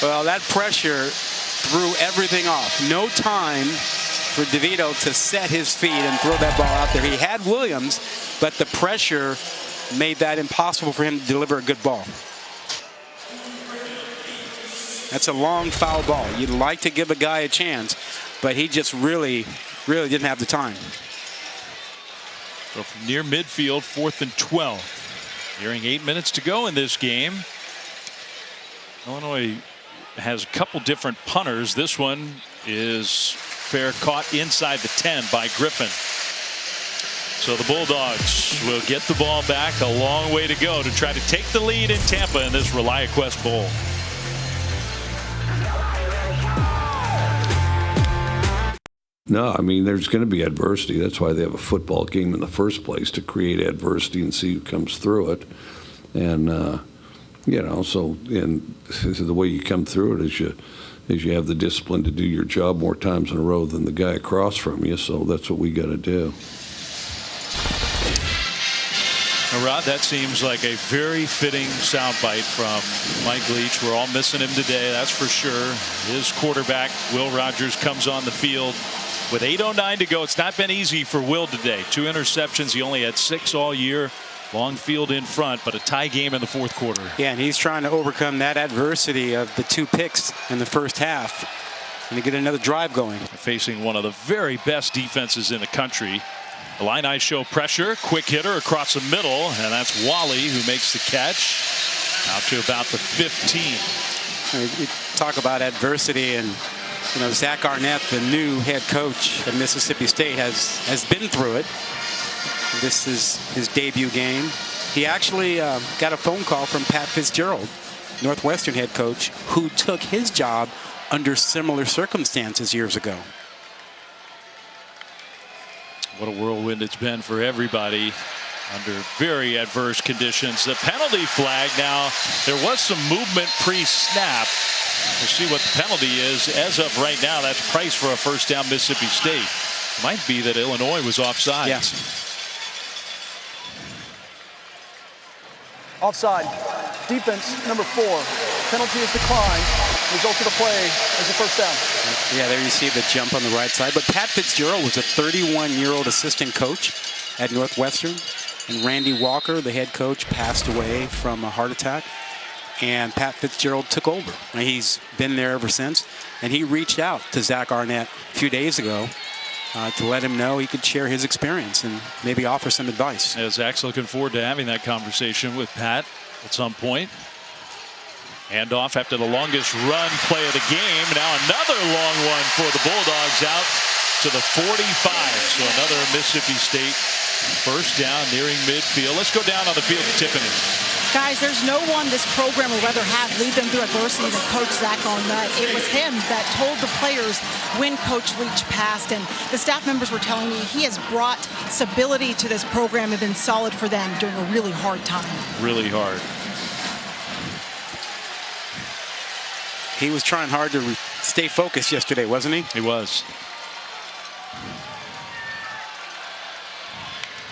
Well, that pressure threw everything off. No time for DeVito to set his feet and throw that ball out there. He had Williams, but the pressure made that impossible for him to deliver a good ball. That's a long foul ball. You'd like to give a guy a chance, but he just really didn't have the time. So from near midfield, 4th and 12. Nearing 8 minutes to go in this game. Illinois has a couple different punters. This one is fair, caught inside the 10 by Griffin. So the Bulldogs will get the ball back. A long way to go to try to take the lead in Tampa in this ReliaQuest Bowl. No, I mean, there's going to be adversity. That's why they have a football game in the first place, to create adversity and see who comes through it. And, so the way you come through it is you have the discipline to do your job more times in a row than the guy across from you. So that's what we got to do. Rod, that seems like a very fitting soundbite from Mike Leach. We're all missing him today, that's for sure. His quarterback, Will Rogers, comes on the field with 8:09 to go. It's not been easy for Will today. 2 interceptions. He only had 6 all year. Long field in front, but a tie game in the fourth quarter. Yeah, and he's trying to overcome that adversity of the 2 picks in the first half and to get another drive going. Facing one of the very best defenses in the country. The Illini show pressure. Quick hitter across the middle, and that's Wally who makes the catch. Out to about the 15. You talk about adversity, and Zach Arnett, the new head coach at Mississippi State, has been through it. This is his debut game. He actually got a phone call from Pat Fitzgerald, Northwestern head coach, who took his job under similar circumstances years ago. What a whirlwind it's been for everybody under very adverse conditions. The penalty flag. Now, there was some movement pre-snap. We'll see what the penalty is. As of right now, that's Price for a first down, Mississippi State. Might be that Illinois was offside. Yes. Offside. Defense number 4. Penalty is declined. Result of the play is a first down. Yeah, there you see the jump on the right side. But Pat Fitzgerald was a 31-year-old assistant coach at Northwestern. And Randy Walker, the head coach, passed away from a heart attack. And Pat Fitzgerald took over. And he's been there ever since. And he reached out to Zach Arnett a few days ago to let him know he could share his experience and maybe offer some advice. Yeah, Zach's looking forward to having that conversation with Pat at some point. Handoff after the longest run play of the game. Now another long one for the Bulldogs out to the 45. So another Mississippi State first down nearing midfield. Let's go down on the field to Tiffany. Guys, there's no one this program would rather have lead them through adversity than Coach Zach Arnett. It was him that told the players when Coach Leach passed, and the staff members were telling me he has brought stability to this program and been solid for them during a really hard time. Really hard. He was trying hard to stay focused yesterday, wasn't he? He was.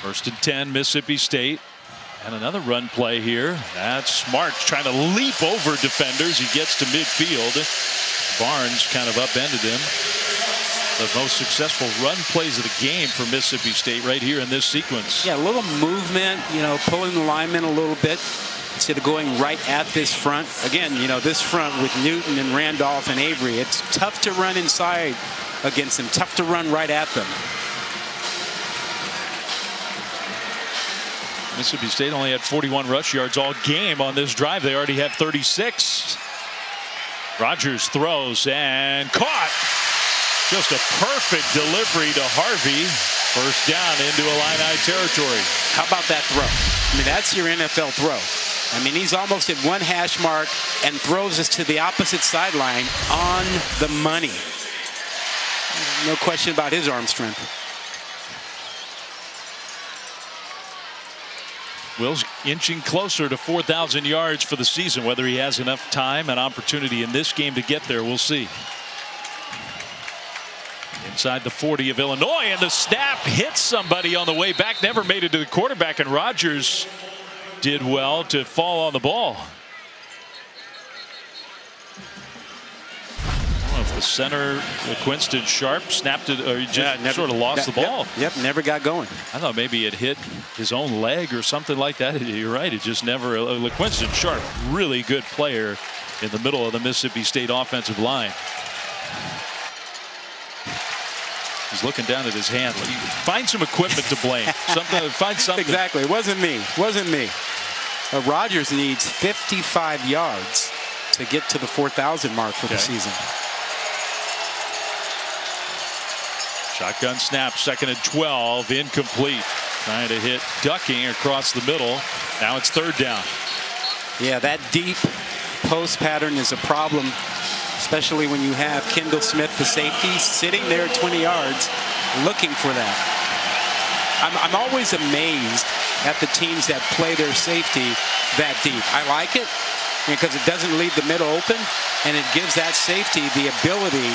First and 10, Mississippi State. And another run play here. That's Smart trying to leap over defenders. He gets to midfield. Barnes kind of upended him. The most successful run plays of the game for Mississippi State right here in this sequence. Yeah, a little movement, pulling the linemen a little bit instead of going right at this front. Again, this front with Newton and Randolph and Avery, it's tough to run inside against them, tough to run right at them. Mississippi State only had 41 rush yards all game on this drive. They already have 36. Rogers throws and caught. Just a perfect delivery to Harvey. First down into Illini territory. How about that throw? I mean, that's your NFL throw. I mean, he's almost at 1 hash mark and throws us to the opposite sideline on the money. No question about his arm strength. Will's inching closer to 4,000 yards for the season. Whether he has enough time and opportunity in this game to get there, we'll see. Inside the 40 of Illinois, and the snap hits somebody on the way back. Never made it to the quarterback, and Rogers did well to fall on the ball. I don't know if the center, Quinston Sharp, snapped it, or he just sort of lost the ball. Yep, never got going. I thought maybe it hit his own leg or something like that. You're right, it just never. Quinston Sharp, really good player in the middle of the Mississippi State offensive line. He's looking down at his hand. Find some equipment to blame. Find something. Exactly. It wasn't me. Wasn't me. Rogers needs 55 yards to get to the 4,000 mark for the season. Shotgun snap, 2nd and 12, incomplete. Trying to hit ducking across the middle. Now it's 3rd down. Yeah, that deep post pattern is a problem, especially when you have Kendall Smith, the safety, sitting there at 20 yards looking for that. I'm always amazed at the teams that play their safety that deep. I like it because it doesn't leave the middle open, and it gives that safety the ability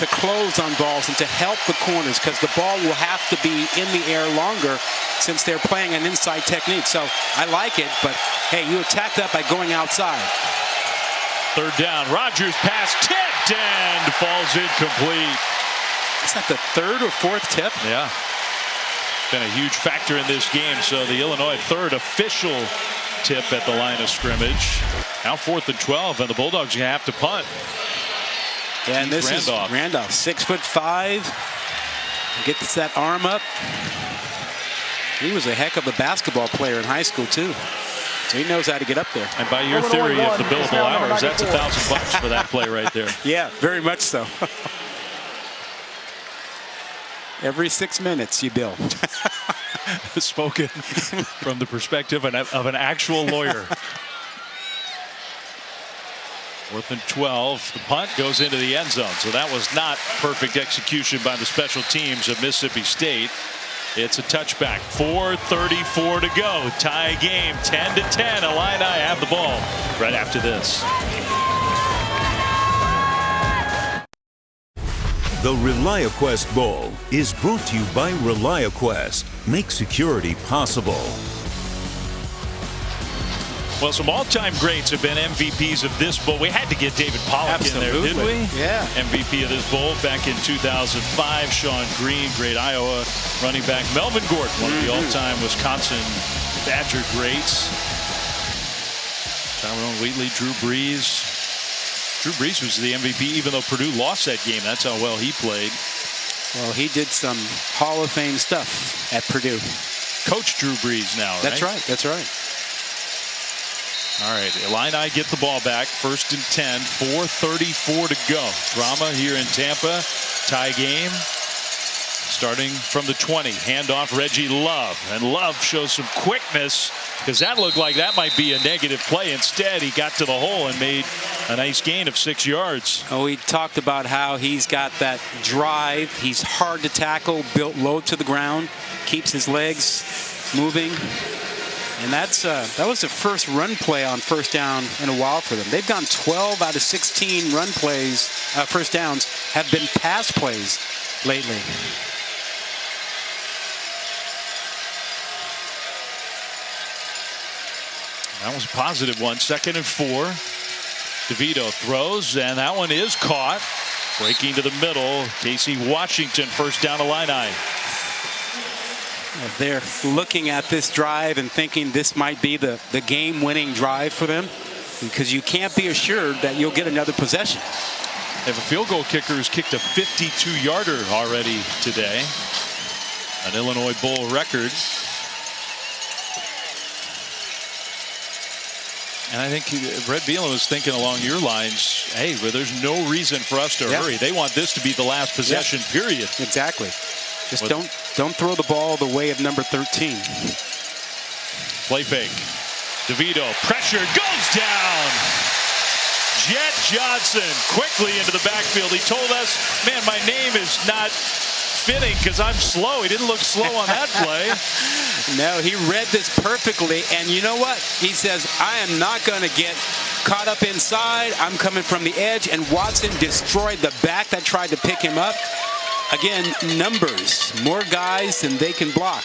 to close on balls and to help the corners, because the ball will have to be in the air longer since they're playing an inside technique. So I like it, but hey, you attack that by going outside. Third down. Rodgers pass tipped and falls incomplete. Is that the third or fourth tip? Yeah. Been a huge factor in this game. So the Illinois third official tip at the line of scrimmage. Now 4th and 12, and the Bulldogs are going to have to punt. Yeah, and this is Randolph, 6'5". Gets that arm up. He was a heck of a basketball player in high school too, so he knows how to get up there. And by your theory of the billable hours, that's $1,000 for that play right there. Yeah, very much so. Every 6 minutes you bill. Spoken from the perspective of an actual lawyer. 4th and 12. The punt goes into the end zone. So that was not perfect execution by the special teams of Mississippi State. It's a touchback. 4:34 to go. Tie game, 10-10. Illini have the ball right after this. The ReliaQuest Bowl is brought to you by ReliaQuest. Make security possible. Well, some all-time greats have been MVPs of this bowl. We had to get David Pollack in there, didn't we? Yeah. MVP of this bowl back in 2005. Sean Green, great Iowa running back. Melvin Gordon, one of the all-time Wisconsin Badger greats. Tyrone Wheatley, Drew Brees. Drew Brees was the MVP even though Purdue lost that game. That's how well he played. Well, he did some Hall of Fame stuff at Purdue. Coach Drew Brees now, right? That's right. That's right. All right, Illini get the ball back. 1st and 10, 4:34 to go. Drama here in Tampa. Tie game. Starting from the 20. Handoff Reggie Love. And Love shows some quickness because that looked like that might be a negative play. Instead, he got to the hole and made a nice gain of 6 yards. Oh, he talked about how he's got that drive. He's hard to tackle, built low to the ground, keeps his legs moving. And that was the first run play on 1st down in a while for them. They've gone 12 out of 16 run plays, first downs, have been pass plays lately. That was a positive one. 2nd and 4. DeVito throws, and that one is caught. Breaking to the middle. Casey Washington, 1st down Illini. They're looking at this drive and thinking this might be the game-winning drive for them, because you can't be assured that you'll get another possession. They have a field goal kicker who's kicked a 52-yarder already today. An Illinois Bowl record. And I think Brett Bielema was thinking along your lines, hey, well, there's no reason for us to hurry. They want this to be the last possession, period. Exactly. Just don't throw the ball the way of number 13. Play fake. DeVito, pressure, goes down. Jet Johnson quickly into the backfield. He told us, man, my name is not fitting because I'm slow. He didn't look slow on that play. No, he read this perfectly. And you know what? He says, I am not going to get caught up inside. I'm coming from the edge. And Watson destroyed the back that tried to pick him up. Again, numbers, more guys than they can block.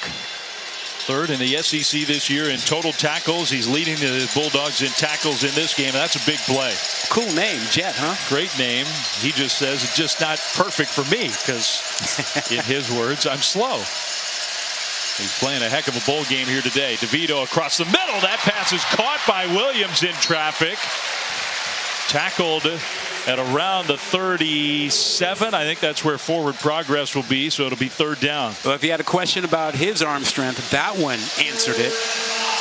3rd in the SEC this year in total tackles. He's leading the Bulldogs in tackles in this game. That's a big play. Cool name, Jet, huh? Great name. He just says it's just not perfect for me because, in his words, I'm slow. He's playing a heck of a bowl game here today. DeVito across the middle. That pass is caught by Williams in traffic. Tackled at around the 37. I think that's where forward progress will be, so it'll be 3rd down. Well, if you had a question about his arm strength, that one answered it.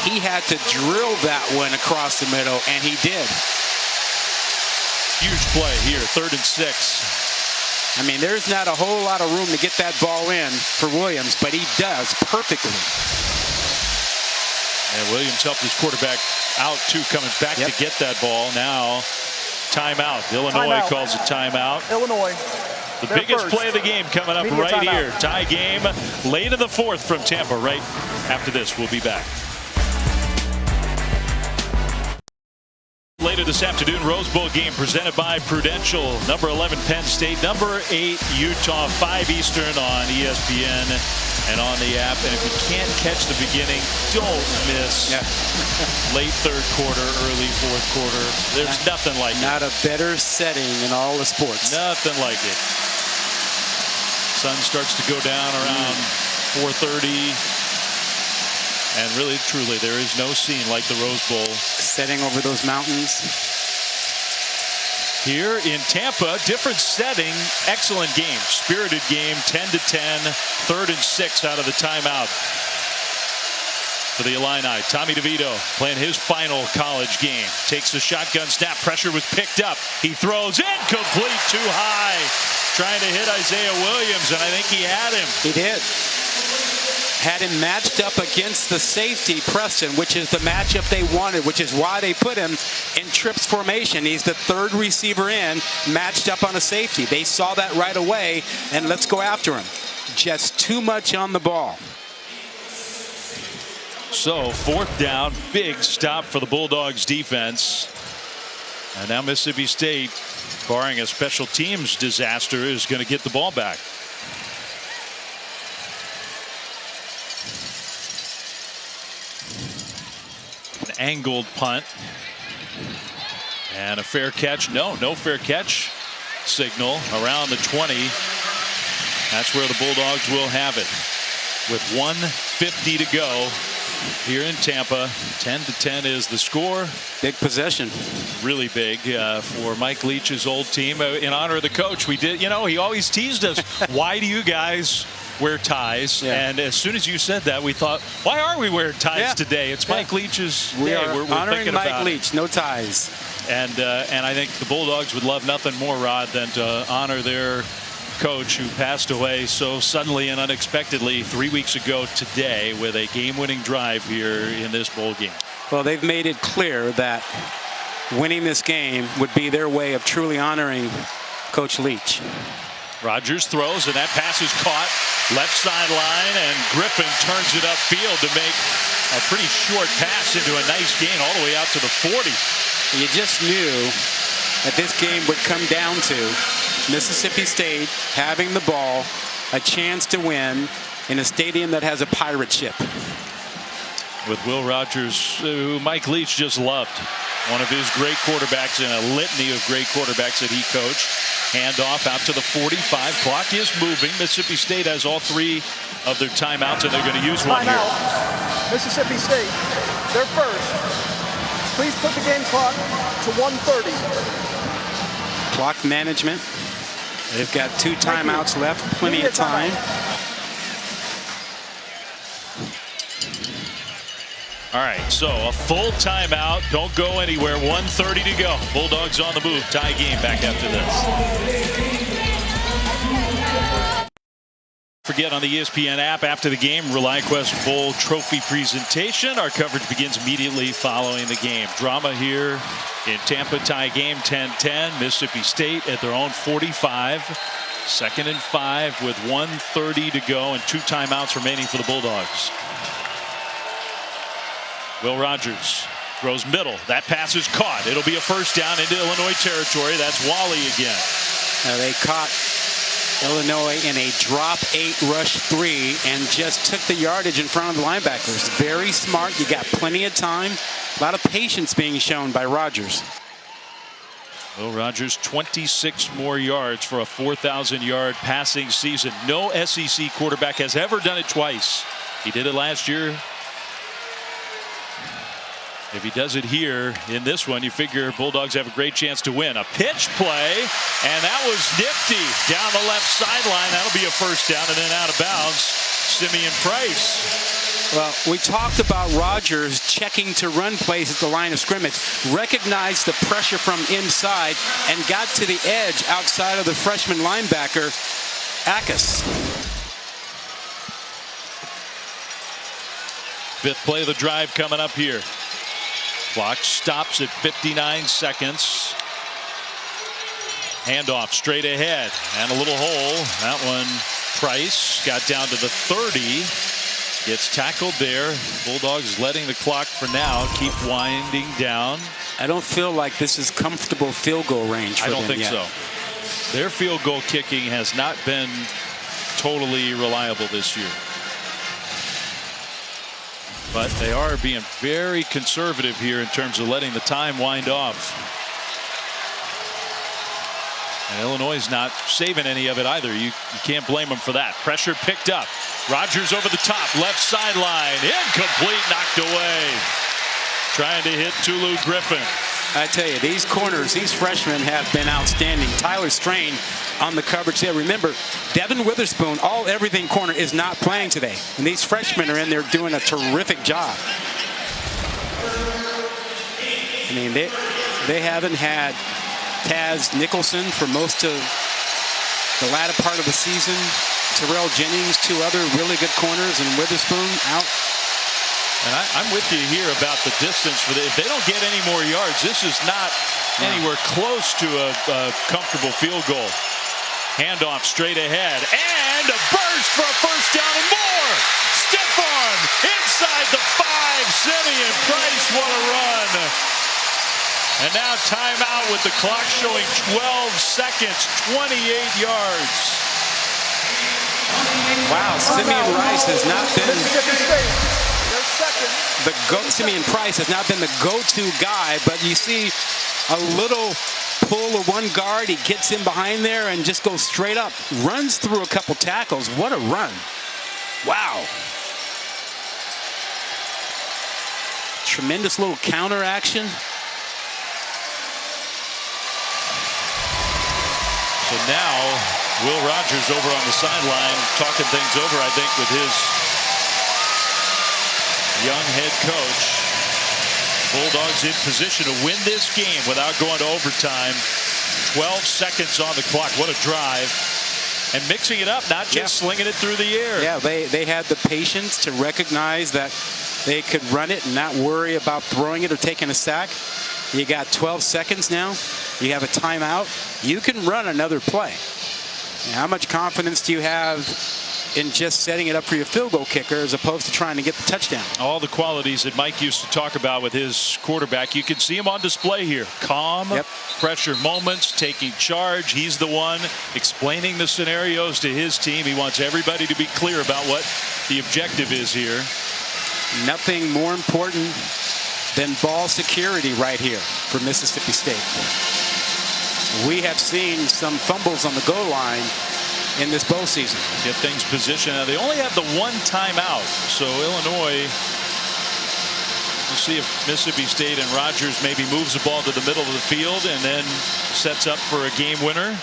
He had to drill that one across the middle, and he did. Huge play here, 3rd and 6. I mean, there's not a whole lot of room to get that ball in for Williams, but he does perfectly. And Williams helped his quarterback out, too, coming back to get that ball. Now timeout. Illinois calls a timeout. Illinois. The biggest play of the game coming up right here. Tie game late in the fourth from Tampa. Right after this, we'll be back. Later this afternoon, Rose Bowl game presented by Prudential. Number 11 Penn State, number 8 Utah, 5 Eastern on ESPN and on the app. And if you can't catch the beginning, don't miss late third quarter, early fourth quarter. There's nothing like it. Not a better setting in all the sports. Nothing like it. Sun starts to go down around 4:30. And really, truly, there is no scene like the Rose Bowl. Setting over those mountains. Here in Tampa, different setting, excellent game. Spirited game, 10-10, 3rd and 6 out of the timeout. For the Illini, Tommy DeVito playing his final college game. Takes the shotgun snap, pressure was picked up. He throws incomplete, too high. Trying to hit Isaiah Williams, and I think he had him. He did. Had him matched up against the safety, Preston, which is the matchup they wanted, which is why they put him in trips formation. He's the 3rd receiver in, matched up on a safety. They saw that right away, and let's go after him. Just too much on the ball. So 4th down, big stop for the Bulldogs defense. And now Mississippi State, barring a special teams disaster, is going to get the ball back. An angled punt and a fair catch. No fair catch signal around the 20. That's where the Bulldogs will have it with 1:50 to go here in Tampa. 10-10 is the score. Big possession. Really big for Mike Leach's old team. In honor of the coach, we did, he always teased us. Why do you guys wear ties? And as soon as you said that, we thought, why are we wearing ties today? It's Mike Leach's day. We're honoring Mike Leach, no ties. And I think the Bulldogs would love nothing more, Rod, than to honor their coach who passed away so suddenly and unexpectedly 3 weeks ago today with a game-winning drive here in this bowl game. Well, they've made it clear that winning this game would be their way of truly honoring Coach Leach. Rodgers throws, and that pass is caught left sideline, and Griffin turns it upfield to make a pretty short pass into a nice gain all the way out to the 40. You just knew that this game would come down to Mississippi State having the ball, a chance to win in a stadium that has a pirate ship. With Will Rogers, who Mike Leach just loved. One of his great quarterbacks in a litany of great quarterbacks that he coached. Handoff out to the 45. Clock is moving. Mississippi State has all 3 of their timeouts, and they're going to use one here. Mississippi State, they're first. Please put the game clock to 1:30. Clock management. They've got 2 timeouts left, plenty of time. All right, so a full timeout. Don't go anywhere. 1:30 to go. Bulldogs on the move. Tie game back after this. Forget on the ESPN app after the game, ReliaQuest Bowl trophy presentation. Our coverage begins immediately following the game. Drama here in Tampa, tie game 10-10. Mississippi State at their own 45. 2nd and 5 with 1:30 to go and 2 timeouts remaining for the Bulldogs. Will Rogers throws middle. That pass is caught. It'll be a first down into Illinois territory. That's Wally again. Now they caught Illinois in a drop 8 rush 3 and just took the yardage in front of the linebackers. Very smart. You got plenty of time. A lot of patience being shown by Rogers. Will Rogers 26 more yards for a 4,000-yard passing season. No SEC quarterback has ever done it twice. He did it last year. If he does it here in this one, you figure Bulldogs have a great chance to win. A pitch play, and that was nifty down the left sideline. That'll be a first down, and then out of bounds, Simeon Price. Well, we talked about Rogers checking to run plays at the line of scrimmage, recognized the pressure from inside, and got to the edge outside of the freshman linebacker, Akers. 5th play of the drive coming up here. Clock stops at 59 seconds. Handoff straight ahead and a little hole. That one, Price got down to the 30. Gets tackled there. Bulldogs letting the clock for now keep winding down. I don't feel like this is comfortable field goal range for them. I don't think yet. so. Their field goal kicking has not been totally reliable this year. But they are being very conservative here in terms of letting the time wind off. And Illinois is not saving any of it either. You can't blame them for that. Pressure picked up. Rodgers over the top, left sideline, incomplete, knocked away. Trying to hit Tulu Griffin. I tell you, these corners, these freshmen have been outstanding. Tyler Strain on the coverage there. Remember, Devin Witherspoon, everything corner, is not playing today. And these freshmen are in there doing a terrific job. I mean, they haven't had Taz Nicholson for most of the latter part of the season. Terrell Jennings, two other really good corners, and Witherspoon out. And I'm with you here about the distance. If they don't get any more yards, this is not anywhere close to a comfortable field goal. Handoff straight ahead, and a burst for a first down and more. Stiff arm inside the 5. Simeon Price, what a run. And now timeout with the clock showing 12 seconds, 28 yards. Wow, Simeon Rice has not been Simeon Price has not been the go-to guy, but you see a little pull of one guard, he gets in behind there and just goes straight up, runs through a couple tackles. What a run. Wow. Tremendous little counter action. So now Will Rogers over on the sideline talking things over, I think, with his young head coach. Bulldogs in position to win this game without going to overtime. 12 seconds on the clock. What a drive. And mixing it up, not just slinging it through the air. Yeah, they had the patience to recognize that they could run it and not worry about throwing it or taking a sack. You got 12 seconds now. You have a timeout. You can run another play. And how much confidence do you have in just setting it up for your field goal kicker as opposed to trying to get the touchdown? All the qualities that Mike used to talk about with his quarterback, you can see him on display here. Calm, pressure moments, taking charge. He's the one explaining the scenarios to his team. He wants everybody to be clear about what the objective is here. Nothing more important than ball security right here for Mississippi State. We have seen some fumbles on the goal line in this bowl season. Get things positioned. Now, they only have the one timeout, so Illinois, we'll see if Mississippi State and Rogers maybe moves the ball to the middle of the field and then sets up for a game winner.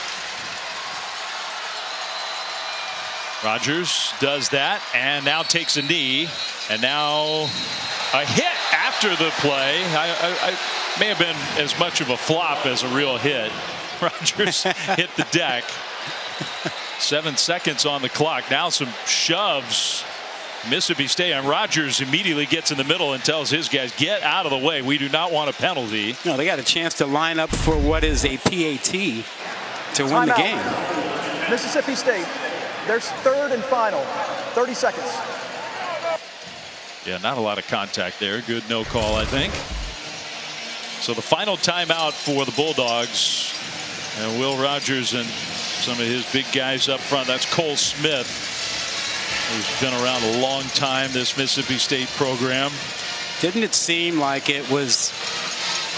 Rogers does that and now takes a knee, and now a hit after the play. I may have been as much of a flop as a real hit. Rogers hit the deck. 7 seconds on the clock. Now some shoves. Mississippi State, and Rogers immediately gets in the middle and tells his guys, get out of the way. We do not want a penalty. No, they got a chance to line up for what is a PAT to win the game. Mississippi State, there's third and final. 30 seconds. Yeah, not a lot of contact there. Good no call, I think. So the final timeout for the Bulldogs. And Will Rogers and some of his big guys up front. That's Cole Smith, who's been around a long time, this Mississippi State program. Didn't it seem like it was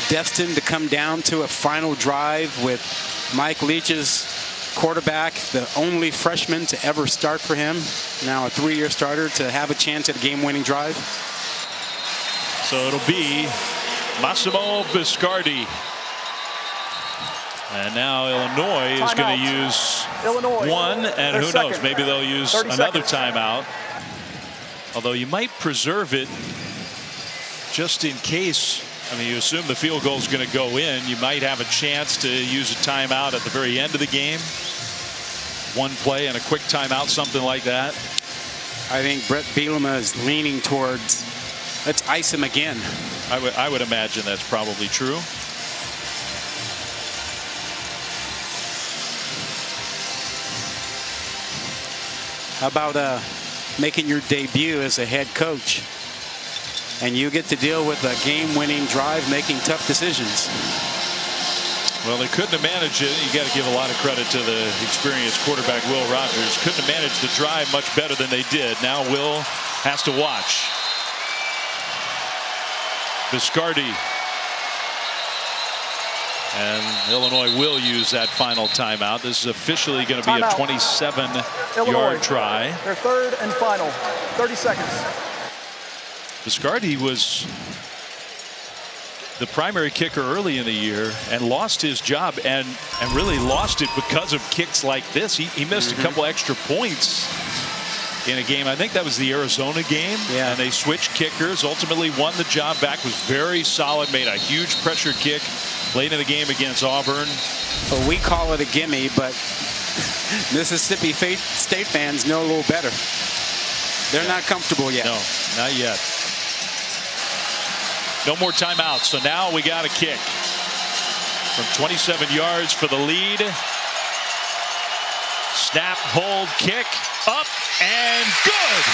destined to come down to a final drive with Mike Leach's quarterback, the only freshman to ever start for him, now a 3-year starter, to have a chance at a game-winning drive? So it'll be Massimo Biscardi. And now Illinois is going to use one, and who knows, maybe they'll use another timeout. Although you might preserve it just in case. I mean, you assume the field goal is going to go in. You might have a chance to use a timeout at the very end of the game. One play and a quick timeout, something like that. I think Brett Bielema is leaning towards, let's ice him again. I would imagine that's probably true. about making your debut as a head coach, and you get to deal with a game-winning drive, making tough decisions. Well, they couldn't have managed it. You got to give a lot of credit to the experienced quarterback, Will Rogers. Couldn't have managed the drive much better than they did. Now Will has to watch. Biscardi. And Illinois will use that final timeout. This is officially going to be a 27-yard try. Their third and final. 30 seconds. Biscardi was the primary kicker early in the year and lost his job and really lost it because of kicks like this. He missed a couple extra points in a game. I think that was the Arizona game. Yeah. And they switched kickers, ultimately won the job back, was very solid, made a huge pressure kick late in the game against Auburn. Well, we call it a gimme, but Mississippi State fans know a little better. They're not comfortable yet. No, not yet. No more timeouts, so now we got a kick from 27 yards for the lead. Snap, hold, kick, up, and good.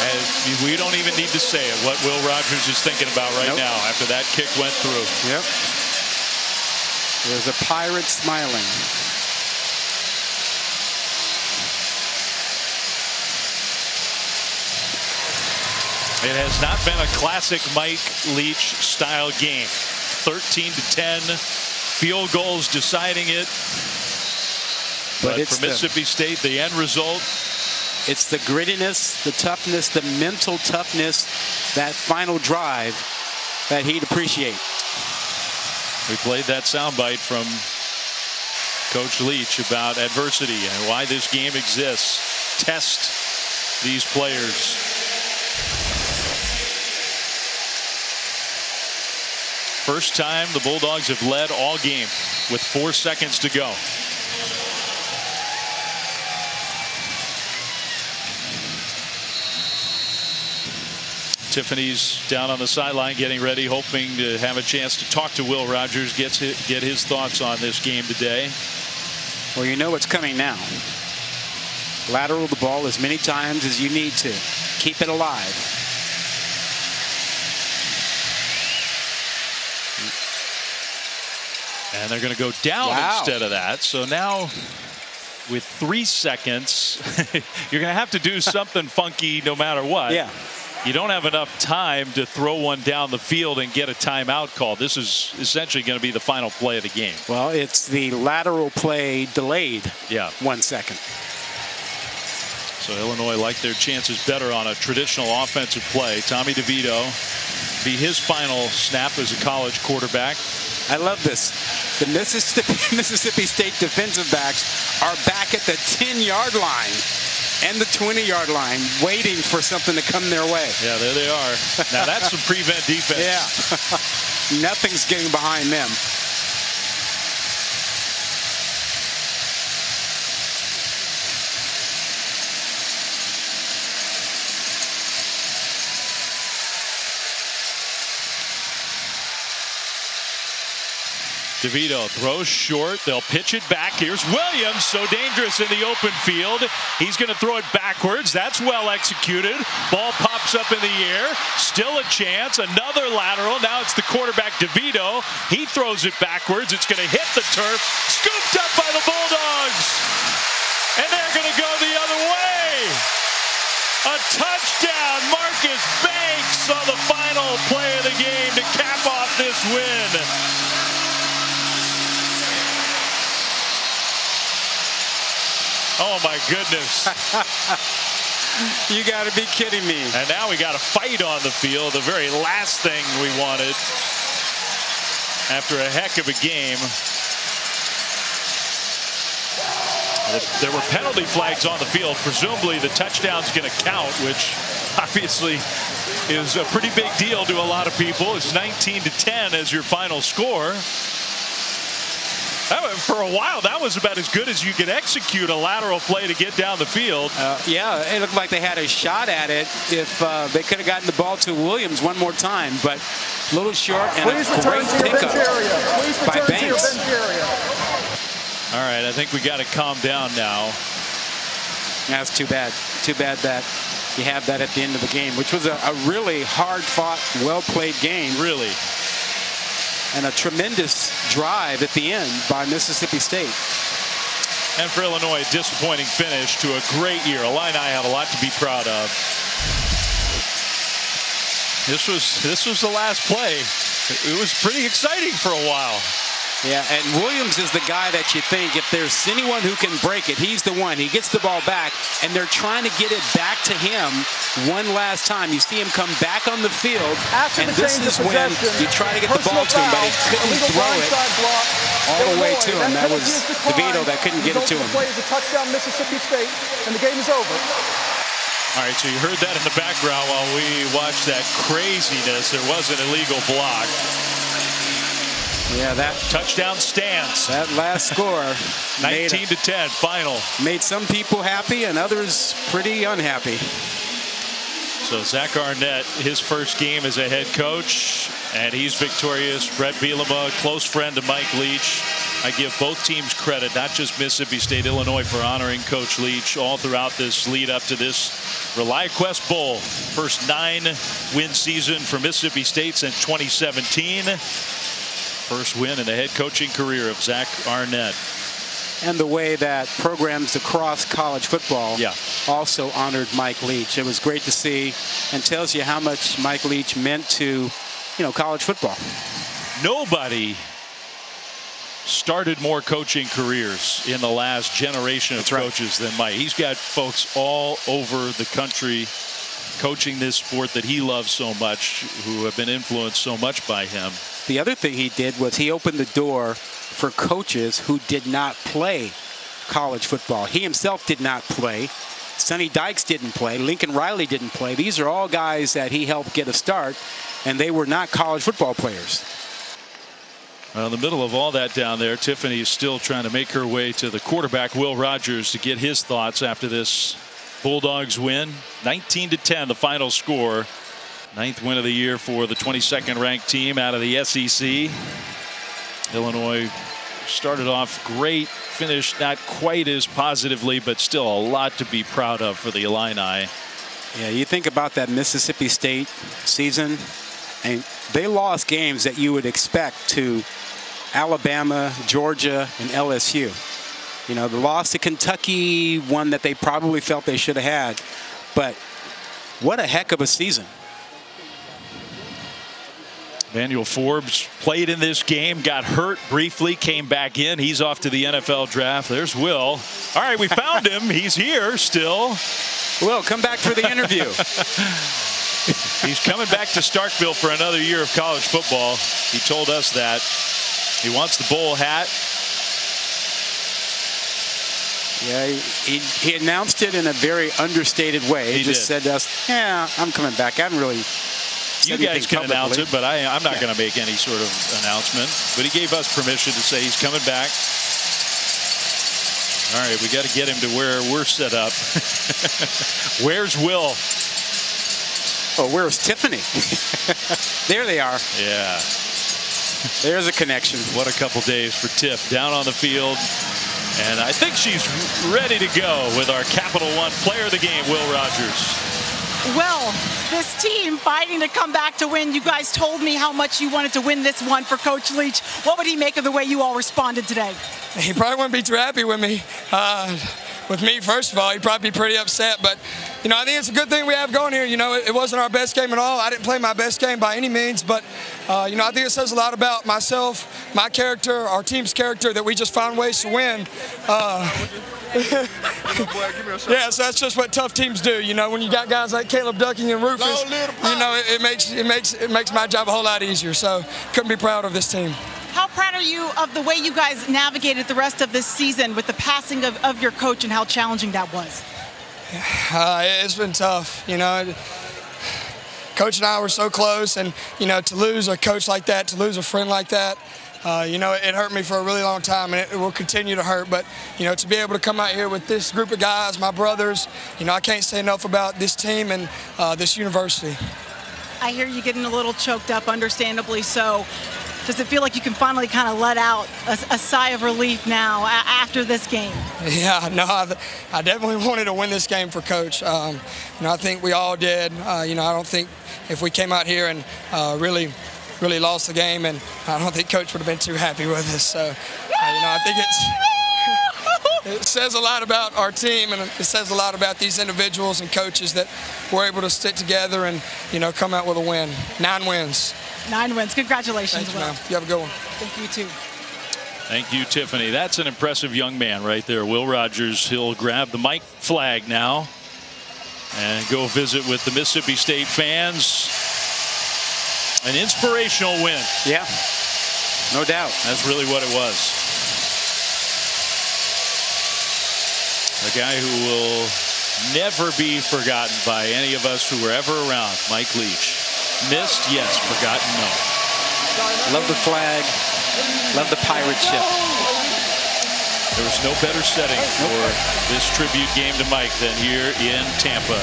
And we don't even need to say it, what Will Rogers is thinking about right now after that kick went through. Yep. There's a pirate smiling. It has not been a classic Mike Leach style game. 13-10, field goals deciding it. But for Mississippi State, the end result. It's the grittiness, the toughness, the mental toughness, that final drive that he'd appreciate. We played that soundbite from Coach Leach about adversity and why this game exists. Test these players. First time the Bulldogs have led all game with 4 seconds to go. Tiffany's down on the sideline getting ready, hoping to have a chance to talk to Will Rogers, get his thoughts on this game today. Well, you know what's coming now. Lateral the ball as many times as you need to. Keep it alive. And they're going to go down instead of that. So now with 3 seconds, you're going to have to do something funky no matter what. Yeah. You don't have enough time to throw one down the field and get a timeout call. This is essentially going to be the final play of the game. Well, it's the lateral play delayed. Yeah. 1 second. So Illinois like their chances better on a traditional offensive play. Tommy DeVito be his final snap as a college quarterback. I love this. The Mississippi State defensive backs are back at the 10-yard line and the 20-yard line waiting for something to come their way. Yeah, there they are. Now that's some prevent defense. Yeah. Nothing's getting behind them. DeVito throws short. They'll pitch it back. Here's Williams, so dangerous in the open field. He's going to throw it backwards. That's well executed. Ball pops up in the air. Still a chance. Another lateral. Now it's the quarterback, DeVito. He throws it backwards. It's going to hit the turf. Scooped up by the Bulldogs. And they're going to go the other way. A touchdown. Marcus Banks on the final play of the game to cap off this win. Oh, my goodness. You got to be kidding me. And now we got a fight on the field, the very last thing we wanted after a heck of a game. There were penalty flags on the field. Presumably the touchdown's going to count, which obviously is a pretty big deal to a lot of people. It's 19-10 as your final score. For a while, that was about as good as you could execute a lateral play to get down the field. Yeah, it looked like they had a shot at it if they could have gotten the ball to Williams one more time, but a little short and Please a great pickup by Banks. All right, I think we got to calm down now. That's too bad. Too bad that you have that at the end of the game, which was a really hard-fought, well-played game. Really. And a tremendous drive at the end by Mississippi State. And for Illinois, a disappointing finish to a great year. Illini have a lot to be proud of. This was the last play. It was pretty exciting for a while. Yeah, and Williams is the guy that you think if there's anyone who can break it, he's the one. He gets the ball back, and they're trying to get it back to him one last time. You see him come back on the field, and this is when you try to get the ball to him, but he couldn't throw it all the way to him. That was DeVito that couldn't get it to him. Play is a touchdown, Mississippi State, and the game is over. All right, so you heard that in the background while we watched that craziness. There was an illegal block. Yeah, that touchdown stands. That last score, 19-10 final, made some people happy and others pretty unhappy. So Zach Arnett, his first game as a head coach, and he's victorious. Brett Bielema, close friend to Mike Leach. I give both teams credit, not just Mississippi State, Illinois, for honoring Coach Leach all throughout this lead up to this ReliaQuest Bowl. First 9-win season for Mississippi State since 2017. First win in the head coaching career of Zach Arnett. And the way that programs across college football also honored Mike Leach. It was great to see and tells you how much Mike Leach meant to, college football. Nobody started more coaching careers in the last generation of coaches than Mike. He's got folks all over the country coaching this sport that he loves so much, who have been influenced so much by him. The other thing he did was he opened the door for coaches who did not play college football. He himself did not play. Sonny Dykes didn't play. Lincoln Riley didn't play. These are all guys that he helped get a start, and they were not college football players. Well, in the middle of all that down there, Tiffany is still trying to make her way to the quarterback, Will Rogers, to get his thoughts after this Bulldogs win. 19-10, the final score. 9th win of the year for the 22nd ranked team out of the SEC. Illinois started off great, finished not quite as positively, but still a lot to be proud of for the Illini. Yeah, you think about that Mississippi State season, and they lost games that you would expect to Alabama, Georgia, and LSU. The loss to Kentucky, one that they probably felt they should have had. But what a heck of a season. Emmanuel Forbes played in this game, got hurt briefly, came back in. He's off to the NFL draft. There's Will. All right, we found him. He's here still. Will, come back for the interview. He's coming back to Starkville for another year of college football. He told us that. He wants the bowl hat. Yeah, he announced it in a very understated way. He just said to us, yeah, I'm coming back. I haven't really... You guys can announce it, but I'm not going to make any sort of announcement. But he gave us permission to say he's coming back. All right, we got to get him to where we're set up. Where's Will? Oh, where's Tiffany? There they are. Yeah. There's a connection. What a couple days for Tiff down on the field. And I think she's ready to go with our Capital One player of the game, Will Rogers. Well, this team fighting to come back to win. You guys told me how much you wanted to win this one for Coach Leach. What would he make of the way you all responded today? He probably wouldn't be too happy with me. With me, first of all, he'd probably be pretty upset. But, I think it's a good thing we have going here. It wasn't our best game at all. I didn't play my best game by any means. But, I think it says a lot about myself, my character, our team's character, that we just found ways to win. Yeah, so that's just what tough teams do. When you got guys like Caleb Ducking and Rufus, it makes my job a whole lot easier. So couldn't be proud of this team. How proud are you of the way you guys navigated the rest of this season with the passing of your coach and how challenging that was? It's been tough. Coach and I were so close, and to lose a coach like that, to lose a friend like that, it hurt me for a really long time, and it will continue to hurt. But, to be able to come out here with this group of guys, my brothers, I can't say enough about this team and this university. I hear you getting a little choked up, understandably so. Does it feel like you can finally kind of let out a sigh of relief now after this game? Yeah, no, I definitely wanted to win this game for Coach. I think we all did. I don't think if we came out here and really lost the game, and I don't think Coach would have been too happy with us. So, I think it says a lot about our team, and it says a lot about these individuals and coaches that were able to stick together and, come out with a win. 9 wins. 9 wins. Congratulations, Thank you, Will. man. You have a good one. Thank you, too. Thank you, Tiffany. That's an impressive young man right there, Will Rogers. He'll grab the mic flag now and go visit with the Mississippi State fans. An inspirational win. Yeah, no doubt. That's really what it was. A guy who will never be forgotten by any of us who were ever around, Mike Leach. Missed, yes. Forgotten, no. Love the flag. Love the pirate ship. There was no better setting for this tribute game to Mike than here in Tampa.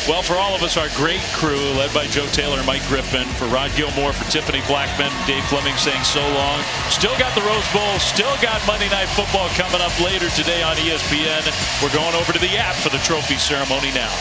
Well, for all of us, our great crew, led by Joe Taylor and Mike Griffin, for Rod Gilmore, for Tiffany Blackman, Dave Fleming saying so long. Still got the Rose Bowl, still got Monday Night Football coming up later today on ESPN. We're going over to the app for the trophy ceremony now.